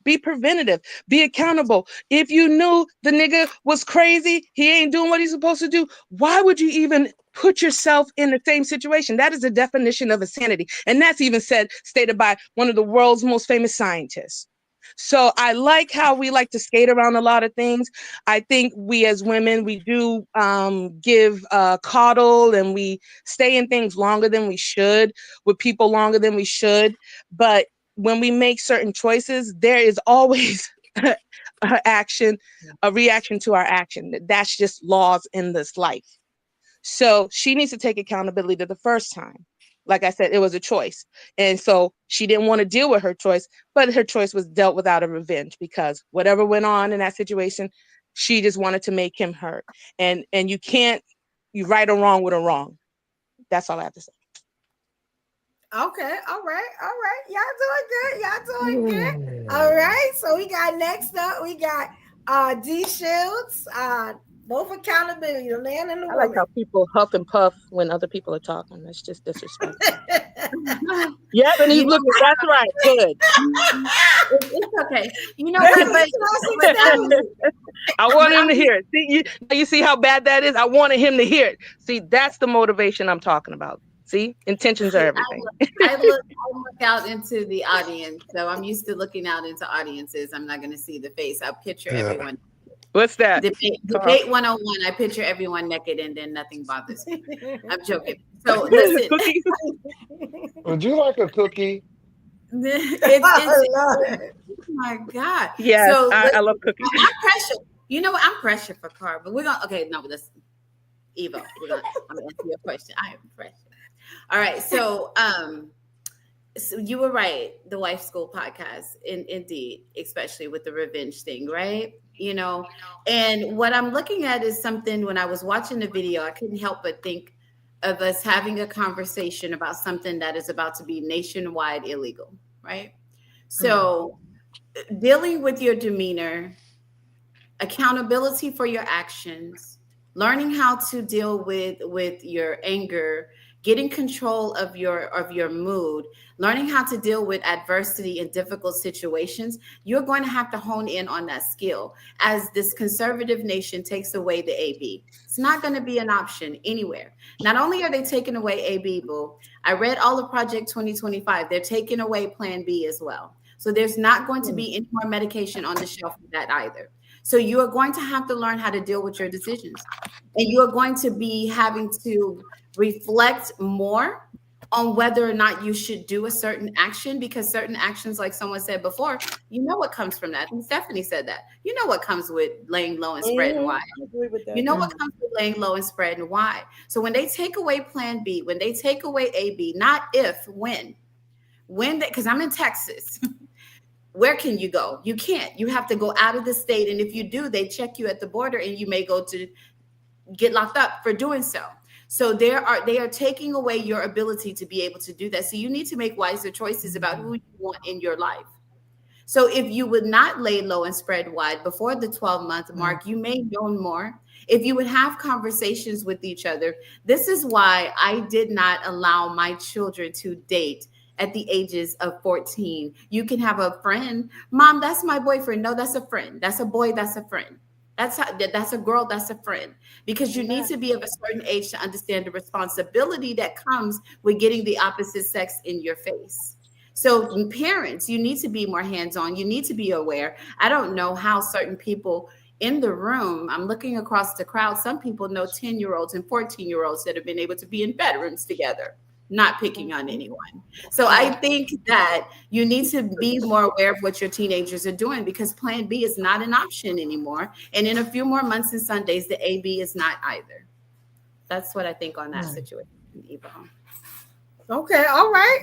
Be preventative. Be accountable. If you knew the nigga was crazy, he ain't doing what he's supposed to do, why would you even put yourself in the same situation? That is the definition of insanity. And that's even stated by one of the world's most famous scientists. So I like how we like to skate around a lot of things. I think we as women, we do give coddle and we stay in things longer than we should, with people longer than we should. But when we make certain choices, there is always a reaction to our action. That's just laws in this life. So she needs to take accountability to the first time.
like I said, it was a choice. And so she didn't want to deal with her choice, but her choice was dealt with out of revenge, because whatever went on in that situation, she just wanted to make him hurt. And you can't, you right or wrong with a wrong. That's all I have to say.
Okay, all right. Y'all doing good. All right. So we got next up, we got D Shields, both accountability, the man and the
I
woman.
like how people huff and puff when other people are talking. That's just disrespectful. Yep, and he's looking. That's right. Good.
It's okay. You know what? But
I want him to hear it. See, you see how bad that is? I wanted him to hear it. See, that's the motivation I'm talking about. See, intentions are everything.
I look out into the audience, so I'm used to looking out into audiences. I'm not going to see the face. I'll picture everyone.
What's that?
Debate 101. I picture everyone naked, and then nothing bothers me. I'm joking. So listen.
Would you like a cookie?
Oh my God.
Yeah,
so
I love cookies.
I'm pressured. You know what? I'm pressured for Car, but we're going to, okay, no, but let's, Evo, I'm going to answer your question. I am pressured. All right. So you were right. The Wife School podcast, indeed, especially with the revenge thing, right? You know, and what I'm looking at is something, when I was watching the video, I couldn't help but think of us having a conversation about something that is about to be nationwide illegal, right? So dealing with your demeanor, accountability for your actions, learning how to deal with your anger, getting control of your mood, learning how to deal with adversity in difficult situations, you're going to have to hone in on that skill as this conservative nation takes away the AB. It's not going to be an option anywhere. Not only are they taking away AB, boo, I read all of Project 2025. They're taking away Plan B as well. So there's not going to be any more medication on the shelf for that either. So you are going to have to learn how to deal with your decisions. And you are going to be having to reflect more on whether or not you should do a certain action, because certain actions, like someone said before, you know what comes from that. And Stephanie said that. You know what comes with laying low and spreading wide.
I agree with that.
You know what comes with laying low and spreading wide. So when they take away Plan B, when they take away AB, not if, when they, because I'm in Texas. Where can you go? You can't. You have to go out of the state. And if you do, they check you at the border and you may go to get locked up for doing so. So they are taking away your ability to be able to do that. So you need to make wiser choices about who you want in your life. So if you would not lay low and spread wide before the 12-month mark, you may know more. If you would have conversations with each other, this is why I did not allow my children to date at the ages of 14. You can have a friend. Mom, that's my boyfriend. No, that's a friend. That's a boy. That's a friend. That's a girl. That's a friend. Because you need to be of a certain age to understand the responsibility that comes with getting the opposite sex in your face. So parents, you need to be more hands-on. You need to be aware. I don't know how certain people in the room, I'm looking across the crowd, some people know 10-year-olds and 14-year-olds that have been able to be in bedrooms together. Not picking on anyone. So I think that you need to be more aware of what your teenagers are doing, because Plan B is not an option anymore. And in a few more months and Sundays, the AB is not either. That's what I think on that situation, Eva.
Okay, all right.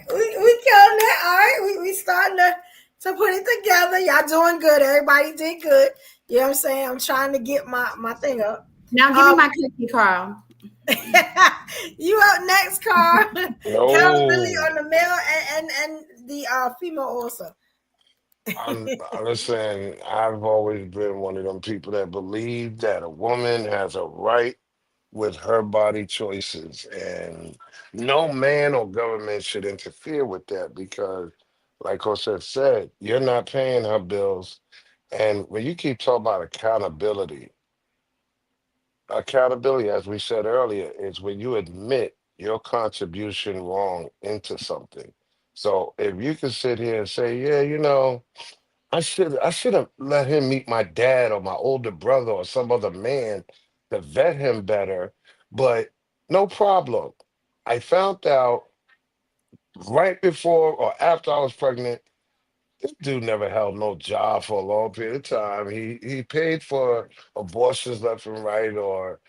We killing it. All right, we starting to put it together. Y'all doing good. Everybody did good. You know what I'm saying? I'm trying to get my thing up.
Now give me my cookie, Carl.
You up next, Carl.
No.
Accountability on the male and the female also.
Listen, I've always been one of them people that believe that a woman has a right with her body choices, and no man or government should interfere with that, because, like Jose said, you're not paying her bills. And when you keep talking about accountability, as we said earlier, is when you admit your contribution wrong into something. So if you can sit here and say, yeah, you know, I should have let him meet my dad or my older brother or some other man to vet him better, but no problem. I found out right before or after I was pregnant, this dude never held no job for a long period of time. He paid for abortions left and right, or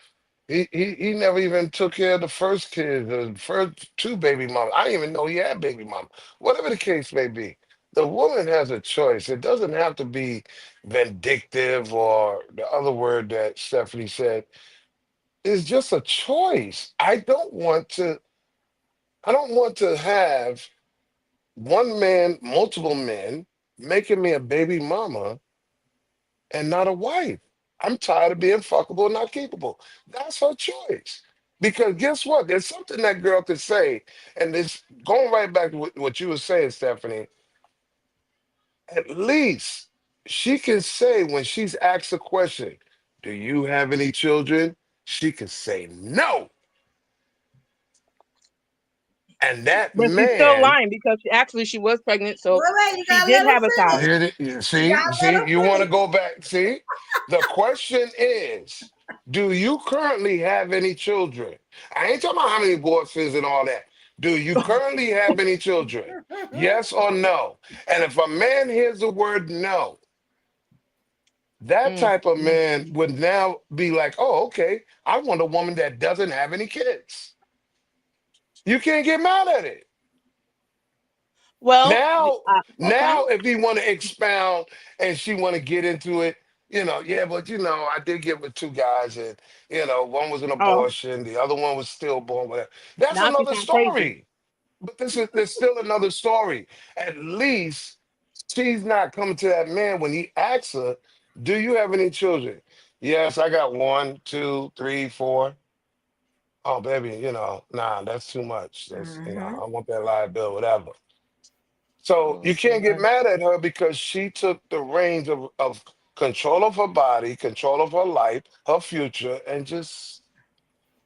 He never even took care of the first kid, the first two baby mamas. I didn't even know he had baby mama. Whatever the case may be, the woman has a choice. It doesn't have to be vindictive or the other word that Stephanie said. It's just a choice. I don't want to have one man, multiple men making me a baby mama and not a wife. I'm tired of being fuckable and not keepable. That's her choice. Because guess what? There's something that girl could say, and it's going right back to what you were saying, Stephanie. At least she can say when she's asked a question, "Do you have any children?" She can say no. And that
But she's still
man,
lying because she was pregnant, so
Wait, you
she
gotta
did
let
have
him
a child.
finish. You
see,
gotta let
see,
him
you want to
finish.
go back. See, the question is, do you currently have any children? I ain't talking about how many boyfriends and all that. Do you currently have any children? Yes or no? And if a man hears the word no, that type of man would now be like, oh, okay, I want a woman that doesn't have any kids. You can't get mad at it.
Well, okay.
Now, if he want to expound and she want to get into it, yeah, but I did get with two guys, and one was an
Oh,
abortion, the other one was stillborn. Whatever. That's
now she
another
sounds crazy.
story. But there's still another story. At least she's not coming to that man when he asks her, "Do you have any children?" Yes, I got one, two, three, four. Oh, baby, nah, that's too much. I want that liability, whatever. So you can't get mad at her because she took the reins of control of her body, control of her life, her future, and just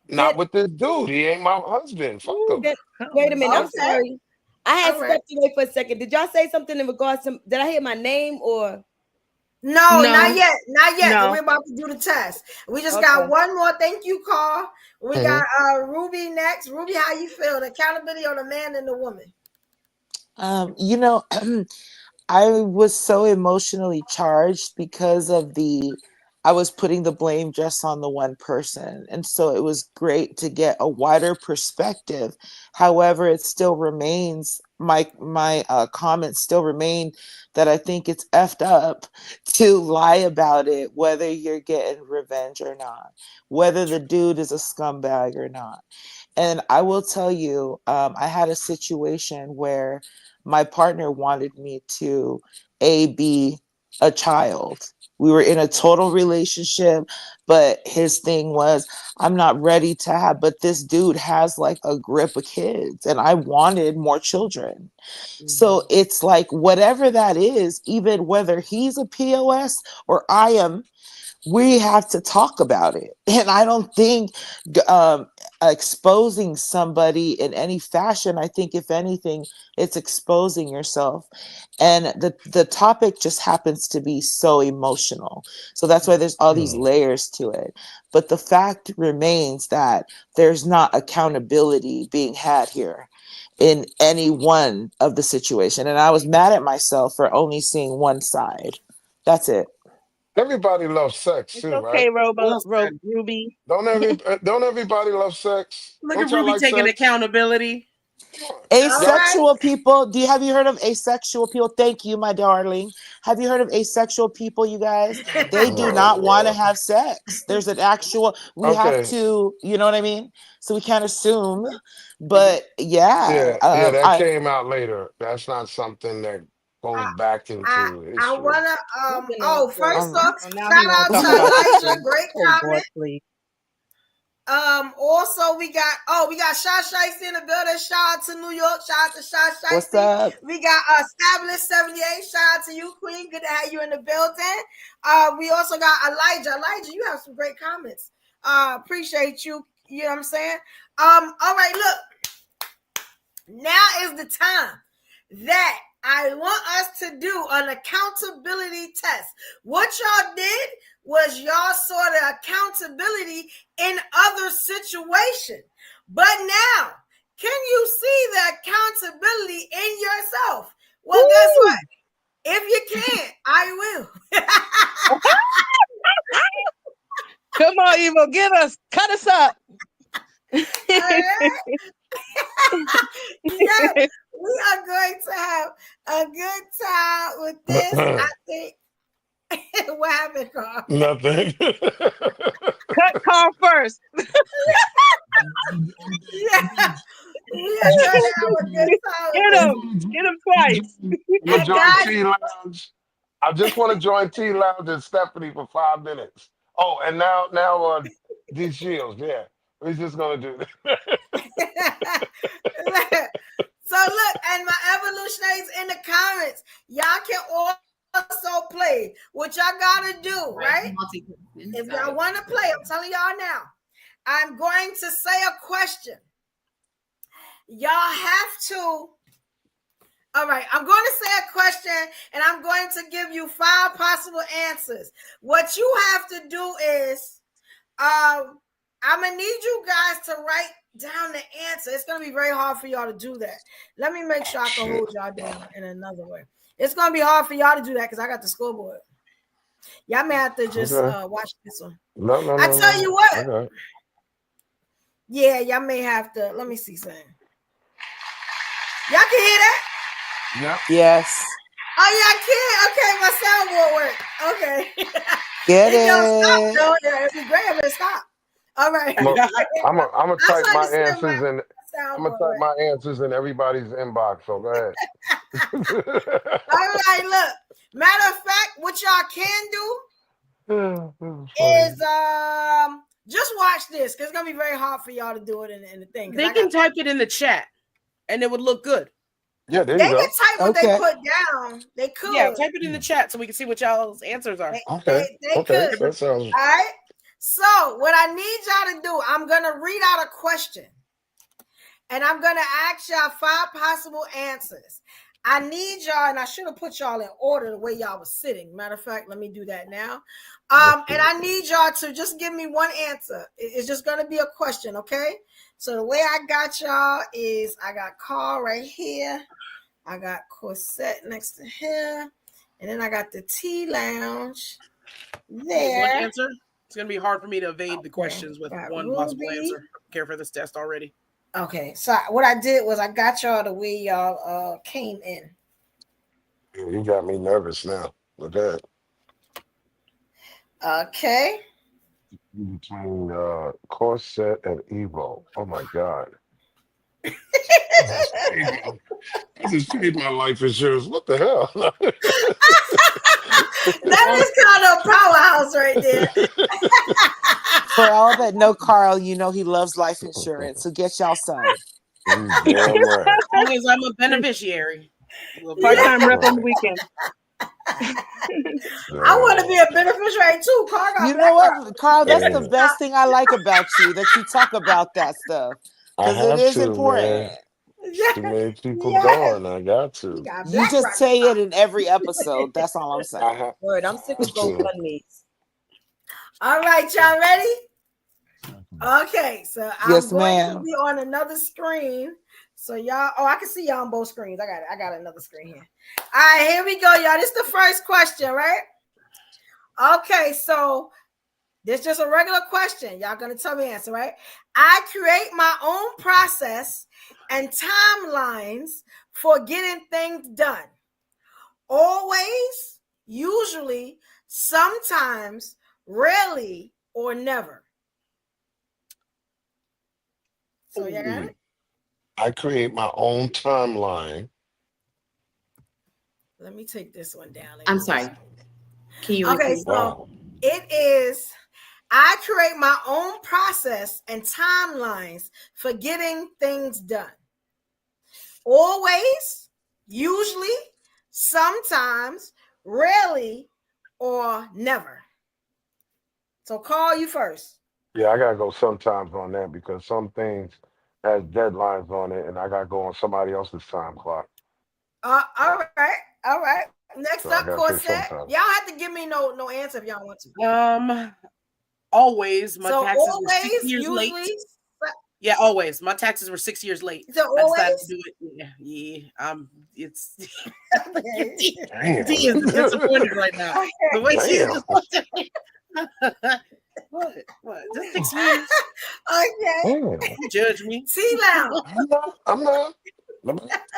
not
Did,
with this dude. He ain't my husband. Fuck him.
wait a minute. I'm
Okay.
sorry. I had
All right.
stepped away for a second. Did y'all say something in regards to? Did I hear my name or?
No, not
No,
yet. Not yet.
no.
We're about to do the test. We just got
Okay.
one more thank you call. We got
Mhm.
Ruby next. Ruby, how you feel? The accountability on the man and the woman.
You know, I was so emotionally charged because of I was putting the blame just on the one person. And so it was great to get a wider perspective. However, it still remains, my comments still remain that I think it's effed up to lie about it, whether you're getting revenge or not, whether the dude is a scumbag or not. And I will tell you, I had a situation where my partner wanted me to be a child. We were in a total relationship, but his thing was, I'm not ready to have, but this dude has like a grip of kids, and I wanted more children. So it's like, whatever that is, even whether he's a POS or I am, we have to talk about it. And I don't think um, exposing somebody in any fashion, I think if anything, it's exposing yourself. And the topic just happens to be so emotional. So that's why there's all these layers to it. But the fact remains that there's not accountability being had here in any one of the situation. And I was mad at myself for only seeing one side. That's it.
Everybody loves sex
It's
too, right?
okay,
Well said.
Ruby.
Don't everybody love sex?
Look
Don't
at
y'all
Ruby
like
taking
sex?
accountability.
All right.
Asexual people. Have you heard of asexual people? Thank you, my darling. Have you heard of asexual people, you guys? They do
Oh
not want to
Lord.
have sex. There's an actual, we have
Okay.
to, you know what I mean? So we can't assume. But yeah,
Yeah, that
I
came out later. That's not something that goes back
I
into
I
history.
wanna
We've been on
first
for.
um
off,
Oh, now he
shout
want to
out
talk
to
about
Elijah.
sex.
Great
Oh boy,
comment.
please.
Also we got Sha Shiesty in the building. Shout out to New York. Shout out to Sha
what's
Shiesty.
up?
We got Established 78. Shout out to you, Queen. Good to have you in the building. We also got Elijah. Elijah, you have some great comments. Appreciate you. You know what I'm saying? All right, look. Now is the time that I want us to do an accountability test. What y'all did was y'all saw the accountability in other situations. But now, can you see the accountability in yourself? Well, guess what? If you can't, I will.
Come on, Evo, cut us up.
Yes, we are going to have a good time with this. I think. What happened, Carl?
Nothing.
Cut Carl first.
Yeah, we are going to have a good time with this.
Get him twice.
I'm gonna join T Lounge. I just want to join T Lounge and Stephanie for 5 minutes. Oh, and now D Shields, yeah. We're just gonna do that.
So look, and my evolutionaries in the comments, y'all can also play. What y'all gotta do, right? If y'all want to play, I'm telling y'all now. I'm going to say a question. Y'all have to. All right, I'm going to say a question and I'm going to give you 5 possible answers. What you have to do is, I'm gonna need you guys to write down the answer. It's gonna be very hard for y'all to do that. Let me make sure I can hold y'all down in another way. It's gonna be hard for y'all to do that because I got the scoreboard. Y'all may have to just watch this one.
No,
I tell you what.
Okay.
Yeah, y'all may have to. Let me see something. Y'all can hear that?
Yeah.
Yes.
Oh, y'all can. Okay, my soundboard worked. Okay.
Get
it don't stop,
it.
though. Yeah, it'd be great if it stopped. All right.
I'm gonna type
I
my
understand
answers in. I'm gonna type my answers in everybody's inbox. So go ahead.
All right, look. Matter of fact, what y'all can do is just watch this because it's gonna be very hard for y'all to do it in the thing.
They can type it in the chat, and it would look good.
Yeah, there
They
you go.
can type what they put down. They could.
Yeah, type it in the chat so we can see what y'all's answers are.
Okay.
They
Okay.
could.
That sounds.
All right. So what I need y'all to do, I'm gonna read out a question, and I'm gonna ask y'all 5 possible answers. I need y'all, and I should have put y'all in order the way y'all was sitting. Matter of fact, let me do that now. And I need y'all to just give me one answer. It's just gonna be a question, okay? So the way I got y'all is I got Carl right here, I got Corset next to him, and then I got the T Lounge there.
One answer. It's gonna be hard for me to evade the questions with one possible answer. Care for this test already.
Okay, so what I did was I got y'all the way y'all came in.
You got me nervous now. Look at it.
Okay.
Between Corset and Evo. Oh my God. I just paid my life insurance. What the hell?
That is kind of a powerhouse right there.
For all that know Carl, you know he loves life insurance. So get y'all some.
Damn right.
As long as I'm a beneficiary.
Part-time rep on the weekend.
I want to be a beneficiary too, Carl.
You know what, Carl? That's the best thing I like about you, that you talk about that stuff. Because it is important.
Too many people going. I got to.
You just say it in every episode. That's all I'm saying.
Word, I'm sick of GoFundMe's.
All right, y'all ready? Okay, so I'm
Yes,
going
ma'am.
to be on another screen. So y'all, I can see y'all on both screens. I got another screen here. All right, here we go, y'all. This is the first question, right? Okay, so this is just a regular question. Y'all gonna tell me the answer, right? I create my own process and timelines for getting things done. Always, usually, sometimes, rarely, or never. So you got it?
I create my own timeline.
Let me take this one down.
I'm sorry. Can you
Okay,
repeat?
so it is, I create my own process and timelines for getting things done. Always, usually, sometimes, rarely, or never. So call you first.
Yeah, I gotta go sometimes on that because some things has deadlines on it, and I gotta go on somebody else's time clock.
All right. Next
So I
up,
gotta say
Corset.
sometimes.
Y'all have to give me no answer if y'all want to.
Always. My
So
taxes were
always,
6 years
usually,
late. Yeah, always. My taxes were 6 years late.
So
I decided
always?
to do it. Yeah. It's
Damn.
D is disappointed right now. The way she is
Damn.
just What? Just excuse.
Okay.
Don't judge me.
T Lounge.
I'm not.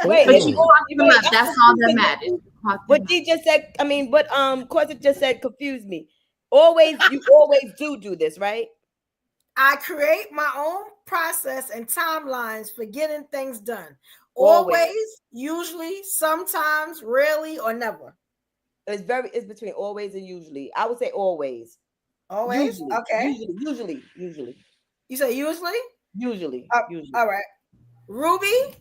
Wait,
But you caught them
wait,
up. That's all that matters. You caught them
what D just said, I mean, what Corset just said confused me. You always do this, right?
I create my own process and timelines for getting things done.
Always.
Always, usually, sometimes, rarely, or never.
It's between always and usually. I would say always.
Always?
Usually,
Okay.
Usually.
You say usually?
Usually.
All right. Ruby?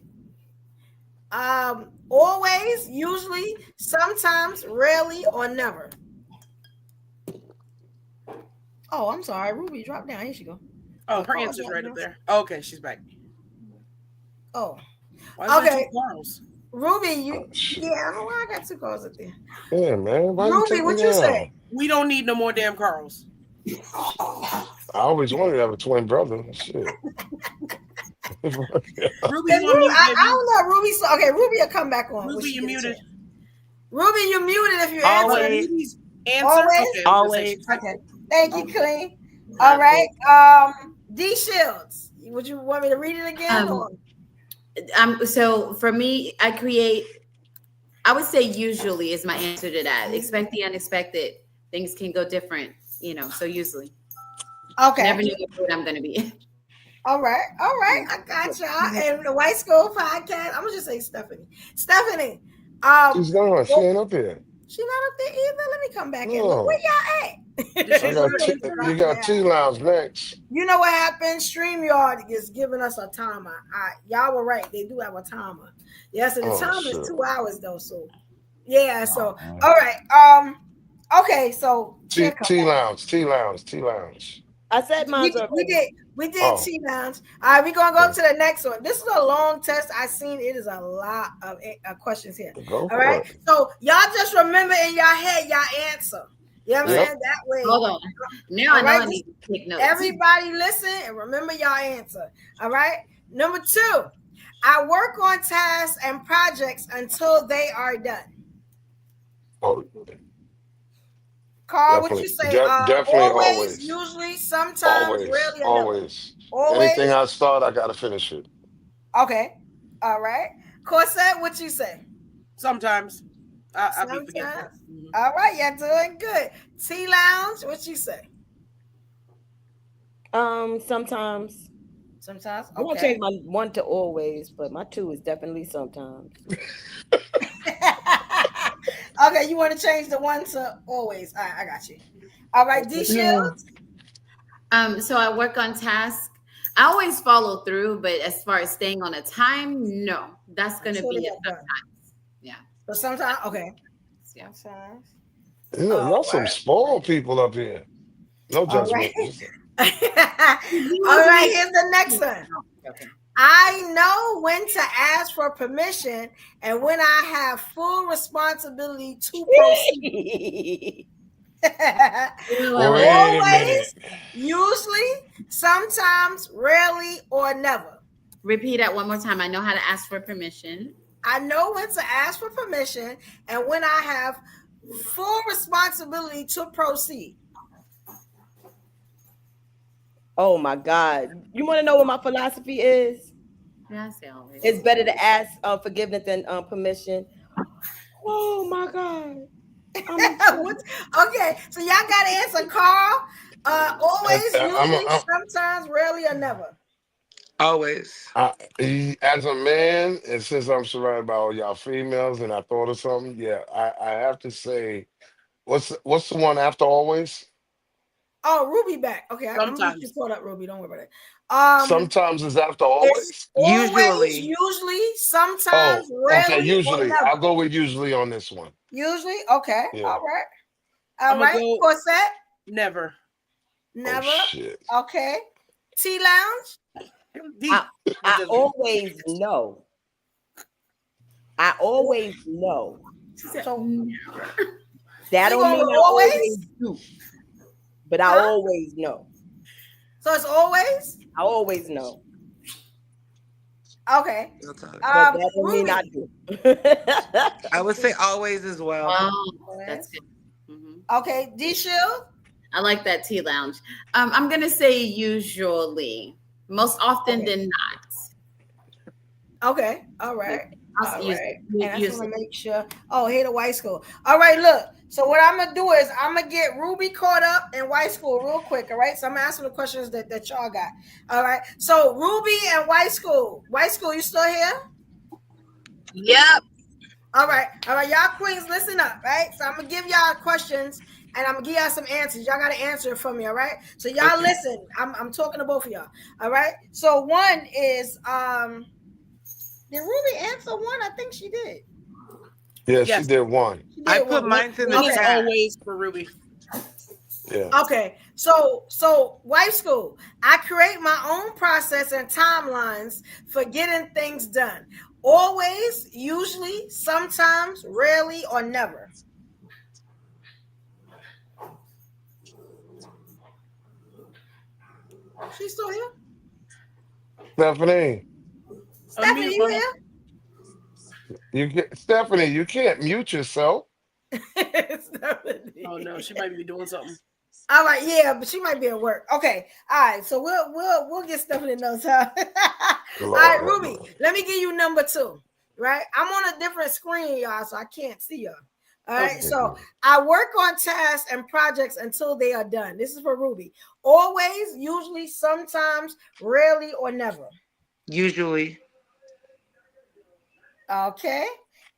Always, usually, sometimes, rarely, or never. Oh, I'm sorry. Ruby dropped down. Here she go.
Oh, her answer's right up there. Okay, she's back.
Oh.
Why is there
Okay.
two Carls?
Ruby, I don't know why I got two calls up there.
Yeah, man. Why
Ruby,
you
what you say?
We don't need no more damn Carls.
I always wanted to have a twin brother. Shit.
Ruby,
I don't know. Ruby, okay, Ruby will come back on.
Ruby, you muted.
Ruby, you're muted if you
Always.
answer.
Always.
Okay. Thank you, Clean. All right. D Shields. Would you want me to read it again?
So for me, I would say usually is my answer to that. Expect the unexpected. Things can go different, so usually.
Okay.
Never know what mood I'm going to be in.
All right. I got y'all. And the White School Podcast. I'm going to just say Stephanie. Stephanie.
She's gone. She ain't up here.
She not up there either. Let me come back in.
No.
Where y'all at?
You got T Lounge next.
You know what happened? StreamYard is giving us a timer. Y'all were right. They do have a timer. Yes, and the timer is 2 hours though. So yeah. So all right. Okay. So
T Lounge.
I said mine.
We did T Lounge. All right, we're gonna go to the next one. This is a long test. I seen it is a lot of questions here. All right. So y'all just remember in your head your answer. You know what I'm saying? That way.
Hold on. Now I know I need to take notes.
Everybody listen and remember your answer. All right. Number 2, I work on tasks and projects until they are done.
Oh.
Carl, what you say?
Definitely always.
Usually, sometimes, rarely,
always.
Always.
Anything I start, I gotta finish it.
Okay. All right. Corset, what you say?
Sometimes. I'll be forgetful.
All right, you're doing good. T Lounge, what you say?
Sometimes.
Sometimes. Okay.
I'm gonna change my 1 to always, but my 2 is definitely sometimes.
Okay, you want to change the 1 to always. All right, I got you. All right, D Shields.
So I work on tasks. I always follow through, but as far as staying on a time, no. That's gonna be it sometimes. Yeah.
But sometimes, okay.
Yeah.
Sometimes.
Y'all some spoiled people up here. No judgment.
All right, here's the next one. I know when to ask for permission and when I have full responsibility to proceed. Always, usually, sometimes, rarely, or never.
Repeat that one more time. I know how to ask for permission.
I know when to ask for permission and when I have full responsibility to proceed.
Oh my God. You want to know what my philosophy is?
Yeah, I say always.
It's better to ask forgiveness than permission. Oh my God.
Okay, so y'all got to answer, Carl. Always, usually, sometimes, rarely, or never.
Always. As a man, and since I'm surrounded by all y'all females and I thought of something, yeah, I have to say, what's the one after always?
Oh, Ruby back. Okay, I'm gonna get you caught up, Ruby. Don't worry about it.
Sometimes it's after always.
Usually, sometimes, rarely.
Okay, usually. I'll go with usually on this one.
Usually, okay.
Yeah.
All right. All right. Corset.
Never.
Never.
Oh, shit.
Okay. T Lounge.
I always know. I always know.
So
that don't mean I always do. But I always know.
So it's always?
I always know.
Okay.
But that don't mean I do.
I would say always as well.
Oh, that's good.
Okay, D Shield.
I like that T Lounge. I'm gonna say usually, most often than not.
Okay, all right.
I'll
All
use
right.
it.
And I just
Use
want
it.
to make sure. Oh, hey, the white school. All right, look. So what I'm gonna do is I'm gonna get Ruby caught up in white school real quick. All right. So I'm gonna answer the questions that y'all got. All right. So Ruby and white school. White school, you still here?
Yep.
All right. All right, y'all queens, listen up, right? So I'm gonna give y'all questions and I'm gonna give y'all some answers. Y'all gotta answer it for me, all right? So y'all listen. I'm talking to both of y'all. All right. So one is did Ruby answer one? I think she did.
Yeah, she did one.
I put mine in the
One is
chat.
always for Ruby.
Yeah.
Okay, so white school. I create my own process and timelines for getting things done. Always, usually, sometimes, rarely, or never. She's still here?
Stephanie,
Stephanie, you here?
Stephanie, you can't mute yourself.
Oh no, she might be doing something.
All right, yeah, but she might be at work. Okay, all right, so we'll get Stephanie notes, huh? All right, Ruby, let me give you number 2. Right, I'm on a different screen, y'all, so I can't see y'all. All right,
Okay.
so I work on tasks and projects until they are done. This is for Ruby. Always, usually, sometimes, rarely, or never.
Usually.
Okay.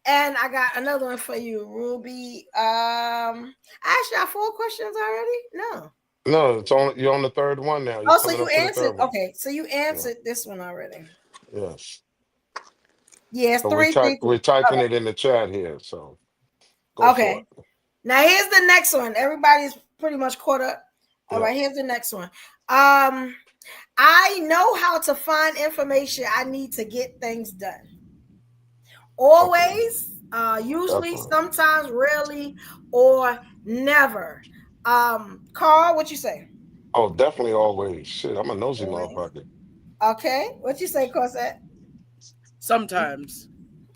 And I got another one for you, Ruby. I asked y'all 4 questions already? No.
No, you're on the third one now. You're
Oh, so
coming
you
up to the
answered.
third one.
Okay, so you answered this one already.
Yes.
Yes,
So
3, 3, 3.
we're typing
All right.
it in the chat here. So go for it.
Now here's the next one. Everybody's pretty much caught up. All right, here's the next one. I know how to find information I need to get things done. Always, usually, sometimes, rarely, or never. Carl, what you say?
Oh, definitely always. Shit, I'm a nosy motherfucker.
Okay, what you say, Cosette?
Sometimes.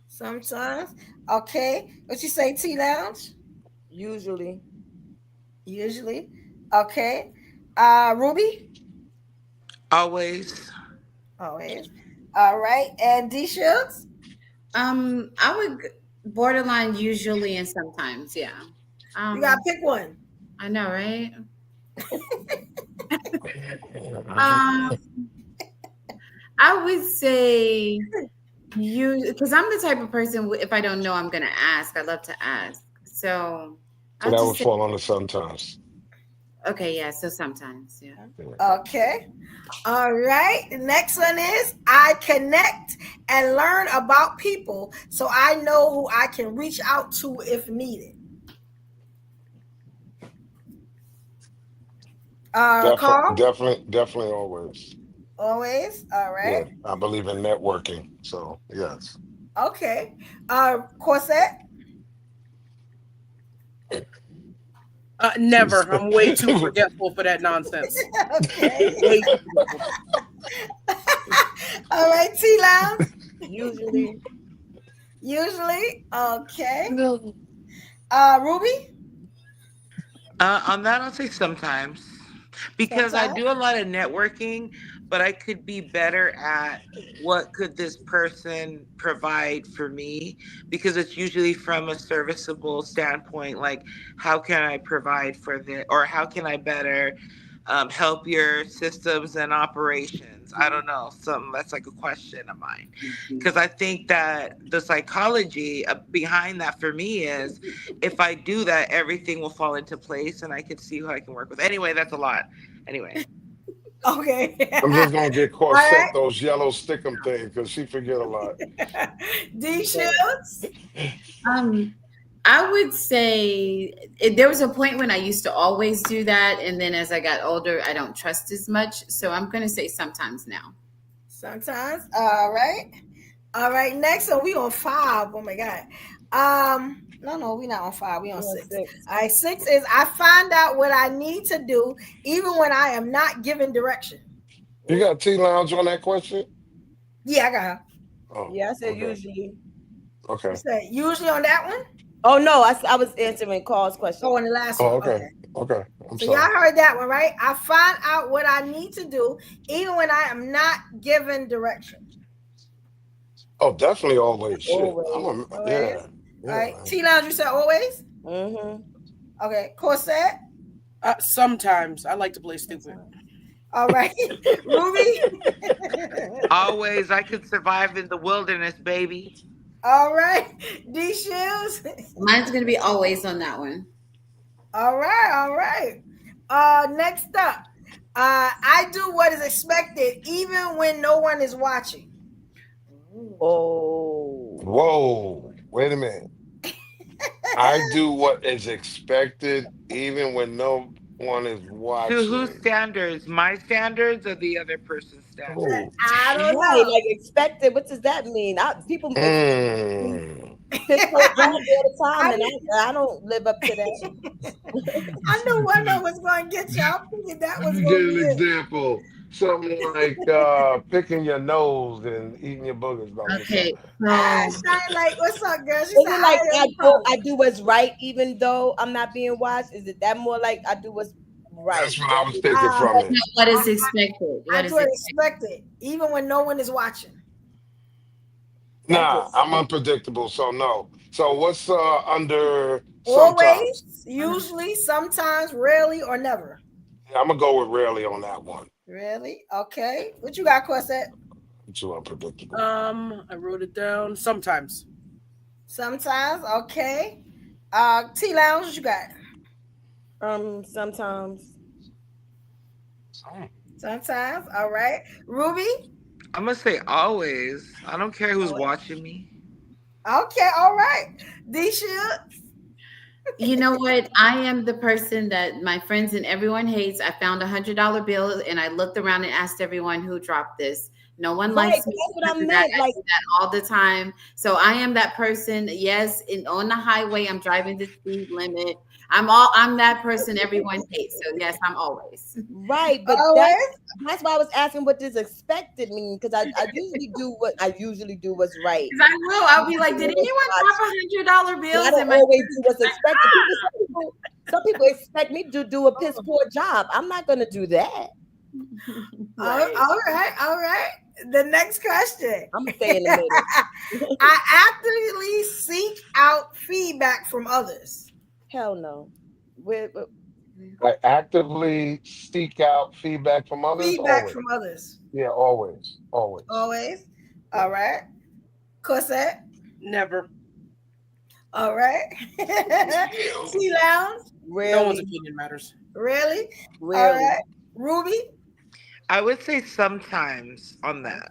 Sometimes. Okay, what you say, T Lounge?
Usually.
Usually. Okay. Ruby?
Always.
Always. All right. And D Shields?
I would borderline usually and sometimes, yeah.
You gotta pick one.
I know, right? I would say you, because I'm the type of person, if I don't know, I'm gonna ask. I love to ask. So
So that would fall on the sometimes.
Okay, yeah. So sometimes, yeah.
Okay. All right. The next one is I connect and learn about people so I know who I can reach out to if needed. Carl?
Definitely always.
Always. All right.
Yeah, I believe in networking. So yes.
Okay. Corset?
Never. I'm way too forgetful for that nonsense.
Okay. All right, T Lounge. Usually. Okay. Ruby?
On that, I'll say sometimes. Because I do a lot of networking, but I could be better at what could this person provide for me, because it's usually from a serviceable standpoint, like how can I provide for this, or how can I better help your systems and operations. I don't know, something that's like a question of mine, because I think that the psychology behind that for me is if I do that, everything will fall into place and I can see who I can work with. Anyway, that's a lot. Anyway.
Okay.
I'm just gonna get Corset those yellow stickum things because she forget a lot.
D Shields?
I would say there was a point when I used to always do that, and then as I got older, I don't trust as much. So I'm going to say sometimes now.
Sometimes. All right. All right. Next one, we on 5. Oh my God. No, we're not on 5. We on 6. All right. 6 is I find out what I need to do, even when I am not given direction.
You got T Lounge on that question?
Yeah, I got her.
Oh,
yeah, I said usually.
Okay.
You said usually on that one?
Oh no, I was answering Carl's question.
Oh, on the last
one.
Okay.
Okay.
So y'all heard that one, right? I find out what I need to do, even when I am not given direction.
Oh, definitely always. Shit.
Always.
Yeah.
All right. T-Lounge, you said always?
Mm-hmm.
Okay. Corset?
Sometimes. I like to play stupid.
All right. Ruby?
Always. I could survive in the wilderness, baby.
All right. D-Shoes?
Mine's going to be always on that one.
All right. Next up. I do what is expected even when no one is watching.
Whoa. Wait a minute. I do what is expected even when no one is watching.
To whose standards? My standards or the other person's standards?
I don't
Right,
know.
like expected. What does that mean? People piss poor jobs all the time, and I don't live up to that.
I knew one of was going to get you. I figured that was
Give
going to
an
be it.
example. Something like picking your nose and eating your boogers.
Okay.
Like, what's up, girl? She
Is
said,
it like I do what's right even though I'm not being watched? Is it that more like I do what's right?
That's what I was thinking from it.
What is expected?
I do what expected, even when no one is watching.
Nah, I'm unpredictable, so no. So what's under
Always,
sometimes?
usually, sometimes, rarely, or never.
Yeah, I'm gonna go with rarely on that one.
Really? Okay. What you got, Corset?
Too unpredictable.
I wrote it down. Sometimes.
Sometimes. Okay. T-Lounge, what you got?
Sometimes.
Sometimes. All right. Ruby?
I'm gonna say always. I don't care who's watching me.
Okay, all right. D-Shoot?
You know what? I am the person that my friends and everyone hates. I found $100 bill and I looked around and asked everyone who dropped this. No one likes me.
That's what I meant.
I do that all the time. So I am that person. Yes, on the highway, I'm driving the speed limit. I'm that person everyone hates. So yes, I'm always.
Right, but that's why I was asking what does expected mean, because I usually do what's right.
I'll be like, did anyone drop $100 bills?
I don't always do what's expected. Some people expect me to do a piss poor job. I'm not gonna do that.
All right. The next question.
I'm gonna stay in the middle.
I actively seek out feedback from others.
Hell no.
I actively seek out feedback from others.
Feedback from others.
Yeah, always.
Always. All right. Corset?
Never.
All right. T-Lounge?
Really?
No one's opinion matters.
Really? All right. Ruby?
I would say sometimes on that.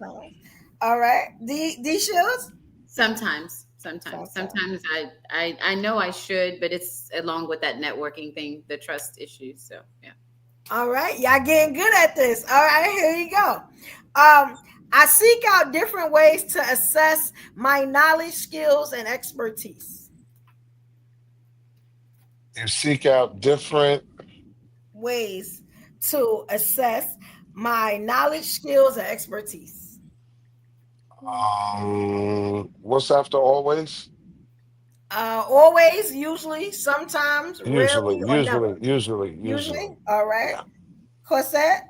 All right. D-Shields?
Sometimes I know I should, but it's along with that networking thing, the trust issue. So yeah.
All right, y'all getting good at this. All right, here you go. I seek out different ways to assess my knowledge, skills, and expertise.
You seek out different
ways to assess my knowledge, skills, and expertise.
What's after always?
Always, usually, sometimes, rarely, or never.
Usually.
All right. Corset?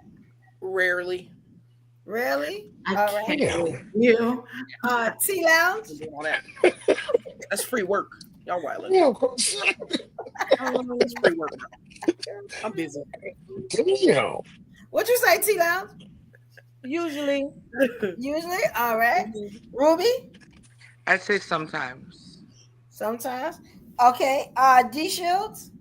Rarely.
All right.
You.
T-Lounge?
That's free work. Y'all wildin'.
That's
free work. I'm busy.
Damn.
What you say, T-Lounge?
Usually.
All right. Ruby?
I'd say sometimes.
Okay. D-Shields?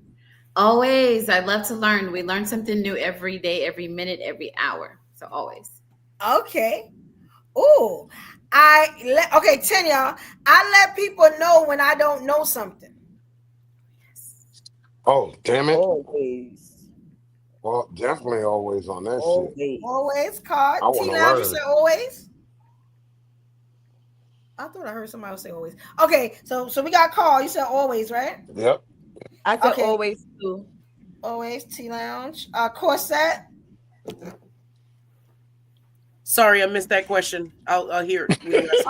Always. I love to learn. We learn something new every day, every minute, every hour. So always.
Okay. Ooh. Okay, 10 y'all. I let people know when I don't know something.
Oh, damn it.
Always.
Well, definitely always on that shit.
Always. Card. T-Lounge, you said always? I thought I heard somebody say always. Okay, so we got Carl. You said always, right?
Yep.
I said always too.
Always, T-Lounge. Corset?
Sorry, I missed that question. I'll hear it.
This is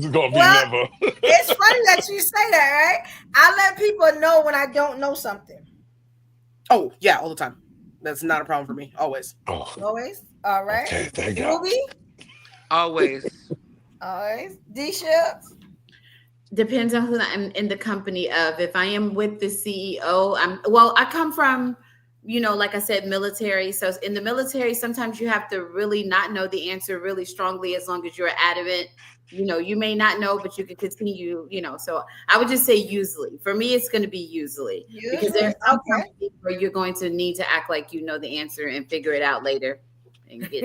gonna be never.
It's funny that you say that, right? I let people know when I don't know something.
Oh, yeah, all the time. That's not a problem for me. Always.
Oh,
Always. All right.
okay, thank God.
Ruby.
Always.
Always. D-Ships.
Depends on who I'm in the company of. If I am with the CEO, I come from, like I said, military. So in the military, sometimes you have to really not know the answer really strongly as long as you're adamant. You may not know, but you can continue, So I would just say usually. For me, it's going to be usually. Because there's some companies where you're going to need to act like you know the answer and figure it out later. And get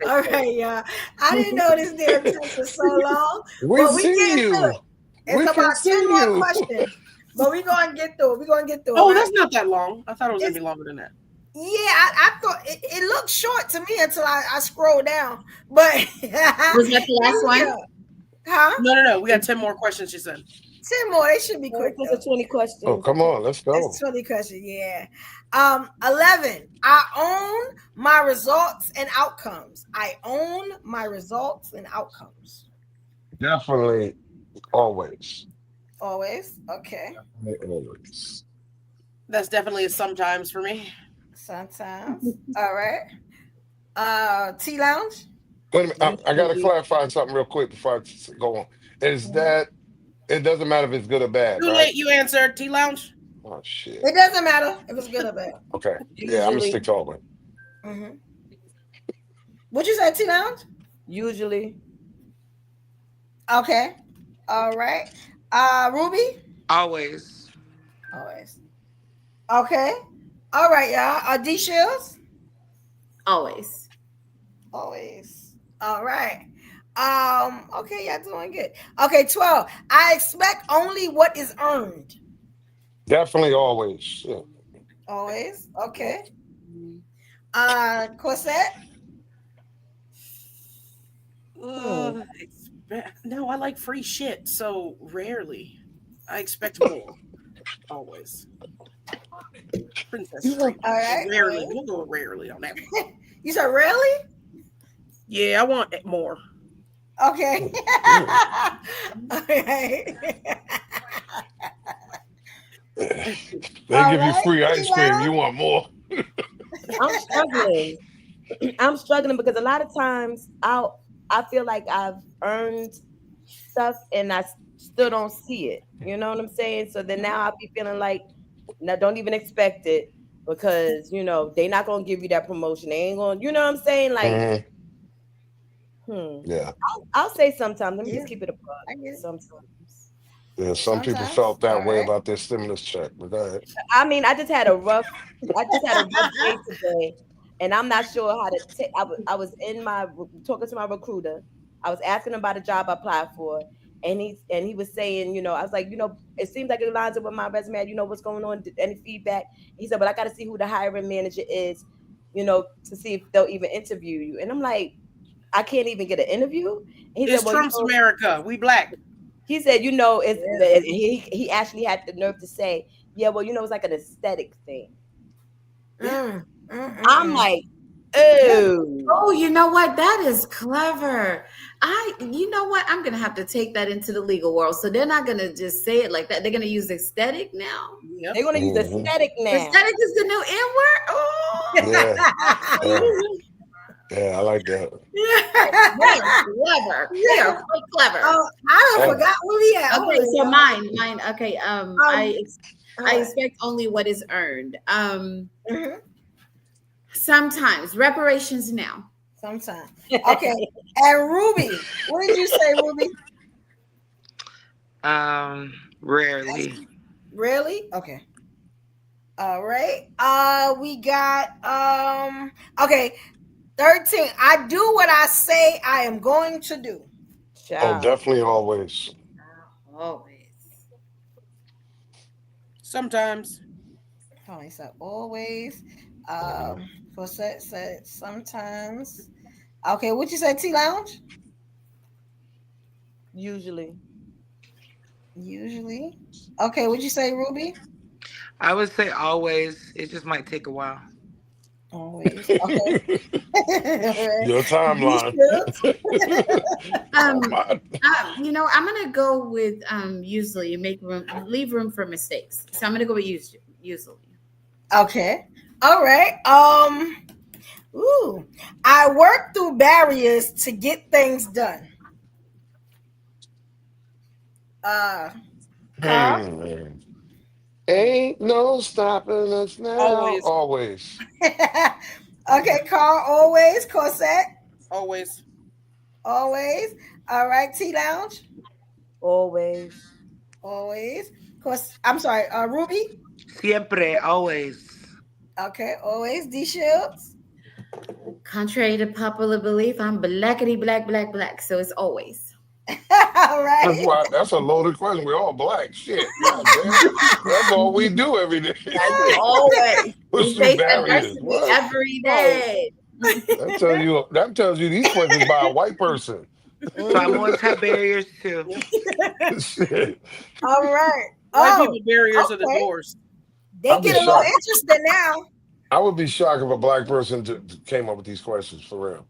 All right, y'all. I didn't know this damn test was so long.
We
but
see
get
you.
through it. It's about 10 more questions. But we're going to get through it.
Oh,
right?
that's not that long. I thought it was going to be longer than that.
Yeah, I thought it looked short to me until I scrolled down. But
was that the last one?
Huh?
No. We got 10 more questions, she said.
10 more. They should be quick.
It's a 20 questions.
Oh, come on, let's go.
It's 20 questions, yeah. 11. I own my results and outcomes.
Definitely always.
Always? Okay.
Always.
That's definitely a sometimes for me.
Sometimes. All right. Tea Lounge?
Wait a minute, I got to clarify something real quick before I go on. Is that it doesn't matter if it's good or bad,
Too
right?
late, you answered. Tea Lounge?
Oh, shit.
It doesn't matter if it's good or bad.
Okay. Yeah, I'm going to stick to all of it.
Mm-hmm. What'd you say, Tea Lounge?
Usually.
Okay. All right. Ruby?
Always.
Okay. All right, y'all. D Shields?
Always.
All right. Okay, y'all doing good. Okay, 12. I expect only what is earned.
Definitely always. Yeah.
Always. Okay. Corset?
No, I like free shit, so rarely. I expect more. Always. Princess.
All right.
Rarely. We'll go rarely on that one.
You said rarely?
Yeah, I want more.
Okay. Okay.
They give you free ice cream. You want more?
I'm struggling because a lot of times I feel like I've earned stuff and I still don't see it. You know what I'm saying? So then now I'll be feeling like, now don't even expect it because they're not gonna give you that promotion. They ain't gonna, you know what I'm saying? Like,
yeah.
I'll say sometimes. Let me just keep it a bug. Sometimes.
Yeah, some people felt that way about their stimulus check, but go ahead.
I mean, I just had a rough day today, and I'm not sure how to take. I was talking to my recruiter. I was asking him about a job I applied for, and he was saying, I was like, it seems like it lines up with my resume. What's going on? Any feedback? He said, but I got to see who the hiring manager is, to see if they'll even interview you. And I'm like, I can't even get an interview. He
said, well, Trump's America. We black.
He said, he actually had the nerve to say, yeah, well, it's like an aesthetic thing. I'm like,
oh, you know what? That is clever. You know what? I'm gonna have to take that into the legal world. So they're not gonna just say it like that. They're gonna use aesthetic now.
Yep. They're gonna use aesthetic now.
Aesthetic is the new N word. Oh.
Yeah, I like that.
They are clever. They are quite clever.
Oh, I don't forgot where we at.
Okay, so mine. Okay. I expect only what is earned. Sometimes reparations now.
Sometimes. Okay. And Ruby, what did you say, Ruby?
Rarely.
Rarely? Okay. All right. We got okay. 13. I do what I say I am going to do.
Oh, definitely always.
Always.
Sometimes.
Oh, so always. Said sometimes. Okay, what you say, Tea Lounge?
Usually.
Okay, what'd you say, Ruby?
I would say always. It just might take a while.
Always. Okay.
Your timeline.
I'm gonna go with usually. Leave room for mistakes. So I'm gonna go with usually.
Okay. All right. Ooh. I work through barriers to get things done. Carl?
Ain't no stopping us now. Always.
Okay, Carl, always. Corset?
Always.
Always. All right, T Lounge?
Always.
Always. I'm sorry, Ruby?
Siempre, always.
Okay, always. D Shields?
Contrary to popular belief, I'm blackity black, so it's always.
All right.
That's a loaded question. We're all black. Shit. God damn. That's all we do every day.
That's always.
Push
We
through
face
barriers.
adversity
What?
every day.
That tells you these questions by a white person.
So I'm always have barriers too.
Shit.
All right.
White people barriers are the
okay.
doors.
They
I'll be
get a little
shocked.
interested now.
I would be shocked if a black person came up with these questions for real.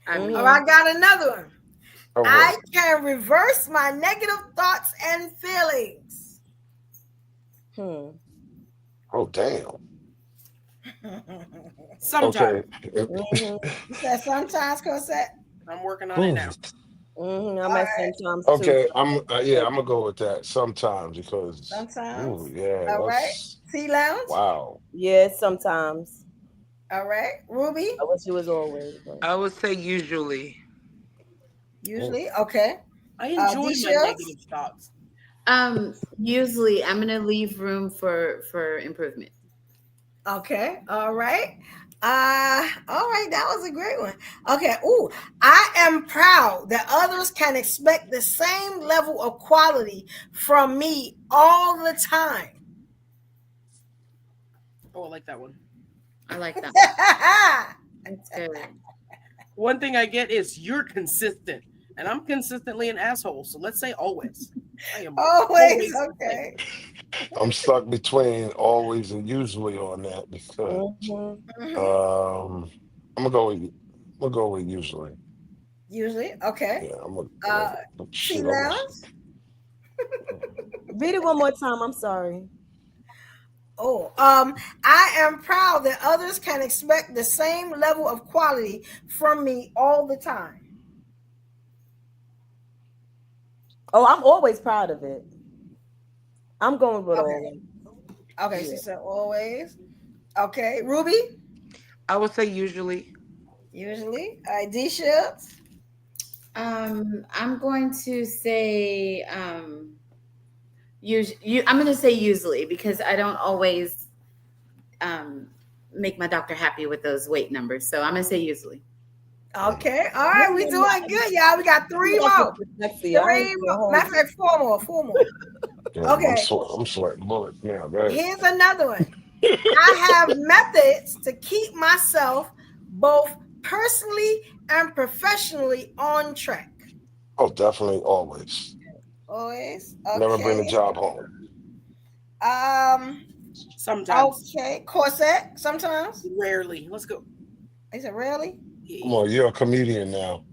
Oh, I got another one.
Okay.
I can reverse my negative thoughts and feelings.
Oh, damn.
Sometimes.
Okay.
You said sometimes, Cosette?
I'm working on it now.
I'm at sometimes
Okay,
too.
I'm gonna go with that sometimes because
Sometimes.
ooh, yeah.
All right. T Lounge?
Wow.
Yeah, sometimes.
All right. Ruby?
I wish it was always.
I would say usually.
Usually. Okay.
I enjoy my
D-Shields?
negative thoughts.
Usually I'm gonna leave room for improvement.
Okay. All right. All right, that was a great one. Okay. Ooh, I am proud that others can expect the same level of quality from me all the time.
Oh, I like that one.
I like that. That's good.
One thing I get is you're consistent, and I'm consistently an asshole. So let's say always. I am
Always. Okay.
I'm stuck between always and usually on that because I'm gonna go with usually.
Usually. Okay.
Yeah, I'm gonna
T Lounge?
Read it one more time. I'm sorry.
Oh, I am proud that others can expect the same level of quality from me all the time.
Oh, I'm always proud of it. I'm going with always.
Okay, she said always. Okay, Ruby?
I would say usually.
Usually. All right, D Shields?
I'm going to say I'm going to say usually because I don't always make my doctor happy with those weight numbers. So I'm going to say usually.
Okay. All right. We doing good, y'all. We got three more. Matter of fact, four more.
Yeah,
Okay.
I'm sweating bullets now. Right?
Here's another one. I have methods to keep myself both personally and professionally on track.
Oh, definitely always.
Always. Okay.
Never bring the job home.
Sometimes.
Okay. Corset. Sometimes.
Rarely. Let's go.
Is it rarely?
Come on, you're a comedian now.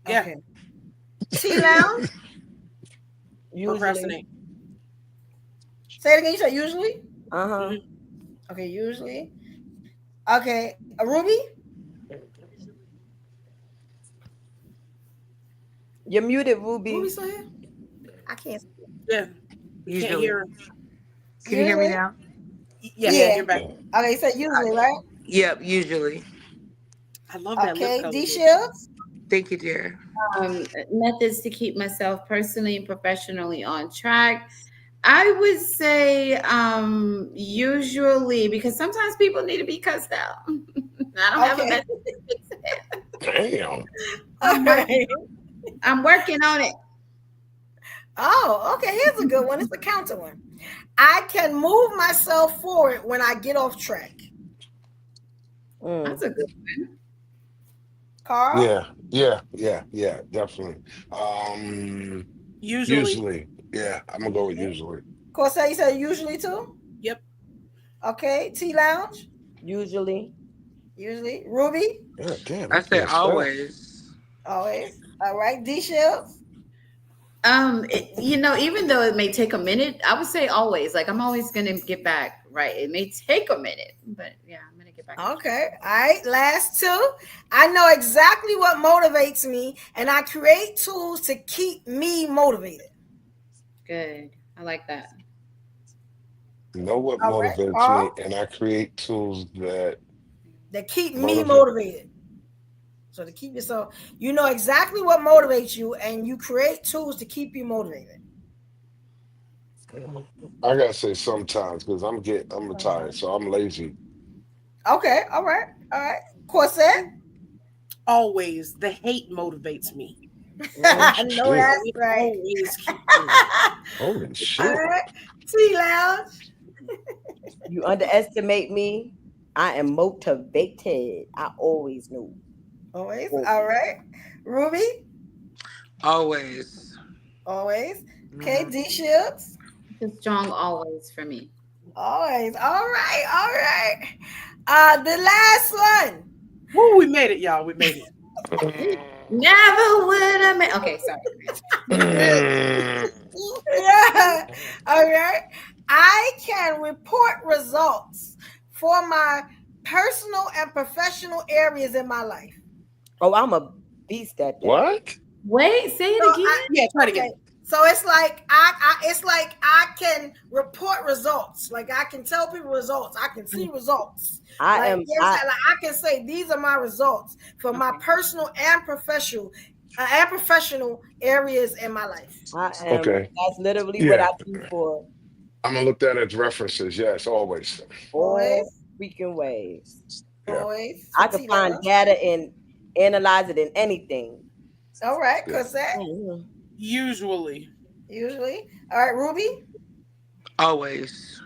Yeah.
Okay. T Lounge.
Procrastinate.
Say it again. You said usually. Okay. Usually. Okay. Ruby.
You're muted, Ruby.
Ruby still here? I can't.
Yeah.
Usually.
Can't hear.
Can you hear me now?
Yeah. You're back.
Okay. You said usually, right?
Yep, usually.
I love that.
Okay. D Shields.
Thank you, dear.
Methods to keep myself personally and professionally on track. I would say usually because sometimes people need to be cussed out. I don't have a method to fix it.
Damn.
I'm working on it.
Oh, okay. Here's a good one. It's a counter one. I can move myself forward when I get off track.
That's a good one.
Carl?
Yeah, definitely. Usually. Yeah, I'm gonna go with usually.
Corsair, you said usually too?
Yep.
Okay. T Lounge?
Usually.
Ruby?
Yeah, damn.
I say always.
Always. All right. D Shields?
Even though it may take a minute, I would say always. Like I'm always gonna get back right. It may take a minute, but yeah, I'm gonna get back.
Okay. All right. Last two. I know exactly what motivates me, and I create tools to keep me motivated.
Good. I like that.
Know what
All right.
motivates me, and I create tools that
keep me motivated. So to keep yourself, you know exactly what motivates you, and you create tools to keep you motivated.
I gotta say sometimes because I'm retired, so I'm lazy.
Okay. All right. Corset.
Always the hate motivates me.
I know that's right.
Always keep
Holy shit.
All right. Tea Lounge.
You underestimate me. I am motivated. I always knew.
Always. All right. Ruby.
Always.
Okay. D Shields.
It's strong always for me.
Always. All right. The last one.
Woo, we made it, y'all. We made it.
Never would have made. Okay, sorry.
Yeah. All right. I can report results for my personal and professional areas in my life.
Oh, I'm a beast at that.
What?
Wait, say it again.
Try it again.
So it's like I can report results. Like I can tell people results. I can see results. I can say these are my results for my personal and professional areas in my life.
Okay.
That's literally what I do for.
I'm gonna look that as references. Yes, always.
All freaking ways.
Yeah.
Always.
I can find data and analyze it in anything.
All right, Cosette.
Usually.
All right, Ruby.
Always.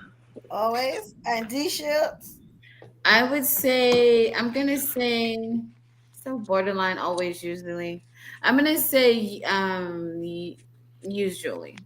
And D Shields.
I would say I'm gonna say so borderline always usually. I'm gonna say usually.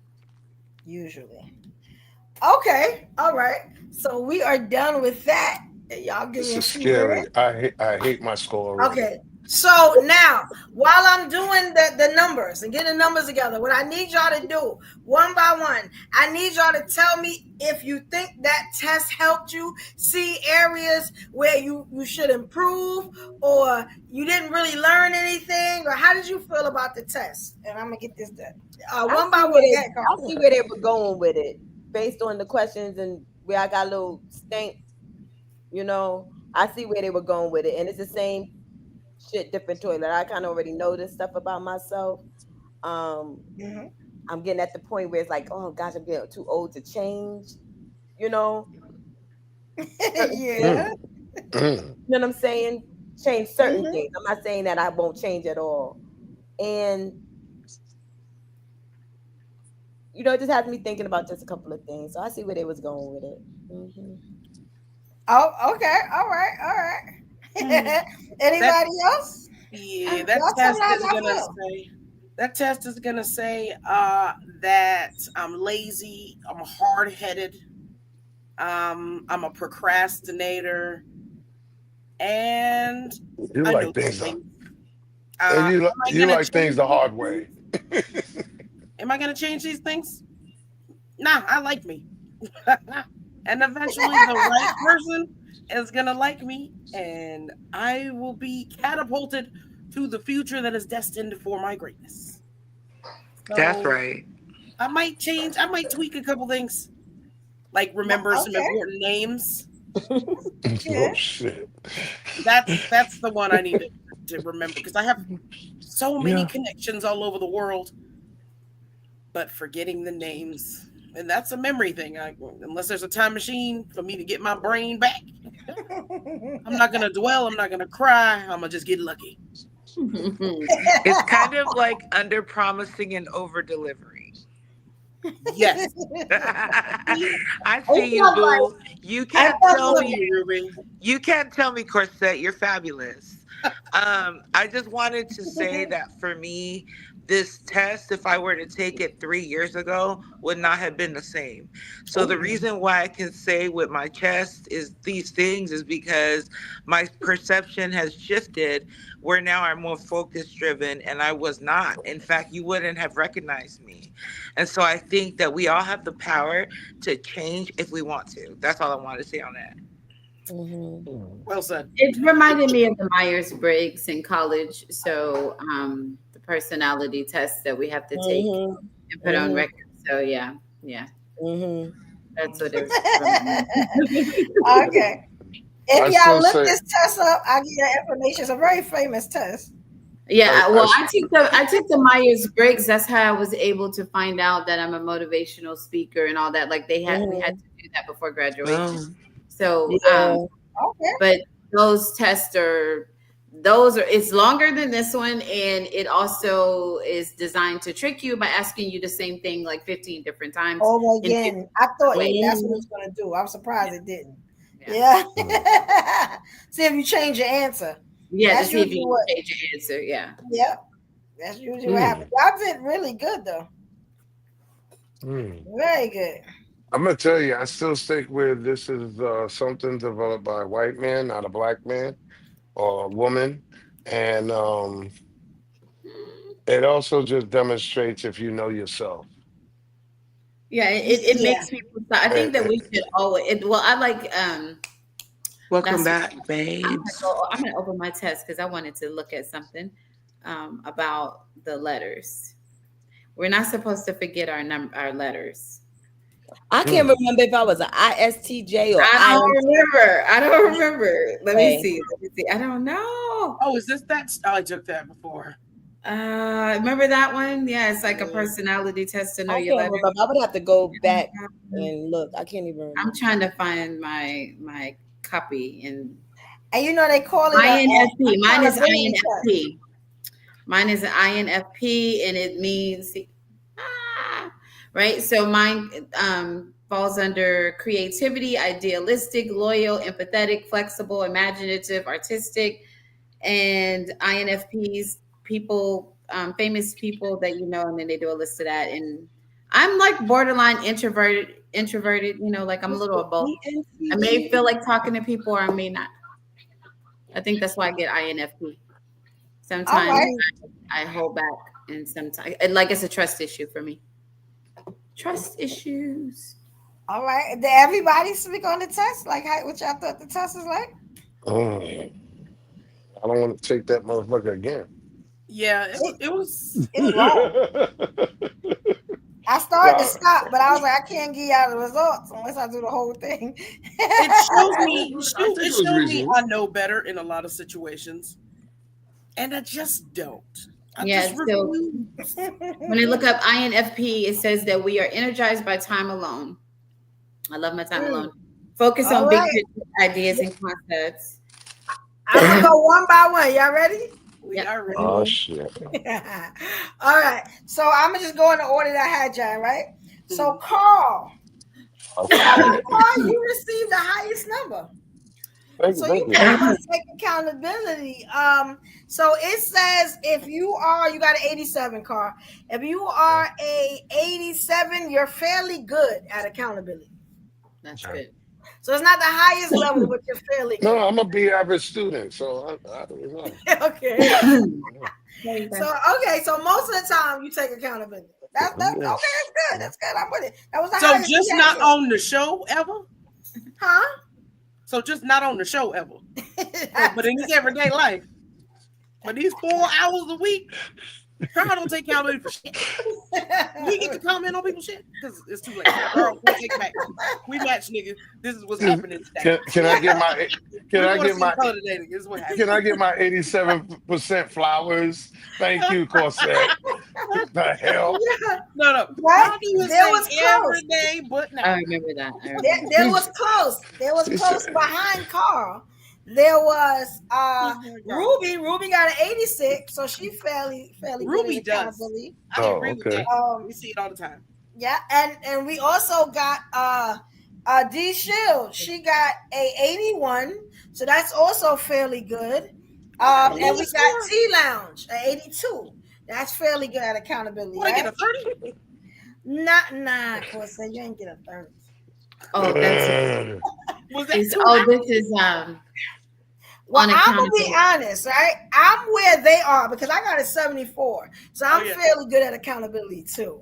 Okay. All right. So we are done with that. Y'all give me
This
a
is
few
scary.
minutes.
I hate my score already.
Okay. So now, while I'm doing the numbers and getting the numbers together, what I need y'all to do one by one, I need y'all to tell me if you think that test helped you see areas where you should improve, or you didn't really learn anything, or how did you feel about the test? And I'm gonna get this done. One by one.
I see where they were going with it based on the questions and where I got a little stank. I see where they were going with it, and it's the same shit, different toilet. I kind of already know this stuff about myself. I'm getting at the point where it's like, oh gosh, I'm getting too old to change.
Yeah.
You know what I'm saying? Change certain things. I'm not saying that I won't change at all. And it just has me thinking about just a couple of things. So I see where they was going with it.
Oh, okay. All right. Anybody else?
Yeah, that test is gonna say that I'm lazy, I'm hard-headed, I'm a procrastinator, and
you like things the hard way.
Am I gonna change these things? Nah, I like me. And eventually the right person is gonna like me, and I will be catapulted to the future that is destined for my greatness. So
that's right.
I might tweak a couple things, like remember some important names.
Oh shit!
That's the one I need to remember, because I have so many connections all over the world, but forgetting the names. And that's a memory thing. Unless there's a time machine for me to get my brain back, I'm not going to dwell. I'm not going to cry. I'm going to just get lucky.
It's kind of like under promising and over delivering.
Yes.
I see you, boo. You can't tell me, Ruby. You can't tell me, Corset, you're fabulous. I just wanted to say that for me, this test, if I were to take it 3 years ago, would not have been the same. So the reason why I can say with my chest is these things is because my perception has shifted, where now I'm more focus driven, and I was not. In fact, you wouldn't have recognized me. And so I think that we all have the power to change if we want to. That's all I want to say on that.
Well said.
It reminded me of the Myers-Briggs in college. So the personality test that we have to take and put on record. So yeah. That's what it was.
Okay. If y'all look this test up, I'll give you that information. It's a very famous test.
Yeah, well, I took the Myers-Briggs. That's how I was able to find out that I'm a motivational speaker and all that. Like we had to do that before graduation. So, but those tests it's longer than this one, and it also is designed to trick you by asking you the same thing like 15 different times.
Oh, again, I thought that's what it was going to do. I'm surprised it didn't. Yeah. See if you change your answer.
Yeah,
that's
to see if you change your answer. Yeah.
Yep. That's usually what happens. Y'all did really good though. Very good.
I'm gonna tell you, I still stick with this is something developed by a white man, not a black man or a woman, and it also just demonstrates if you know yourself.
Yeah, it makes people stop. I think that we should always. Well, I like.
Welcome back, babes.
I'm gonna open my test because I wanted to look at something about the letters. We're not supposed to forget our letters.
I can't remember if I was an ISTJ or
I don't remember. Let me see. I don't know.
Oh, is this that? Oh, I took that before.
Remember that one? Yeah, it's like a personality test to know your letters.
I would have to go back and look. I can't even remember.
I'm trying to find my copy and
you know they call it
INFP. Mine is INFP. Mine is an INFP, and it means right. So mine falls under creativity, idealistic, loyal, empathetic, flexible, imaginative, artistic, and INFPs people, famous people that you know, and then they do a list of that. And I'm like borderline introverted. You know, like I'm a little of both. I may feel like talking to people, or I may not. I think that's why I get INFP. Sometimes I hold back, and sometimes like it's a trust issue for me. Trust issues.
All right. Did everybody speak on the test? Like what y'all thought the test was like?
I don't want to take that motherfucker again.
Yeah, it was
long. I started to stop, but I was like, I can't give y'all the results unless I do the whole thing.
It shows me I know better in a lot of situations, and I just don't.
When I look up INFP, it says that we are energized by time alone. I love my time alone. Focus on big picture ideas and concepts.
I'm gonna go one by one. Y'all ready?
Oh shit.
All right. So I'm gonna just go in the order that I had y'all, right? So Carl, you received the highest number.
Thank
you can take accountability. So it says if you got an 87, Carl. If you are a 87, you're fairly good at accountability.
That's good.
So it's not the highest level, but you're fairly good.
No, I'm a B average student, so I don't know.
Okay. So most of the time you take accountability. That's okay. That's good. That's good. I'm with it. That was the highest.
So just not on the show ever?
Huh?
So just not on the show ever. But in his everyday life. But these 4 hours a week, Carl don't take accountability for shit. We get to comment on people's shit because it's too late. Carl, we take it back. We match, nigga. This is what's happening today.
Can I get my 87% flowers? Thank you, Corset. The hell?
No.
Right? There was
every day, but now.
I remember that.
There was close. There was close behind Carl. There was Ruby. Ruby got an 86, so she fairly
Ruby
good
does. I agree with that. We see it all the time.
Yeah, and we also got D Shield. She got a 81, so that's also fairly good. And we got T Lounge, an 82. That's fairly good at accountability.
Want to
right?
get a 30?
Nah, of course, you ain't get a 30.
Oh, that's
was
that this is
Well,
on
I'm gonna be
accountability.
honest, right? I'm where they are because I got a 74, so I'm
yeah.
fairly good at accountability too.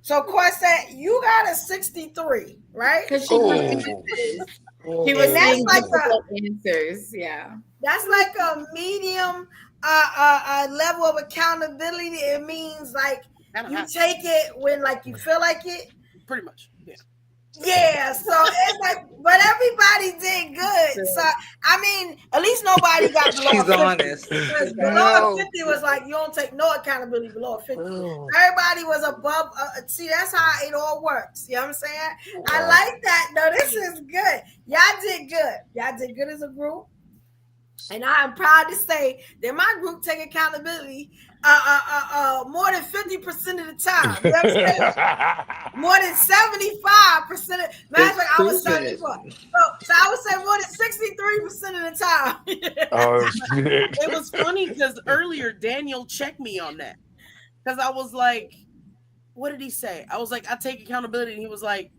So Corset, you got a 63, right?
Because she was
And that's
seeing
like
difficult answers. Yeah.
that's like a medium level of accountability. It means like you take it when like you feel like it.
Pretty much. Yeah.
Yeah, so it's like, but everybody did good. So I mean, at least nobody got below
She's
50.
honest.
Because below
No.
50 was like you don't take no accountability below 50. Everybody was above. See, that's how it all works. You know what I'm saying? I like that. No, this is good. Y'all did good. Y'all did good as a group. And I'm proud to say that my group take accountability more than 50% of the time. You know what I'm saying? More than 75%. Matter of fact, I was 74. So I would say more than 63% of the time.
Oh, shit.
It was funny because earlier Daniel checked me on that. Because I was like, what did he say? I was like, I take accountability. And he was like,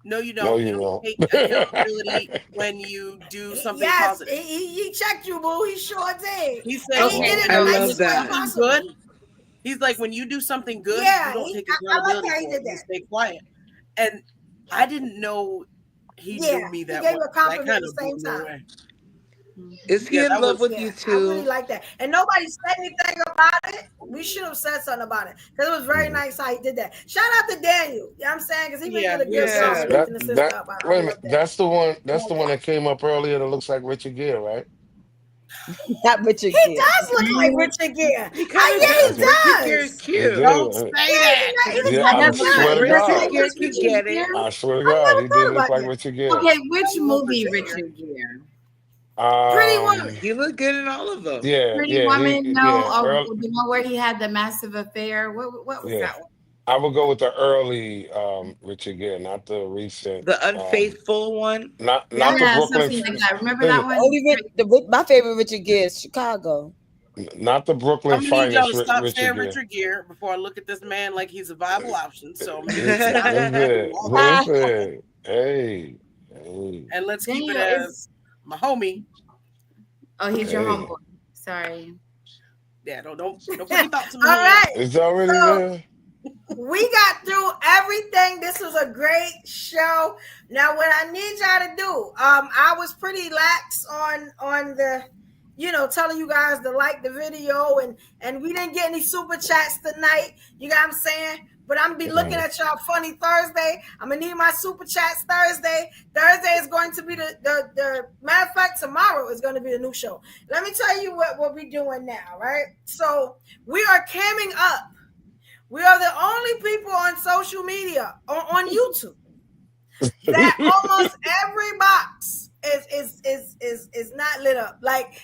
no, you don't.
No,
you
you
don't
don't.
take accountability when you do something positive.
He checked you, boo. He sure did.
He said,
he did it
I
the
love
nicest way
that.
possible.
Good. He's like, when you do something good,
Yeah,
you don't take
I like
accountability
how he
for
did
it. You
that.
stay quiet. And I didn't know he knew me that
he gave
well.
you a compliment
That
at the same
blew me
time.
away.
Is he in
that
love
was-
with you
I
too?
really like that. And nobody said anything about it. We should have said something about it. Because it was very nice how he did that. Shout out to Daniel. You know what I'm saying? Because he really did a good job lifting the sister up. I
Wait a
love
minute.
that.
That's the one. That's the one that came up earlier. That looks like Richard Gere, right?
Not Richard
He
Gere.
does look like Richard Gere. Yeah, he
Richard
does.
Gere's cute.
Don't say that.
Yeah, I swear to God.
Richard Gere can get it.
I swear to God, he did look like Richard Gere.
Okay, which movie Richard Gere?
Pretty Woman.
He looked good in all of them.
Yeah,
Pretty
yeah,
Woman,
early,
the one where he had the massive affair. What was that one?
I would go with the early Richard Gere, not the recent.
The unfaithful one.
Not the Brooklyn.
Something like that. Remember that one?
My favorite Richard Gere is Chicago.
Not the Brooklyn
I'm gonna need y'all
finest
to stop
Richard
saying
Gere.
Richard Gere before I look at this man like he's a viable option. So
Listen. Hey.
And let's keep it
Daniel
as my homie.
Oh, he's your homeboy. Sorry.
Yeah, don't put your thoughts in my
All right.
It's already there.
We got through everything. This was a great show. Now, what I need y'all to do, I was pretty lax on the, telling you guys to like the video, and we didn't get any super chats tonight. You know what I'm saying? But I'm gonna be looking at y'all funny Thursday. I'm gonna need my super chats Thursday. Thursday is going to be the matter of fact, tomorrow is going to be the new show. Let me tell you what we're doing now, right? So we are camming up. We are the only people on social media on YouTube that almost every box is not lit up. Like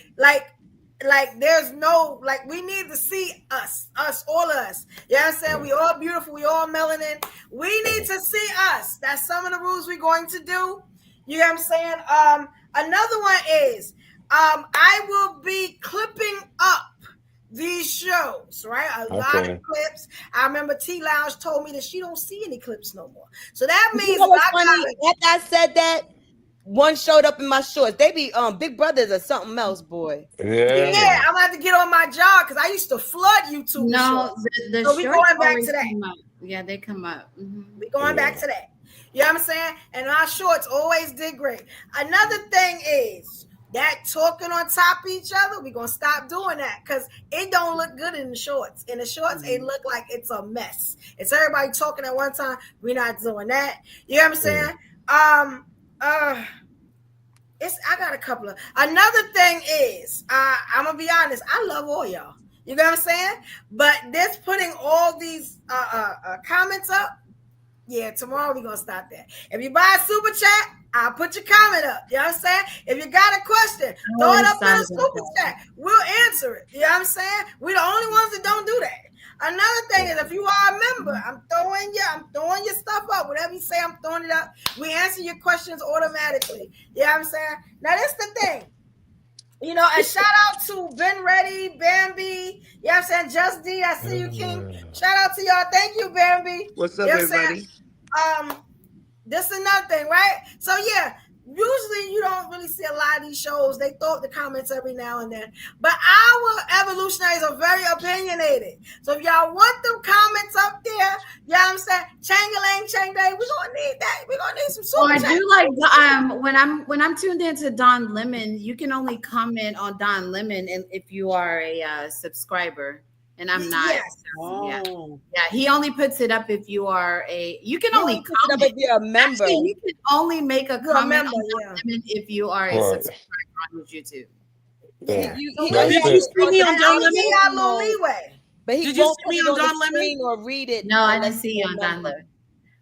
there's no, like, we need to see us, all of us. You know what I'm saying? We all beautiful, we all melanin. We need to see us. That's some of the rules we're going to do. You know what I'm saying? Another one is I will be clipping up these shows, right? A lot of clips. I remember T Lounge told me that she don't see any clips no more. So that means
After I said that, one showed up in my shorts. They be Big Brothers or something else, boy.
Yeah, I'm gonna have to get on my job because I used to flood YouTube.
No, the
so we
shorts
going back
always
to that.
come up. Yeah, they come up. Mm-hmm.
We going back to that. You know what I'm saying? And our shorts always did great. Another thing is that talking on top of each other, we're gonna stop doing that because it don't look good in the shorts. In the shorts, it look like it's a mess. It's everybody talking at one time. We're not doing that. You know what I'm saying? I got a couple of. Another thing is, I'm gonna be honest. I love all y'all. You know what I'm saying? But this putting all these comments up. Yeah, tomorrow we're gonna start that. If you buy a super chat, I'll put your comment up. You know what I'm saying? If you got a question, throw it up in a super chat. We'll answer it. You know what I'm saying? We're the only ones that don't do that. Another thing is, if you are a member, I'm throwing your stuff up. Whatever you say, I'm throwing it up. We answer your questions automatically. You know what I'm saying? Now, that's the thing. You know, and shout out to Ben Ready, Bambi. You know what I'm saying? Just D, I see you, King. Shout out to y'all. Thank you, Bambi.
What's up,
You know what I'm
everybody?
saying? This is another thing, right? So yeah, usually you don't really see a lot of these shows. They throw up the comments every now and then. But our evolutionaries are very opinionated. So if y'all want them comments up there, you know what I'm saying? Chang-a-lang, chang-bang, we're gonna need that. We're gonna need some super
Well, I
chats.
do like when I'm tuned into Don Lemon, you can only comment on Don Lemon if you are a subscriber. And I'm not.
Yes.
Yeah. He only puts it up if you are you can only
put it up if you're a member.
Actually, you can only make a
You're
comment
a member,
on Lemon if you are a subscriber on his YouTube.
Did you
Did
see me on Don Lemon?
a little leeway.
But he
Did you
won't
see
put
me
it
on
on
Don
the
Lemon?
screen or read it.
No, I didn't
unless
see
you're
you
a
on Don
member.
Lemon.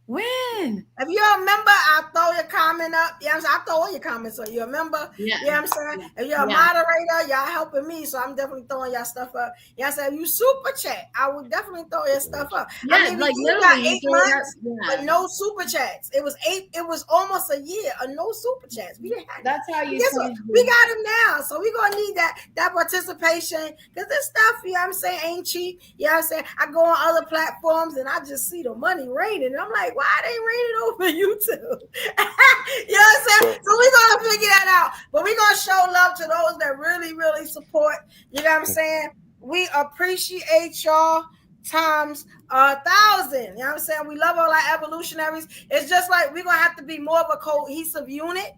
When?
If you're a member, I'll throw your comment up. You know what I'm saying? I throw all your comments up. You're a member.
Yeah.
You know what I'm saying? If you're a
Yeah.
moderator, y'all helping me. So I'm definitely throwing y'all stuff up. You know what I'm saying? If you super chat, I would definitely throw your stuff up.
Yeah,
I mean,
like
we got
literally, you
8
throw it up.
months,
Yeah.
but no super chats. It was almost a year of no super chats. We didn't have
That's how you
guess what?
change
We got them now. So we're gonna need that participation. Because this stuff, you know what I'm saying, ain't cheap. You know what I'm saying? I go on other platforms and I just see the money raining. And I'm like, why they raining over YouTube? You know what I'm saying? So we're gonna figure that out. But we're gonna show love to those that really, really support. You know what I'm saying? We appreciate y'all times 1,000. You know what I'm saying? We love all our evolutionaries. It's just like we're gonna have to be more of a cohesive unit.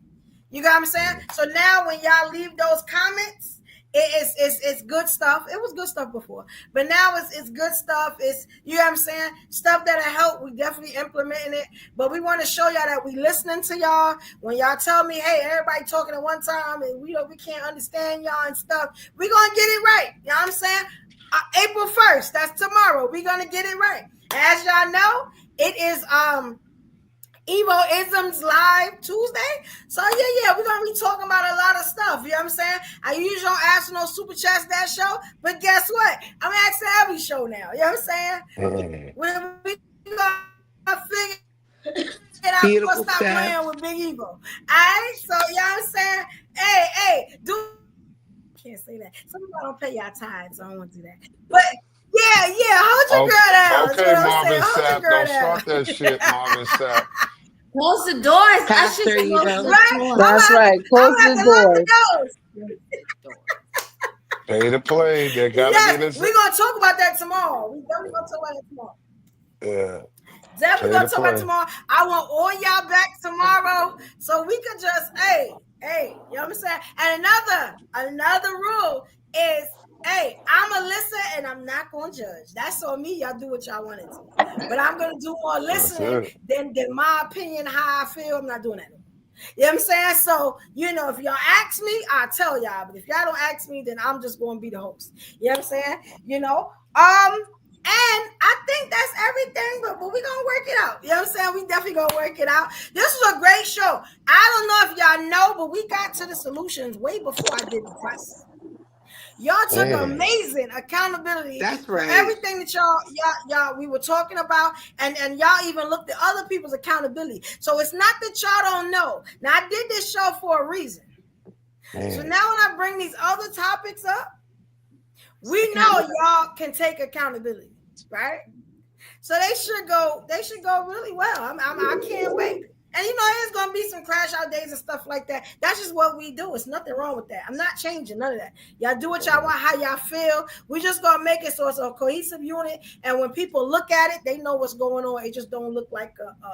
You got what I'm saying? So now when y'all leave those comments, it's good stuff. It was good stuff before, but now it's good stuff. It's, you know what I'm saying, stuff that'll help. We definitely implementing it, but we want to show y'all that we listening to y'all. When y'all tell me, hey, everybody talking at one time and we can't understand y'all and stuff, we gonna get it right. You know what I'm saying? April 1st, that's tomorrow. We gonna get it right. As y'all know, it is Evo-isms Live Tuesday. So yeah, we're gonna be talking about a lot of stuff. You know what I'm saying? I usually don't ask no super chats that show, but guess what? I'm asking every show now. You know what I'm saying? When we gonna figure it out, we're gonna stop playing with Big Evo. All right, so you know what I'm saying? Hey, can't say that. Some people don't pay y'all tithes, so I don't want to do that. But yeah, hold your girl down.
Okay, Marvin Sapp, don't start that shit, Marvin Sapp.
Close the doors.
Pastor Evo.
Right?
That's right. Close the doors.
Pay to play. There gotta be this.
We're gonna talk about that tomorrow. We definitely gonna talk about it tomorrow.
Yeah.
Definitely gonna talk about tomorrow. I want all y'all back tomorrow so we can just, hey, you know what I'm saying? And another rule is, hey, I'm a listen and I'm not gonna judge. That's on me. Y'all do what y'all want to do. But I'm gonna do more listening than my opinion, how I feel. I'm not doing that. You know what I'm saying? So, you know, if y'all ask me, I'll tell y'all. But if y'all don't ask me, then I'm just gonna be the host. You know what I'm saying? You know? And I think that's everything, but we're gonna work it out. You know what I'm saying? We definitely gonna work it out. This was a great show. I don't know if y'all know, but we got to the solutions way before I did the press. Y'all took amazing accountability for everything that y'all we were talking about, and y'all even looked at other people's accountability. So it's not that y'all don't know. Now I did this show for a reason. So now when I bring these other topics up, we know y'all can take accountability, right? So they should go really well. I can't wait. And you know, there's gonna be some crash out days and stuff like that. That's just what we do. It's nothing wrong with that. I'm not changing none of that. Y'all do what y'all want, how y'all feel. We just gonna make it so it's a cohesive unit. And when people look at it, they know what's going on. It just don't look like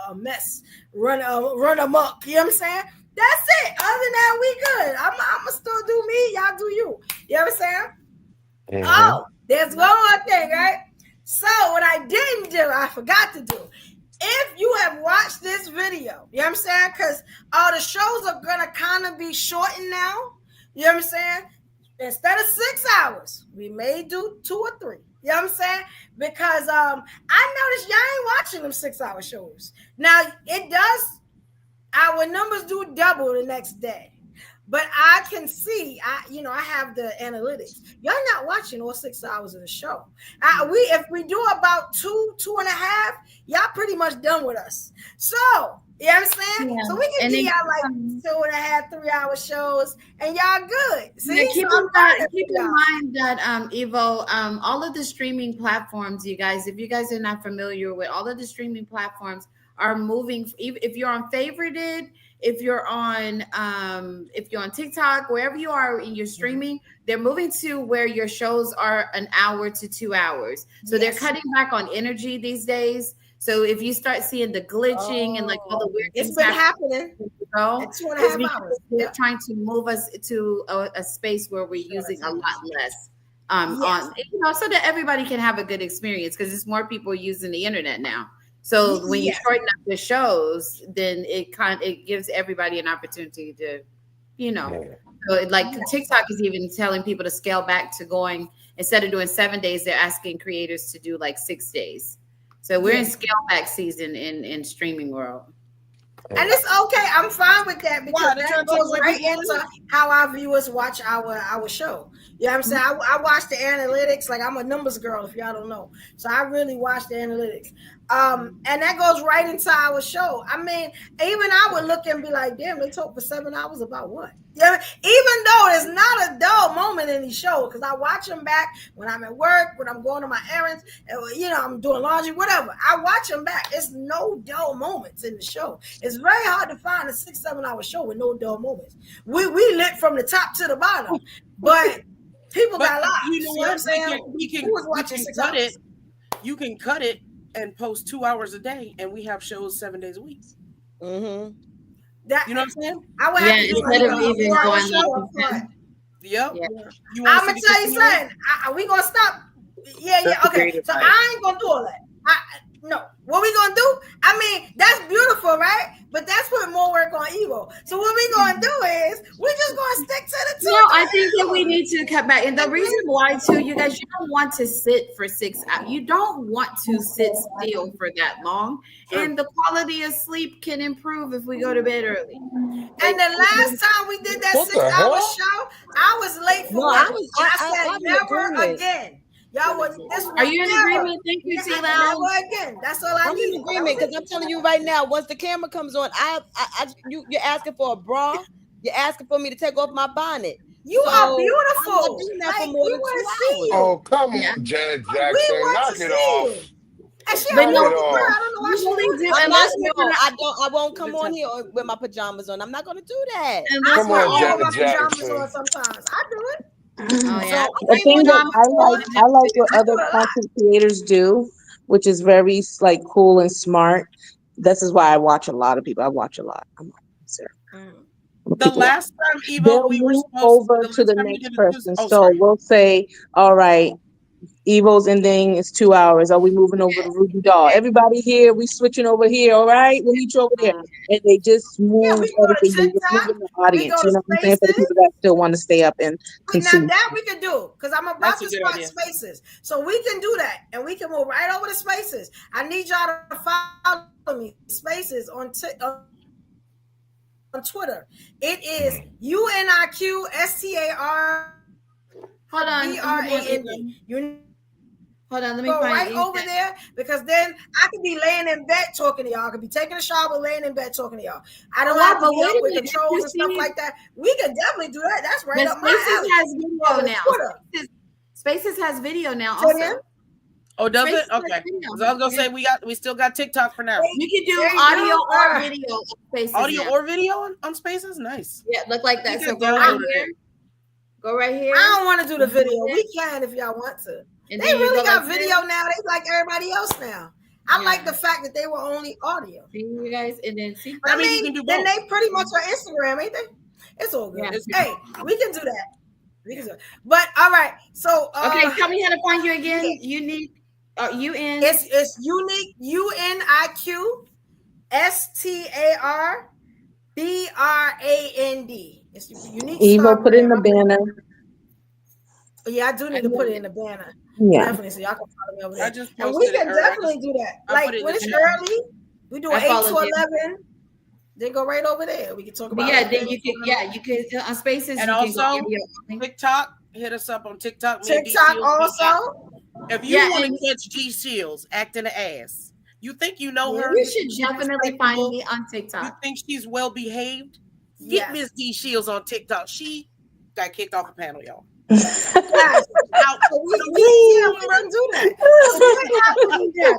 a mess. Run amok. You know what I'm saying? That's it. Other than that, we good. I'ma still do me. Y'all do you. You know what I'm saying? Oh, there's one more thing, right? So what I didn't do, I forgot to do. If you have watched this video, you know what I'm saying? Because the shows are going to kind of be shortened now. You know what I'm saying? Instead of 6 hours, we may do 2 or 3. You know what I'm saying? Because I noticed y'all ain't watching them 6-hour shows. Now, it does, our numbers do double the next day. But I can see, I have the analytics. Y'all not watching all 6 hours of the show. If we do about 2.5, y'all pretty much done with us. So You know what I'm saying?
Yeah.
So we can
And
give
then
y'all like 2.5, 3 hour shows, and y'all good. See,
yeah, keep
so I'm learning
keep
from
in
y'all.
mind that Evo, all of the streaming platforms, you guys, if you guys are not familiar with all of the streaming platforms are moving. If you're on Favorited, if you're on TikTok, wherever you are in your streaming, they're moving to where your shows are an hour to 2 hours. So they're
Yes.
cutting back on energy these days. So if you start seeing the glitching and like all the weird
It's
things
been happening.
go,
At 2.5
it's because
hours.
they're
Yep.
trying to move us to a space where we're using a lot less on, so that everybody can have a good experience, because it's more people using the internet now. So when you
Yes.
shorten up the shows, then it gives everybody an opportunity to, so like TikTok is even telling people to scale back to going, instead of doing 7 days, they're asking creators to do like 6 days. So we're in scale back season in streaming world.
And it's okay. I'm fine with that, because
They're
that
trying to take
goes
away
right
people's
into how our viewers watch our show. You know what I'm saying? I watch the analytics. Like, I'm a numbers girl, if y'all don't know. So I really watch the analytics. And that goes right into our show. I mean, even I would look and be like, damn, they talk for 7 hours about what? Yeah, even though it's not a dull moment in the show, because I watch them back when I'm at work, when I'm going to my errands, I'm doing laundry, whatever. I watch them back. It's no dull moments in the show. It's very hard to find a 6-7 hour show with no dull moments. We lit from the top to the bottom, but people got lives.
You know
what I'm
what?
saying?
We can
Who was watching 6
cut
hours?
it. You can cut it and post 2 hours a day, and we have shows 7 days a week.
Mm-hmm.
You know what I'm saying?
I would have to do
instead of even going
Yep.
I'm gonna tell you something. We gonna stop. Yeah. Okay. So I ain't gonna do all that. No. What we gonna do? I mean, that's beautiful, right? But that's putting more work on Evo. So what we gonna do is we're just gonna stick to the two.
No, I think that we need to cut back. And the reason why, too, you guys, you don't want to sit for 6 hours. You don't want to sit still for that long. And the quality of sleep can improve if we go to bed early.
And the last time we did that
What the
6 hour
hell?
show, I was late for
No,
work.
I
said
I'm in
never
agreement.
again. Y'all was this.
Are you in
never.
agreement? Thank you, T.
Never again. That's all I
I'm
need.
in agreement, because I'm telling you right now, once the camera comes on, you're asking for a bra. You're asking for me to take off my bonnet.
You are beautiful.
I'm not doing that for more
we
than 2
want to
hours.
see you.
Oh, come on, Janet
We
Jackson.
want
Knock
to
it
see
off.
you. And she
Knock
a
it
beautiful
off.
girl. I don't know why she doing that.
I'm not, no, I won't come on here with my pajamas on. I'm not gonna do that.
Come on, Janet
my pajamas
Jackson.
on sometimes. I do it.
The thing that I like what other content creators do, which is very like cool and smart. This is why I watch a lot of people. I watch a lot.
The last time, Evo,
They'll
we were
move
supposed
over
the
to
last
the
time we
next
did a
person.
Tuesday-
So we'll say, all right, Evo's ending is 2 hours. Are we moving over to Ruby Doll? Everybody here, we switching over here. All right, we'll meet you over there. And they just move everything. They're moving the audience. You know what I'm saying? For the people that still want to stay up and
Now
consume.
that we can do, because I'm about
That's a
to
good
start
idea.
Spaces, so we can do that, and we can move right over to Spaces. I need y'all to follow me, Spaces on Twitter. It is UniqStarEnt.
Hold on. Hold on, let me
go
find
right
it.
over there, because then I could be laying in bed talking to y'all. I could be taking a shower, laying in bed talking to y'all. I don't have to
But
be
wait
up
a
with
minute,
controls
you
and stuff
see-
like that. We can definitely do that. That's right
But
up my
Spaces
alley.
has video now.
Twitter.
Spaces has video now
So
also.
then-
Oh, does
Spaces
it?
has
Okay.
video.
So I was gonna say we still got TikTok for now.
You can do
There you
audio
go.
or video on Spaces
Audio
now.
or video on Spaces? Nice.
Yeah, look like that.
You
So
can
go right
download it.
here. Go right here.
I don't want to do the video. We can if y'all want to.
And
They
then you
really
go
got
like
video
this.
now. They like everybody else now. I like the fact that they were only audio.
See you guys, and then see.
I
mean, you
mean,
can do
then
both.
they pretty much are Instagram, ain't they? It's all good.
Yeah.
Hey, we can do that. We can do it. But all right. So
Okay, tell me how to find you again. Unique. UN.
It's unique. UniqStarBrand. It's unique.
Evo,
Star
put in the
Brand.
banner.
Yeah, I do need to put it in the banner.
Yeah.
Definitely, so y'all can follow me over there.
I just
And we
posted it
can
earlier.
definitely do that.
I
Like
put it in
when
the
it's
chat.
early, we do
I
an 8 to
followed you.
11. They go right over there. We can talk
But
about
yeah,
it.
then you can on Spaces.
And
you can go
also
audio.
TikTok. Hit us up on TikTok. Me and D
TikTok
Seals be
also.
out. If you
Yeah,
want
and-
to catch G Seals acting an ass, You think you know
Yeah,
her?
you
You
should
think she's
definitely find
respectable?
me on
You
TikTok.
think she's well behaved? Get
Yes.
Miss D Shields on TikTok. She got kicked off a panel, y'all.
Yes.
Out.
We don't do that. So 3 hours is that.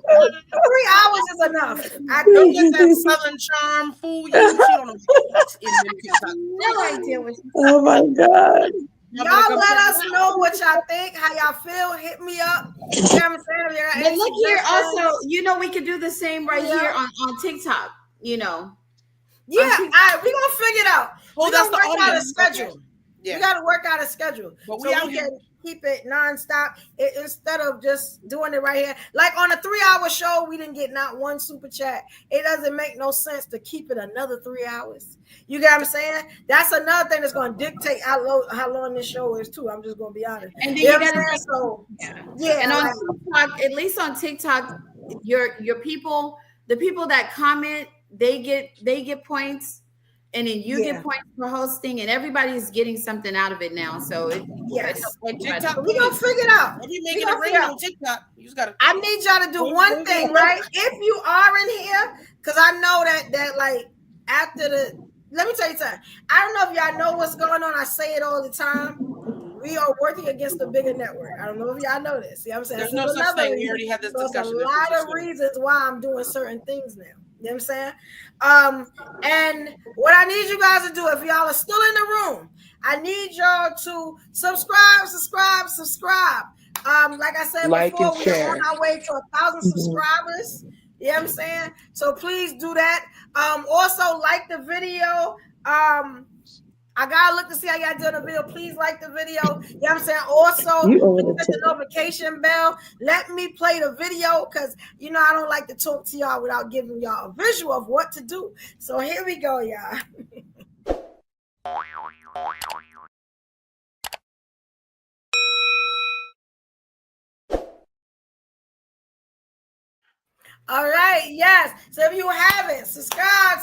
3 hours is enough.
Don't let that Southern charm fool you. She don't know in them TikTok.
No idea what she's
Oh my God.
Y'all let us know what y'all think, how y'all feel. Hit me up. You know what I'm saying?
But look here, also, you know, we could do the same right here on TikTok. You know.
Yeah, all right, we gonna figure it out.
Oh,
We
that's
gonna
the
work out a
audience.
schedule.
Okay. Yeah.
We gotta work out a schedule
But
so
we out
we
here.
can keep it nonstop instead of just doing it right here. Like on a 3-hour show, we didn't get not one super chat. It doesn't make no sense to keep it another 3 hours. You get what I'm saying? That's another thing that's gonna dictate how long this show is too. I'm just gonna be honest.
And then
You know
you
what I'm
gotta
saying? So
yeah. And on TikTok, at least on TikTok, your people, the people that comment, they get points. And then you get points for hosting, and everybody's getting something out of it now. So
yes,
on TikTok,
we gonna figure it out.
If you make it a ring on TikTok, you just gotta.
I need y'all to do one thing, right? If you are in here, because I know that like after let me tell you something. I don't know if y'all know what's going on. I say it all the time. We are working against a bigger network. I don't know if y'all know this. You know what I'm saying?
There's no such thing. We already had this discussion.
There's a lot of reasons why I'm doing certain things now. You know what I'm saying? And what I need you guys to do, if y'all are still in the room, I need y'all to subscribe. Like I said
Like
before,
and
we
share.
are on our way to 1,000 subscribers. You know what I'm saying? So please do that. Also like the video. I gotta look to see how y'all doing the video. Please like the video. You know what I'm saying? Also, hit the notification bell. Let me play the video because you know I don't like to talk to y'all without giving y'all a visual of what to do. So here we go, y'all. All right, yes. So if you haven't, subscribe.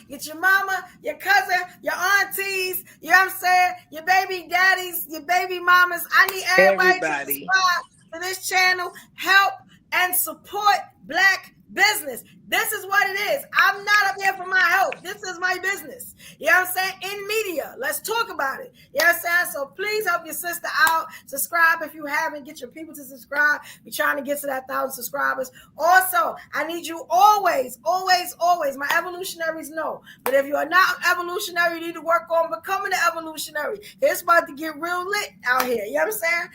Get your mama, your cousin, your aunties, you know what I'm saying? Your baby daddies, your baby mamas. I need everybody to subscribe to this channel. Help and support Black business. This is what it is. I'm not up here for my help. This is my business. You know what I'm saying? In media. Let's talk about it. You know what I'm saying? So please help your sister out. Subscribe if you haven't. Get your people to subscribe. We're trying to get to that 1,000 subscribers. Also, I need you always. My evolutionaries know. But if you are not evolutionary, you need to work on becoming an evolutionary. It's about to get real lit out here. You know what I'm saying?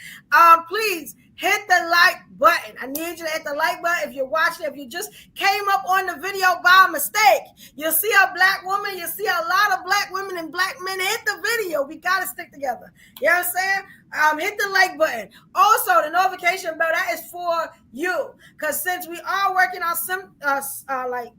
Please hit the like button. I need you to hit the like button if you're watching. If you just came up on the video by mistake, you'll see a Black woman. You'll see a lot of Black women and Black men. Hit the video. We got to stick together. You know what I'm saying? Hit the like button. Also, the notification bell, that is for you. Because since we are working on some like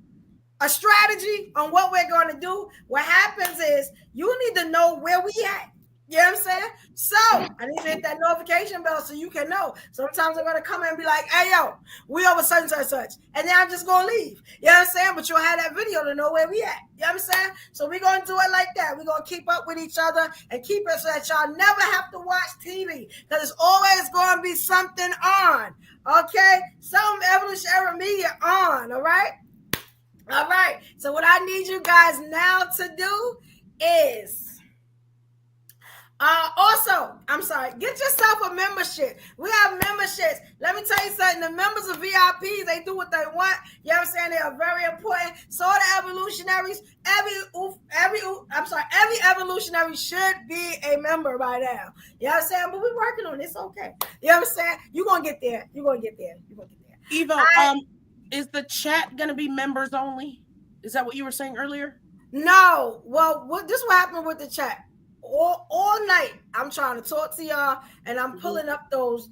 a strategy on what we're going to do, what happens is you need to know where we at. You know what I'm saying? So I need to hit that notification bell so you can know. Sometimes I'm going to come in and be like, hey, yo, we over such and such. And then I'm just going to leave. You know what I'm saying? But you'll have that video to know where we at. You know what I'm saying? So we're going to do it like that. We're going to keep up with each other and keep it so that y'all never have to watch TV. Because it's always going to be something on. Okay? Some evolutionary media on. All right? All right. So what I need you guys now to do is also, I'm sorry, get yourself a membership. We have memberships. Let me tell you something. The members of VIPs, they do what they want. You know what I'm saying? They are very important. So are the evolutionaries. Every evolutionary should be a member by now. You know what I'm saying? But we're working on it. It's okay. You know what I'm saying? You're going to get there.
Evo, is the chat going to be members only? Is that what you were saying earlier?
No. Well, this is what happened with the chat. All night I'm trying to talk to y'all and I'm pulling up those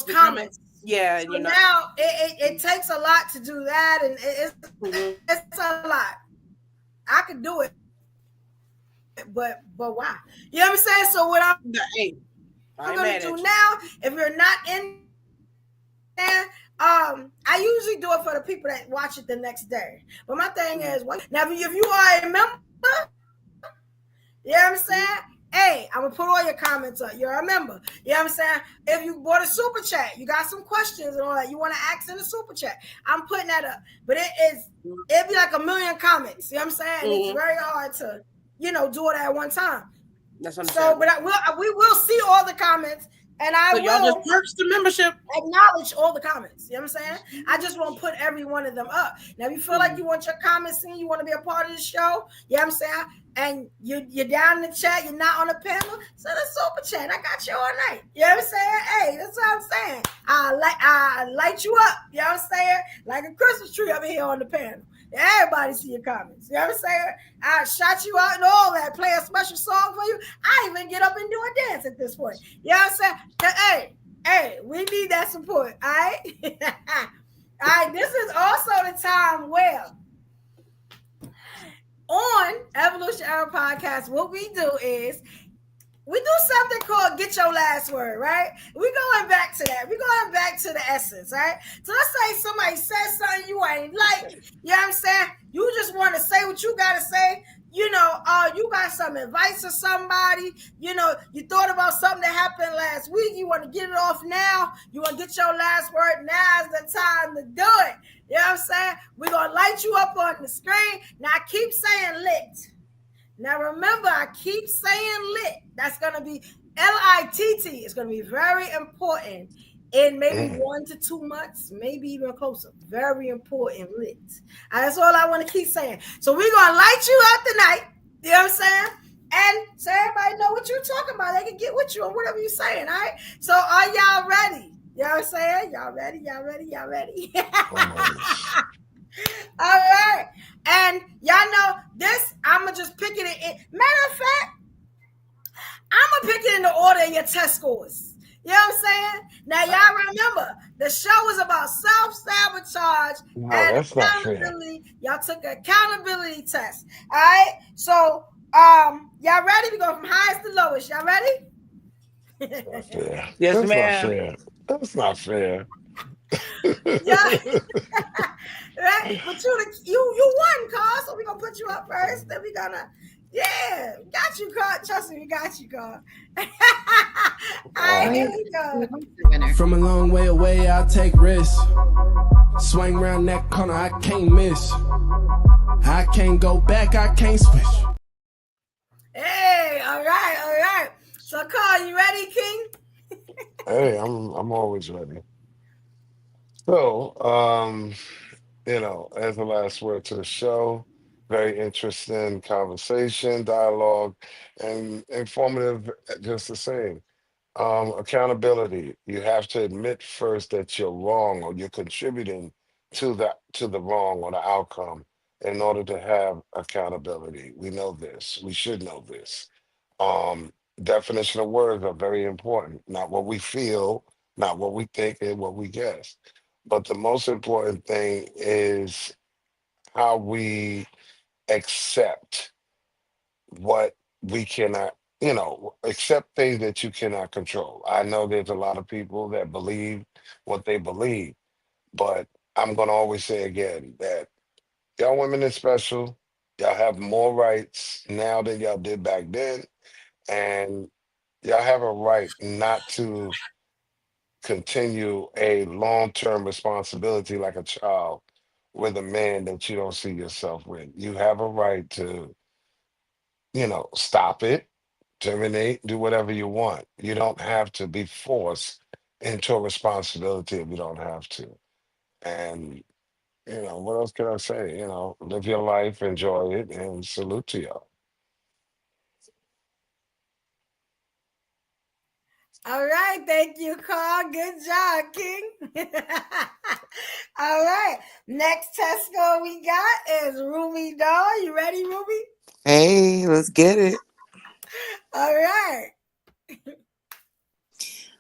comments.
Yeah.
So now it takes a lot to do that, and it's a lot. I could do it, but why? You know what I'm saying? So what I'm going to do now, if you're not in there, I usually do it for the people that watch it the next day. But my thing is, now if you are a member, you know what I'm saying? Hey, I'm gonna put all your comments up. You remember? You know what I'm saying? If you bought a super chat, you got some questions and all that you want to ask in the super chat, I'm putting that up. But it'd be like a million comments. You know what I'm saying? It's very hard to, do all that at one time.
That's what I'm
So, but we will see all the comments, and I
So y'all just
will
purchase the membership.
acknowledge all the comments. You know what I'm saying? I just won't put every one of them up. Now, if you feel like you want your comments seen, you want to be a part of the show, you know what I'm saying? And you're down in the chat, you're not on the panel, send a super chat. I got you all night. You know what I'm saying? Hey, that's what I'm saying. I light you up. You know what I'm saying? Like a Christmas tree over here on the panel. Everybody see your comments. You know what I'm saying? I shot you out and all that, play a special song for you. I even get up and do a dance at this point. You know what I'm saying? Hey, we need that support. All right. All right. This is also the time where on Evolution Era Podcast, what we do is we do something called Get Your Last Word, right? We're going back to that. We're going back to the essence, right? So let's say somebody says something you ain't like, you know what I'm saying? You just want to say what you got to say. You got some advice for somebody. You thought about something that happened last week. You want to get it off now. You want to get your last word. Now is the time to do it. You know what I'm saying? We're going to light you up on the screen. Now, I keep saying lit. Now, remember, I keep saying lit. That's going to be LITT. It's going to be very important in maybe 1 to 2 months, maybe even closer. Very important lit. That's all I want to keep saying. So we're going to light you up tonight. You know what I'm saying? And so everybody know what you're talking about. They can get with you on whatever you're saying, all right? So are y'all ready? You know what I'm saying? Y'all ready? Y'all ready? Y'all ready? All right. And y'all know this, I'm going to just pick it in. Matter of fact, I'm going to pick it in the order of your test scores. You know what I'm saying? Now, y'all remember, the show is about self-sabotage and accountability. Y'all took an accountability test. All right? So, y'all ready? We go from highest to lowest. Y'all ready?
Yes, ma'am. That's not fair.
Yeah. Right? But you won, Carl. So we're gonna put you up first. Then we're gonna got you, Carl. Trust me, we got you, Carl. All right, here we go.
From a long way away, I'll take risks. Swing around that corner, I can't miss. I can't go back, I can't switch.
Hey, all right. So, Carl, you ready, King?
Hey, I'm always ready. So, as the last word to the show, very interesting conversation, dialogue, and informative just the same. Accountability. You have to admit first that you're wrong or you're contributing to the wrong or the outcome in order to have accountability. We know this. We should know this. Definition of words are very important. Not what we feel, not what we think, and what we guess. But the most important thing is how we accept what we cannot, accept things that you cannot control. I know there's a lot of people that believe what they believe, but I'm going to always say again that y'all women is special. Y'all have more rights now than y'all did back then. And y'all have a right not to continue a long-term responsibility like a child with a man that you don't see yourself with. You have a right to, stop it, terminate, do whatever you want. You don't have to be forced into a responsibility if you don't have to. And, what else can I say? Live your life, enjoy it, and salute to y'all.
All right, thank you, Carl. Good job, King. All right, next test score we got is Ruby Doll. You ready, Ruby?
Hey, let's get it.
All right.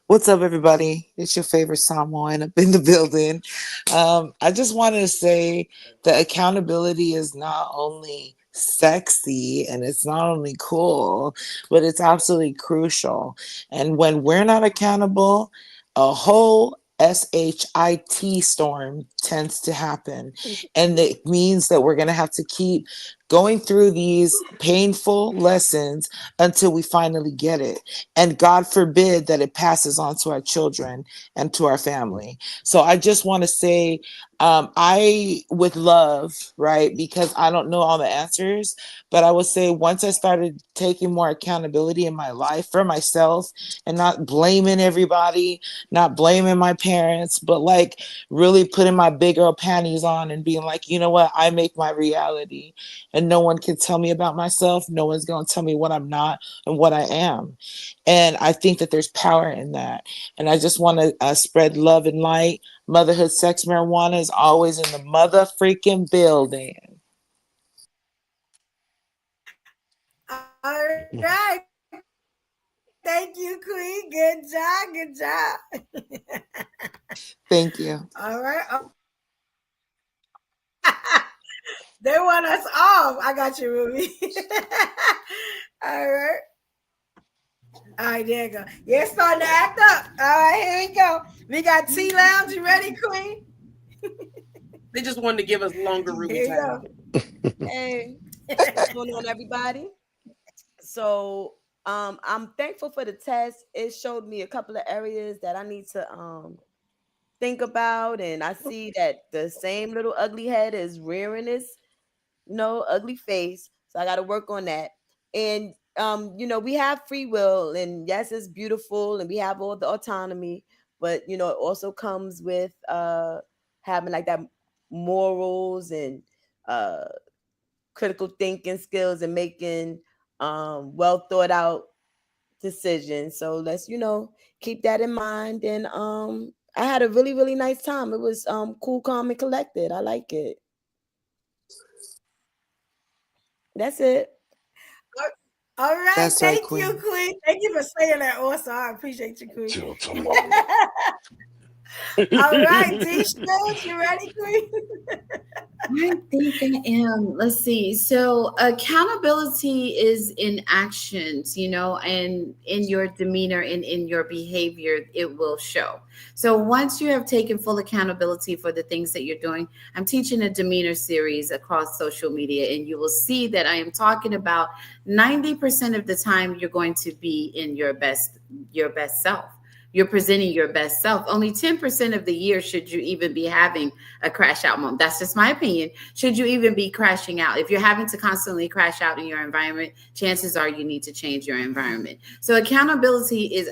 What's up, everybody? It's your favorite Samoan up in the building. I just wanted to say that accountability is not only sexy and it's not only cool, but it's absolutely crucial. And when we're not accountable, a whole SHIT storm tends to happen. And it means that we're going to have to keep going through these painful lessons until we finally get it. And God forbid that it passes on to our children and to our family. So I just want to say, I, with love, right? Because I don't know all the answers, but I would say once I started taking more accountability in my life for myself and not blaming everybody, not blaming my parents, but like really putting my big girl panties on and being like, you know what? I make my reality and no one can tell me about myself. No one's going to tell me what I'm not and what I am. And I think that there's power in that. And I just want to spread love and light. Motherhood, sex, marijuana is always in the mother freaking building.
All right. Thank you, Queen. Good job. Good job.
Thank you.
All right. They want us off. I got you, Ruby. All right. All right, there you go. Yeah, it's starting to act up. All right, here we go. We got T Lounge. You ready, Queen?
They just wanted to give us longer Ruby time.
Hey, what's going on, everybody? So I'm thankful for the test. It showed me a couple of areas that I need to think about, and I see that the same little ugly head is rearing its ugly face. So I got to work on that. And we have free will, and yes, it's beautiful, and we have all the autonomy, but it also comes with having like that morals and critical thinking skills and making well thought out decisions. So let's keep that in mind. And I had a really, really nice time. It was cool, calm, and collected. I like it. That's it.
All right.
That's right,
Thank you, Queen. Thank you for saying that also. I appreciate you, Queen. All right, D Schultz, you ready, Queen?
I think I am. Let's see. So accountability is in actions, and in your demeanor and in your behavior, it will show. So once you have taken full accountability for the things that you're doing, I'm teaching a demeanor series across social media, and you will see that I am talking about 90% of the time you're going to be in your best self. You're presenting your best self. Only 10% of the year should you even be having a crash out moment. That's just my opinion. Should you even be crashing out? If you're having to constantly crash out in your environment, chances are you need to change your environment. So accountability is,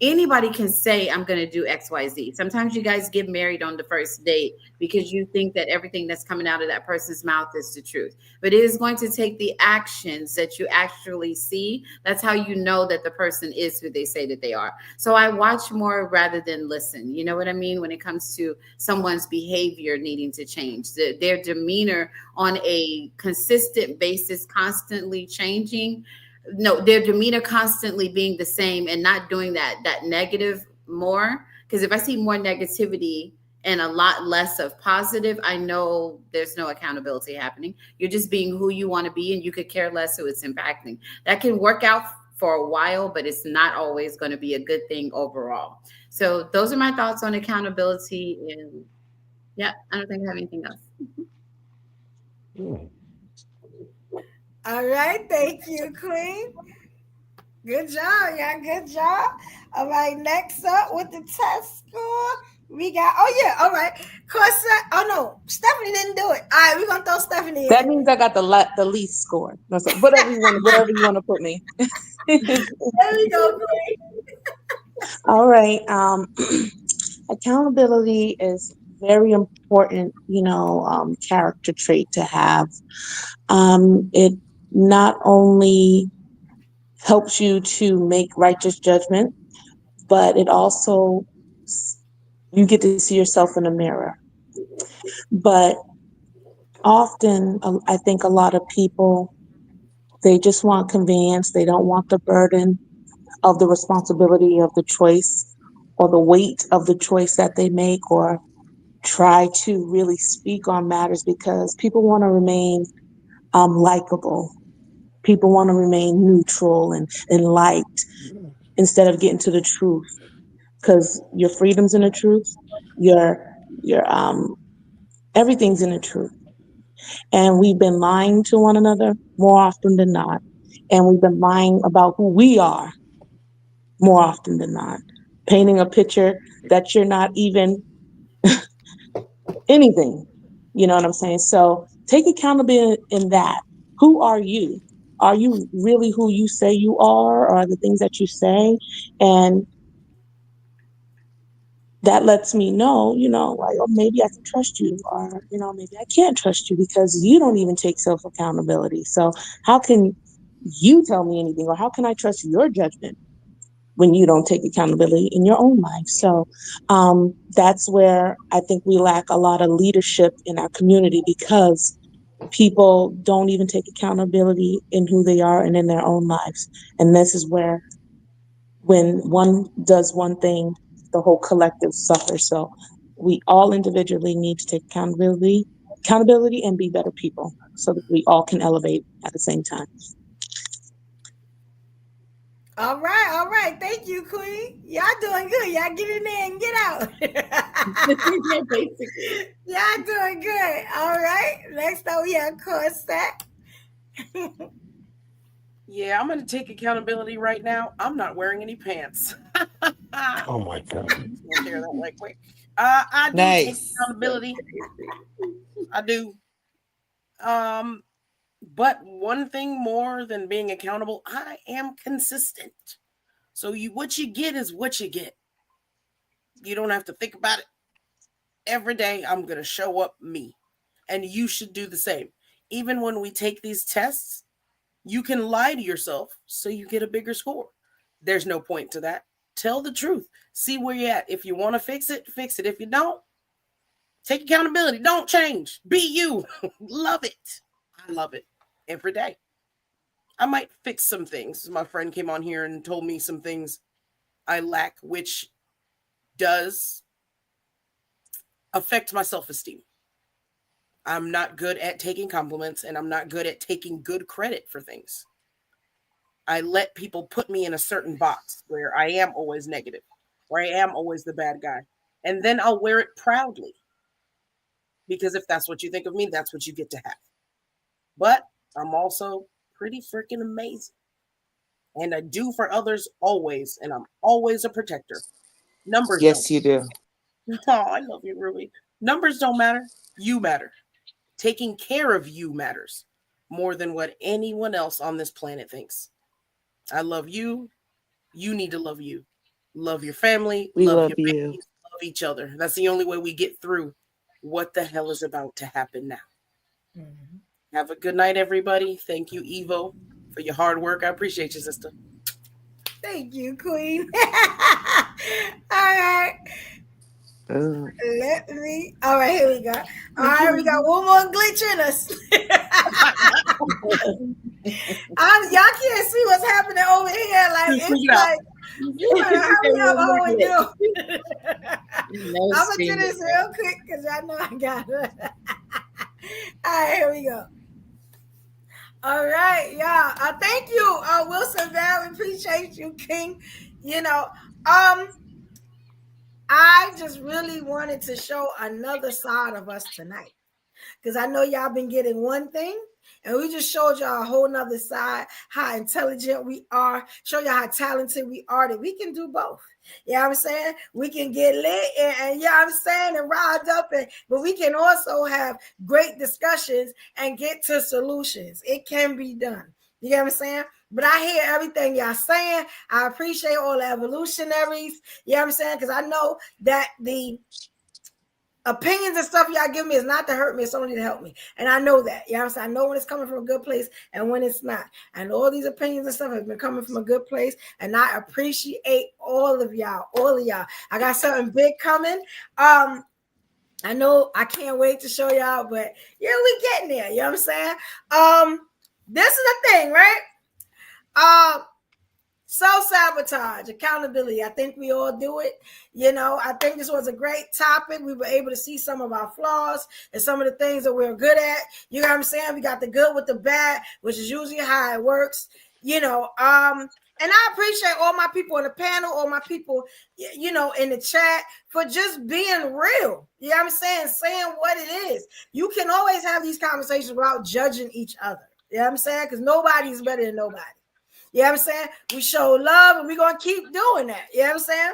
anybody can say, I'm going to do X, Y, Z. Sometimes you guys get married on the first date because you think that everything that's coming out of that person's mouth is the truth. But it is going to take the actions that you actually see. That's how you know that the person is who they say that they are. So I watch more rather than listen. You know what I mean? When it comes to someone's behavior needing to change, their demeanor on a consistent basis, constantly changing. No, their demeanor constantly being the same and not doing that negative more. Because if I see more negativity and a lot less of positive, I know there's no accountability happening. You're just being who you want to be, and you could care less who it's impacting. That can work out for a while, but it's not always going to be a good thing overall. So those are my thoughts on accountability. And yeah, I don't think I have anything else.
All right, thank you, Queen. Good job, yeah, good job. All right, next up with the test score, we got, all right. No, Stephanie didn't do it. All right, we're going to throw Stephanie in.
That means I got the least score. Whatever you want to put me.
There we go, Queen.
All right. Accountability is very important, character trait to have. It not only helps you to make righteous judgment, but it also, you get to see yourself in the mirror. But often, I think a lot of people, they just want convenience. They don't want the burden of the responsibility of the choice or the weight of the choice that they make, or try to really speak on matters because people want to remain likable. People want to remain neutral and liked instead of getting to the truth, because your freedom's in the truth, your everything's in the truth.
And we've been lying to one another more often than not. And we've been lying about who we are more often than not, painting a picture that you're not even anything. You know what I'm saying? So take accountability in that. Who are you? Are you really who you say you are, or the things that you say? And that lets me know, like, oh, maybe I can trust you, or, maybe I can't trust you because you don't even take self accountability. So how can you tell me anything, or how can I trust your judgment when you don't take accountability in your own life? So that's where I think we lack a lot of leadership in our community, because people don't even take accountability in who they are and in their own lives. And this is where, when one does one thing, the whole collective suffers. So we all individually need to take accountability and be better people so that we all can elevate at the same time.
All right. Thank you, Queen. Y'all doing good. Y'all get in there and get out.
Basically.
Y'all doing good. All right. Next up, we have Corset.
Yeah, I'm going to take accountability right now. I'm not wearing any pants.
Oh my God.
We'll share that right quick. I do take accountability. I do. But one thing more than being accountable, I am consistent. So what you get is what you get. You don't have to think about it. Every day I'm going to show up me. And you should do the same. Even when we take these tests, you can lie to yourself so you get a bigger score. There's no point to that. Tell the truth. See where you're at. If you want to fix it, fix it. If you don't, take accountability. Don't change. Be you. Love it. I love it every day. I might fix some things. My friend came on here and told me some things I lack, which does affect my self-esteem. I'm not good at taking compliments, and I'm not good at taking good credit for things. I let people put me in a certain box where I am always negative, where I am always the bad guy. And then I'll wear it proudly. Because if that's what you think of me, that's what you get to have. But I'm also pretty freaking amazing. And I do for others always, and I'm always a protector. Numbers
Yes,
don't.
you do.
Oh, I love you, Ruby. Numbers don't matter. You matter. Taking care of you matters more than what anyone else on this planet thinks. I love you. You need to love you. Love your family.
We
love
love
your
you.
babies. Love each other. That's the only way we get through what the hell is about to happen now. Mm-hmm. Have a good night, everybody. Thank you, Evo, for your hard work. I appreciate you, sister.
Thank you, Queen. All right. All right, here we go. All right, we got one more glitch in us. Y'all can't see what's happening over here. Like, it's like, you better hurry up. I want to do. I'm going to do this real quick because I know I got it. All right, here we go. All right, y'all. Thank you, Wilson Valley. Appreciate you, King. I just really wanted to show another side of us tonight, because I know y'all been getting one thing, and we just showed y'all a whole nother side, how intelligent we are, show y'all how talented we are, that we can do both. You know what I'm saying? We can get lit and you know what I'm saying, and riled up, but we can also have great discussions and get to solutions. It can be done. You know what I'm saying? But I hear everything y'all saying. I appreciate all the evolutionaries. You know what I'm saying? Because I know that the opinions and stuff y'all give me is not to hurt me, it's only to help me. And I know that. You know what I'm saying? I know when it's coming from a good place and when it's not. And all these opinions and stuff have been coming from a good place. And I appreciate all of y'all. I got something big coming. I know I can't wait to show y'all, but yeah, we getting there. You know what I'm saying? This is the thing, right? Self-sabotage, accountability. I think we all do it. I think this was a great topic. We were able to see some of our flaws and some of the things that we're good at. You know what I'm saying? We got the good with the bad, which is usually how it works. And And I appreciate all my people in the panel, all my people, you know, in the chat for just being real. You know what I'm saying? Saying what it is. You can always have these conversations without judging each other. You know what I'm saying? Because nobody's better than nobody. You know what I'm saying? We show love and we're going to keep doing that. You know what I'm saying?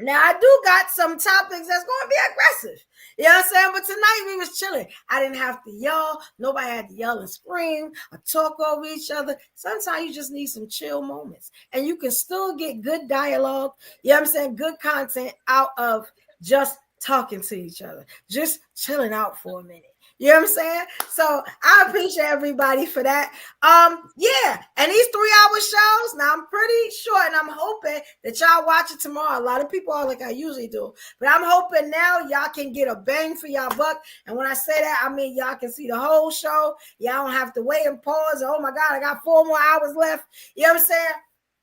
Now, I do got some topics that's going to be aggressive. You know what I'm saying? But tonight we was chilling. I didn't have to yell. Nobody had to yell and scream or talk over each other. Sometimes you just need some chill moments. And you can still get good dialogue, you know what I'm saying, good content out of just talking to each other. Just chilling out for a minute. You know what I'm saying? So I appreciate everybody for that. Yeah, and these 3-hour shows, now I'm pretty sure, and I'm hoping that y'all watch it tomorrow. A lot of people are like I usually do, but I'm hoping now y'all can get a bang for y'all buck. And when I say that, I mean y'all can see the whole show. Y'all don't have to wait and pause. Oh my God, I got 4 more hours left. You know what I'm saying?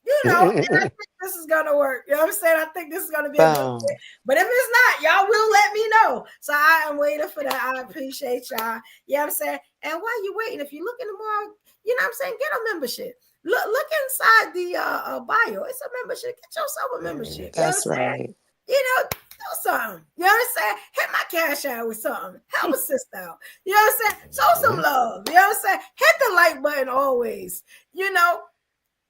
You know, and I think this is gonna work. You know what I'm saying? I think this is gonna be a good fit. But if it's not, y'all will let me know. So I am waiting for that. I appreciate y'all. You know what I'm saying? And while you're waiting, if you're looking tomorrow, you know what I'm saying, get a membership. Look inside the bio. It's a membership. Get yourself a membership.
That's right.
You know, do something. You know what I'm saying? Hit my cash out with something. Help a sister out. You know what I'm saying? Show some love. You know what I'm saying? Hit the like button always. You know.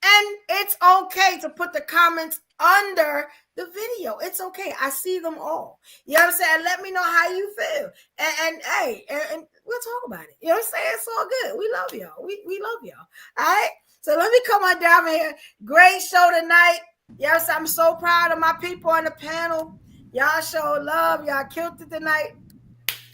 And it's okay to put the comments under the video. It's okay. I see them all. You know what I'm saying? Let me know how you feel. And hey, and we'll talk about it. You know what I'm saying? It's all good. We love y'all. We love y'all. All right. So let me come on down here. Great show tonight. Yes, I'm so proud of my people on the panel. Y'all showed love. Y'all killed it tonight.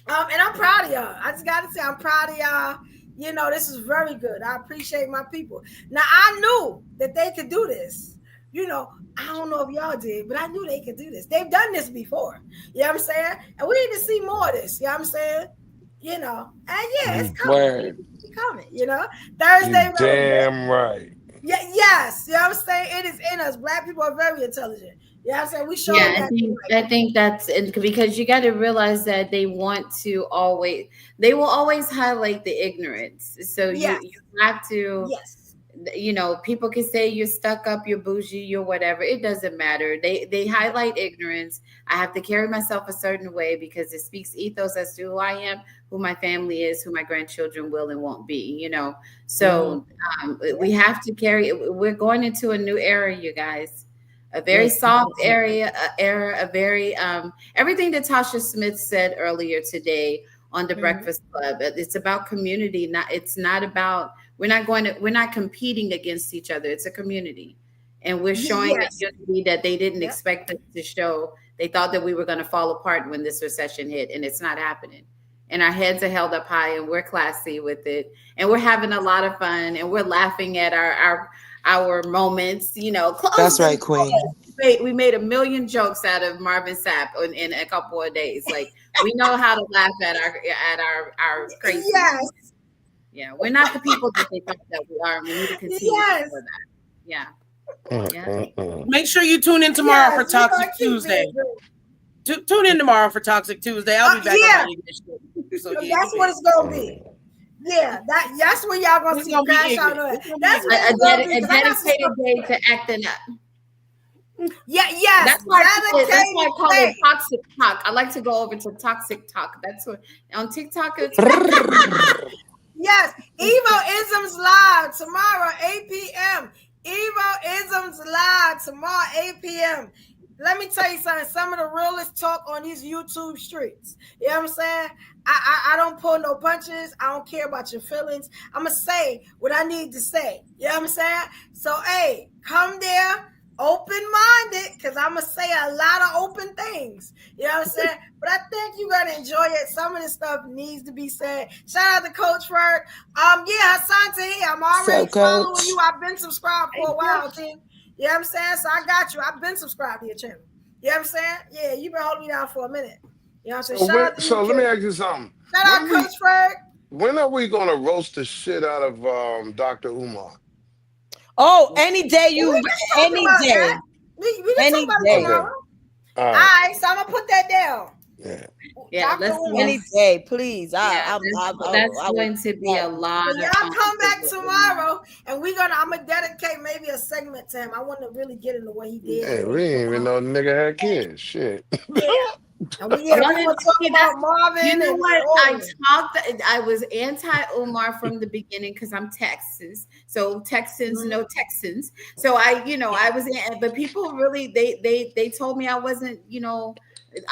And I'm proud of y'all. I just gotta say, I'm proud of y'all. You know, this is very good. I appreciate my people. Now, I knew that they could do this. You know, I don't know if y'all did, but I knew they could do this. They've done this before. You know what I'm saying? And we need to see more of this. You know what I'm saying? You know, and yeah, it's coming. It's coming, you know? Thursday.
Damn right.
Yeah, yes. You know what I'm saying? It is in us. Black people are very intelligent. You know what I'm saying? We show that.
I think that's because you got to realize that they will always highlight the ignorance. So you have to, you know, people can say you're stuck up, you're bougie, you're whatever. It doesn't matter. They highlight ignorance. I have to carry myself a certain way because it speaks ethos as to who I am, who my family is, who my grandchildren will and won't be, you know. So we have to carry, we're going into a new era, you guys. A very soft era, a very everything that Tasha Smith said earlier today on the Breakfast Club. It's about community. It's not about we're not competing against each other. It's a community, and we're showing a unity that they didn't expect us to show. They thought that we were going to fall apart when this recession hit, and it's not happening. And our heads are held up high, and we're classy with it, and we're having a lot of fun, and we're laughing at our moments, you know.
That's right, Queen.
We made 1 million jokes out of Marvin Sapp in a couple of days. Like, we know how to laugh at our crazy.
Yes.
Yeah, we're not the people that they thought that we are. We need to continue for that. Yeah.
Make sure you tune in tomorrow for Toxic Tuesday. Tune in tomorrow for Toxic Tuesday. I'll be back.
So that's what it's gonna be. Yeah, that's when y'all gonna see Crash Out. That's
a dedicated day to acting up.
Yeah.
That's why I call it Toxic Talk. I like to go over to Toxic Talk. That's what on TikTok. It's
yes, Evo-isms live tomorrow, 8 p.m. Evo-isms live tomorrow, 8 p.m. Let me tell you something. Some of the realest talk on these YouTube streets. You know what I'm saying? I don't pull no punches. I don't care about your feelings. I'm going to say what I need to say. You know what I'm saying? So, hey, come there, open-minded, because I'm going to say a lot of open things. You know what I'm saying? But I think you're going to enjoy it. Some of this stuff needs to be said. Shout out to Coach Ferg. Yeah, Hassan Tahir, I'm already following you. I've been subscribed for a while, team. You know what I'm saying? So I got you. I've been subscribed to your channel. You know what I'm saying? Yeah, you've been holding me down for a minute. You know what I'm saying?
So let me ask you something.
Shout out Coach Ferg.
When are we going to roast the shit out of Dr. Umar?
Oh, any day any day.
We can talk about it tomorrow. All right, so I'm going to put that down.
Yeah.
Yeah,
any day, please.
That's going to be a lot.
When y'all come back tomorrow, and I'm gonna dedicate maybe a segment to him. I want to really get into what he did.
Hey, we didn't even know the nigga had kids. Shit.
Yeah. And we gonna talk about Marvin.
You know
and
what? I was anti-Umar from the beginning because I'm Texas. So Texans know Texans. So I was, but people really, they told me I wasn't,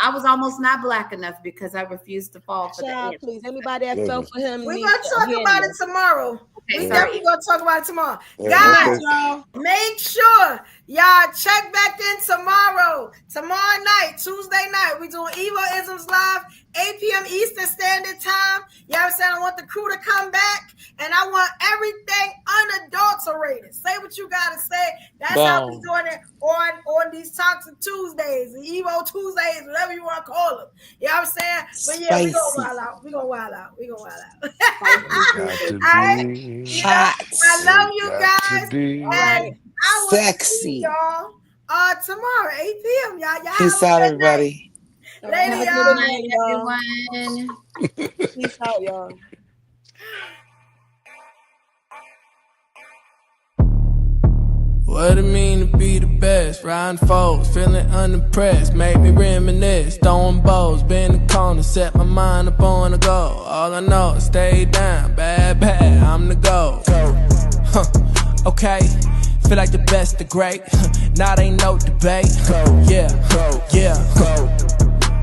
I was almost not black enough because I refused to fall for
Child, please, anybody that fell for him.
We're gonna talk about it tomorrow.
Okay,
We definitely gonna talk about it tomorrow.
Yeah,
Guys,
okay.
make sure y'all check back in tomorrow night, Tuesday night. We doing Evo Isms Live, 8 p.m. Eastern Standard Time. You know what I'm saying? I want the crew to come back, and I want everything unadulterated. Say what you gotta say. That's how we doing it on these Toxic Tuesdays, the Evo Tuesdays, whatever you want to call them. You know what I'm saying? But yeah, we gonna wild out. All right. I love you guys. And I will see y'all tomorrow, 8 p.m. Y'all
Peace out, everybody.
Later,
everyone.
Peace out, y'all.
What it mean to be the best? Riding foes, feeling unimpressed. Make me reminisce, throwing bows, bend the corner, set my mind up on a goal. All I know is stay down, bad, I'm the goal. Okay, feel like the best, the great. Now ain't no debate. Yeah.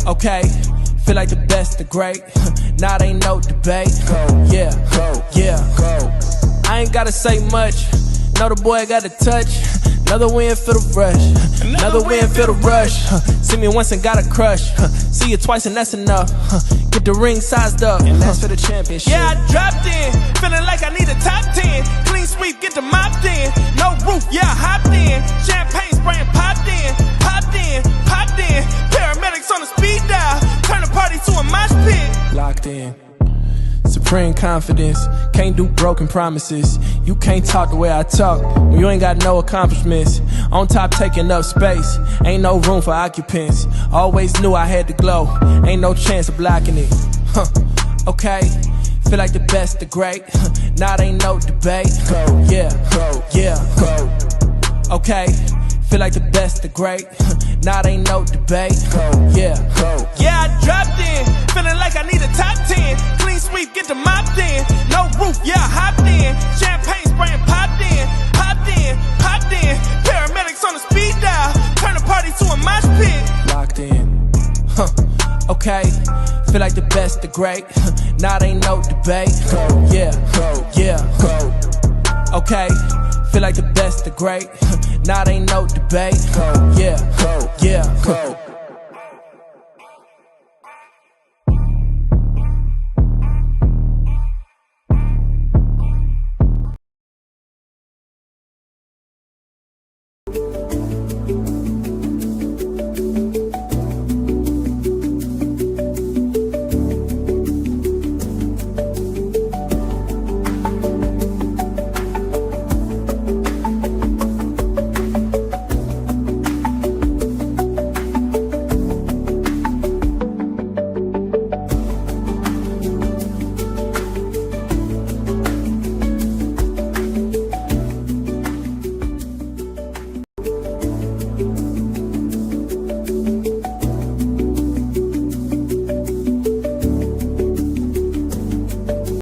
Okay, feel like the best, the great. Now ain't no debate. Yeah. I ain't gotta say much. Know the boy got a touch. Another win for the rush. Another win for the rush. See me once and got a crush. See you twice and that's enough. Get the ring sized up. And that's for the championship. Yeah, I dropped in. Feeling like I need a top 10. Clean sweep, get the mopped in. No roof, yeah, I hopped in. Champagne spraying, popped in. Paramedics on the speed dial. Turn the party to a mosh pit. Locked in. Supreme confidence, can't do broken promises. You can't talk the way I talk when you ain't got no accomplishments. On top taking up space, ain't no room for occupants. Always knew I had to glow, ain't no chance of blocking it. Okay, feel like the best, the great. Now ain't no debate. Yeah. Okay, feel like the best, the great. Now ain't no debate. Yeah, I dropped in, feeling like I need a top 10. Clean sweep, get the mopped in. No roof, yeah, I hopped in. Champagne spraying, popped in. Paramedics on the speed dial. Turn the party to a mosh pit. Locked in. Okay, feel like the best, the great. Now ain't no debate. Yeah. Okay, feel like the best, the great. Now ain't no debate. Yeah.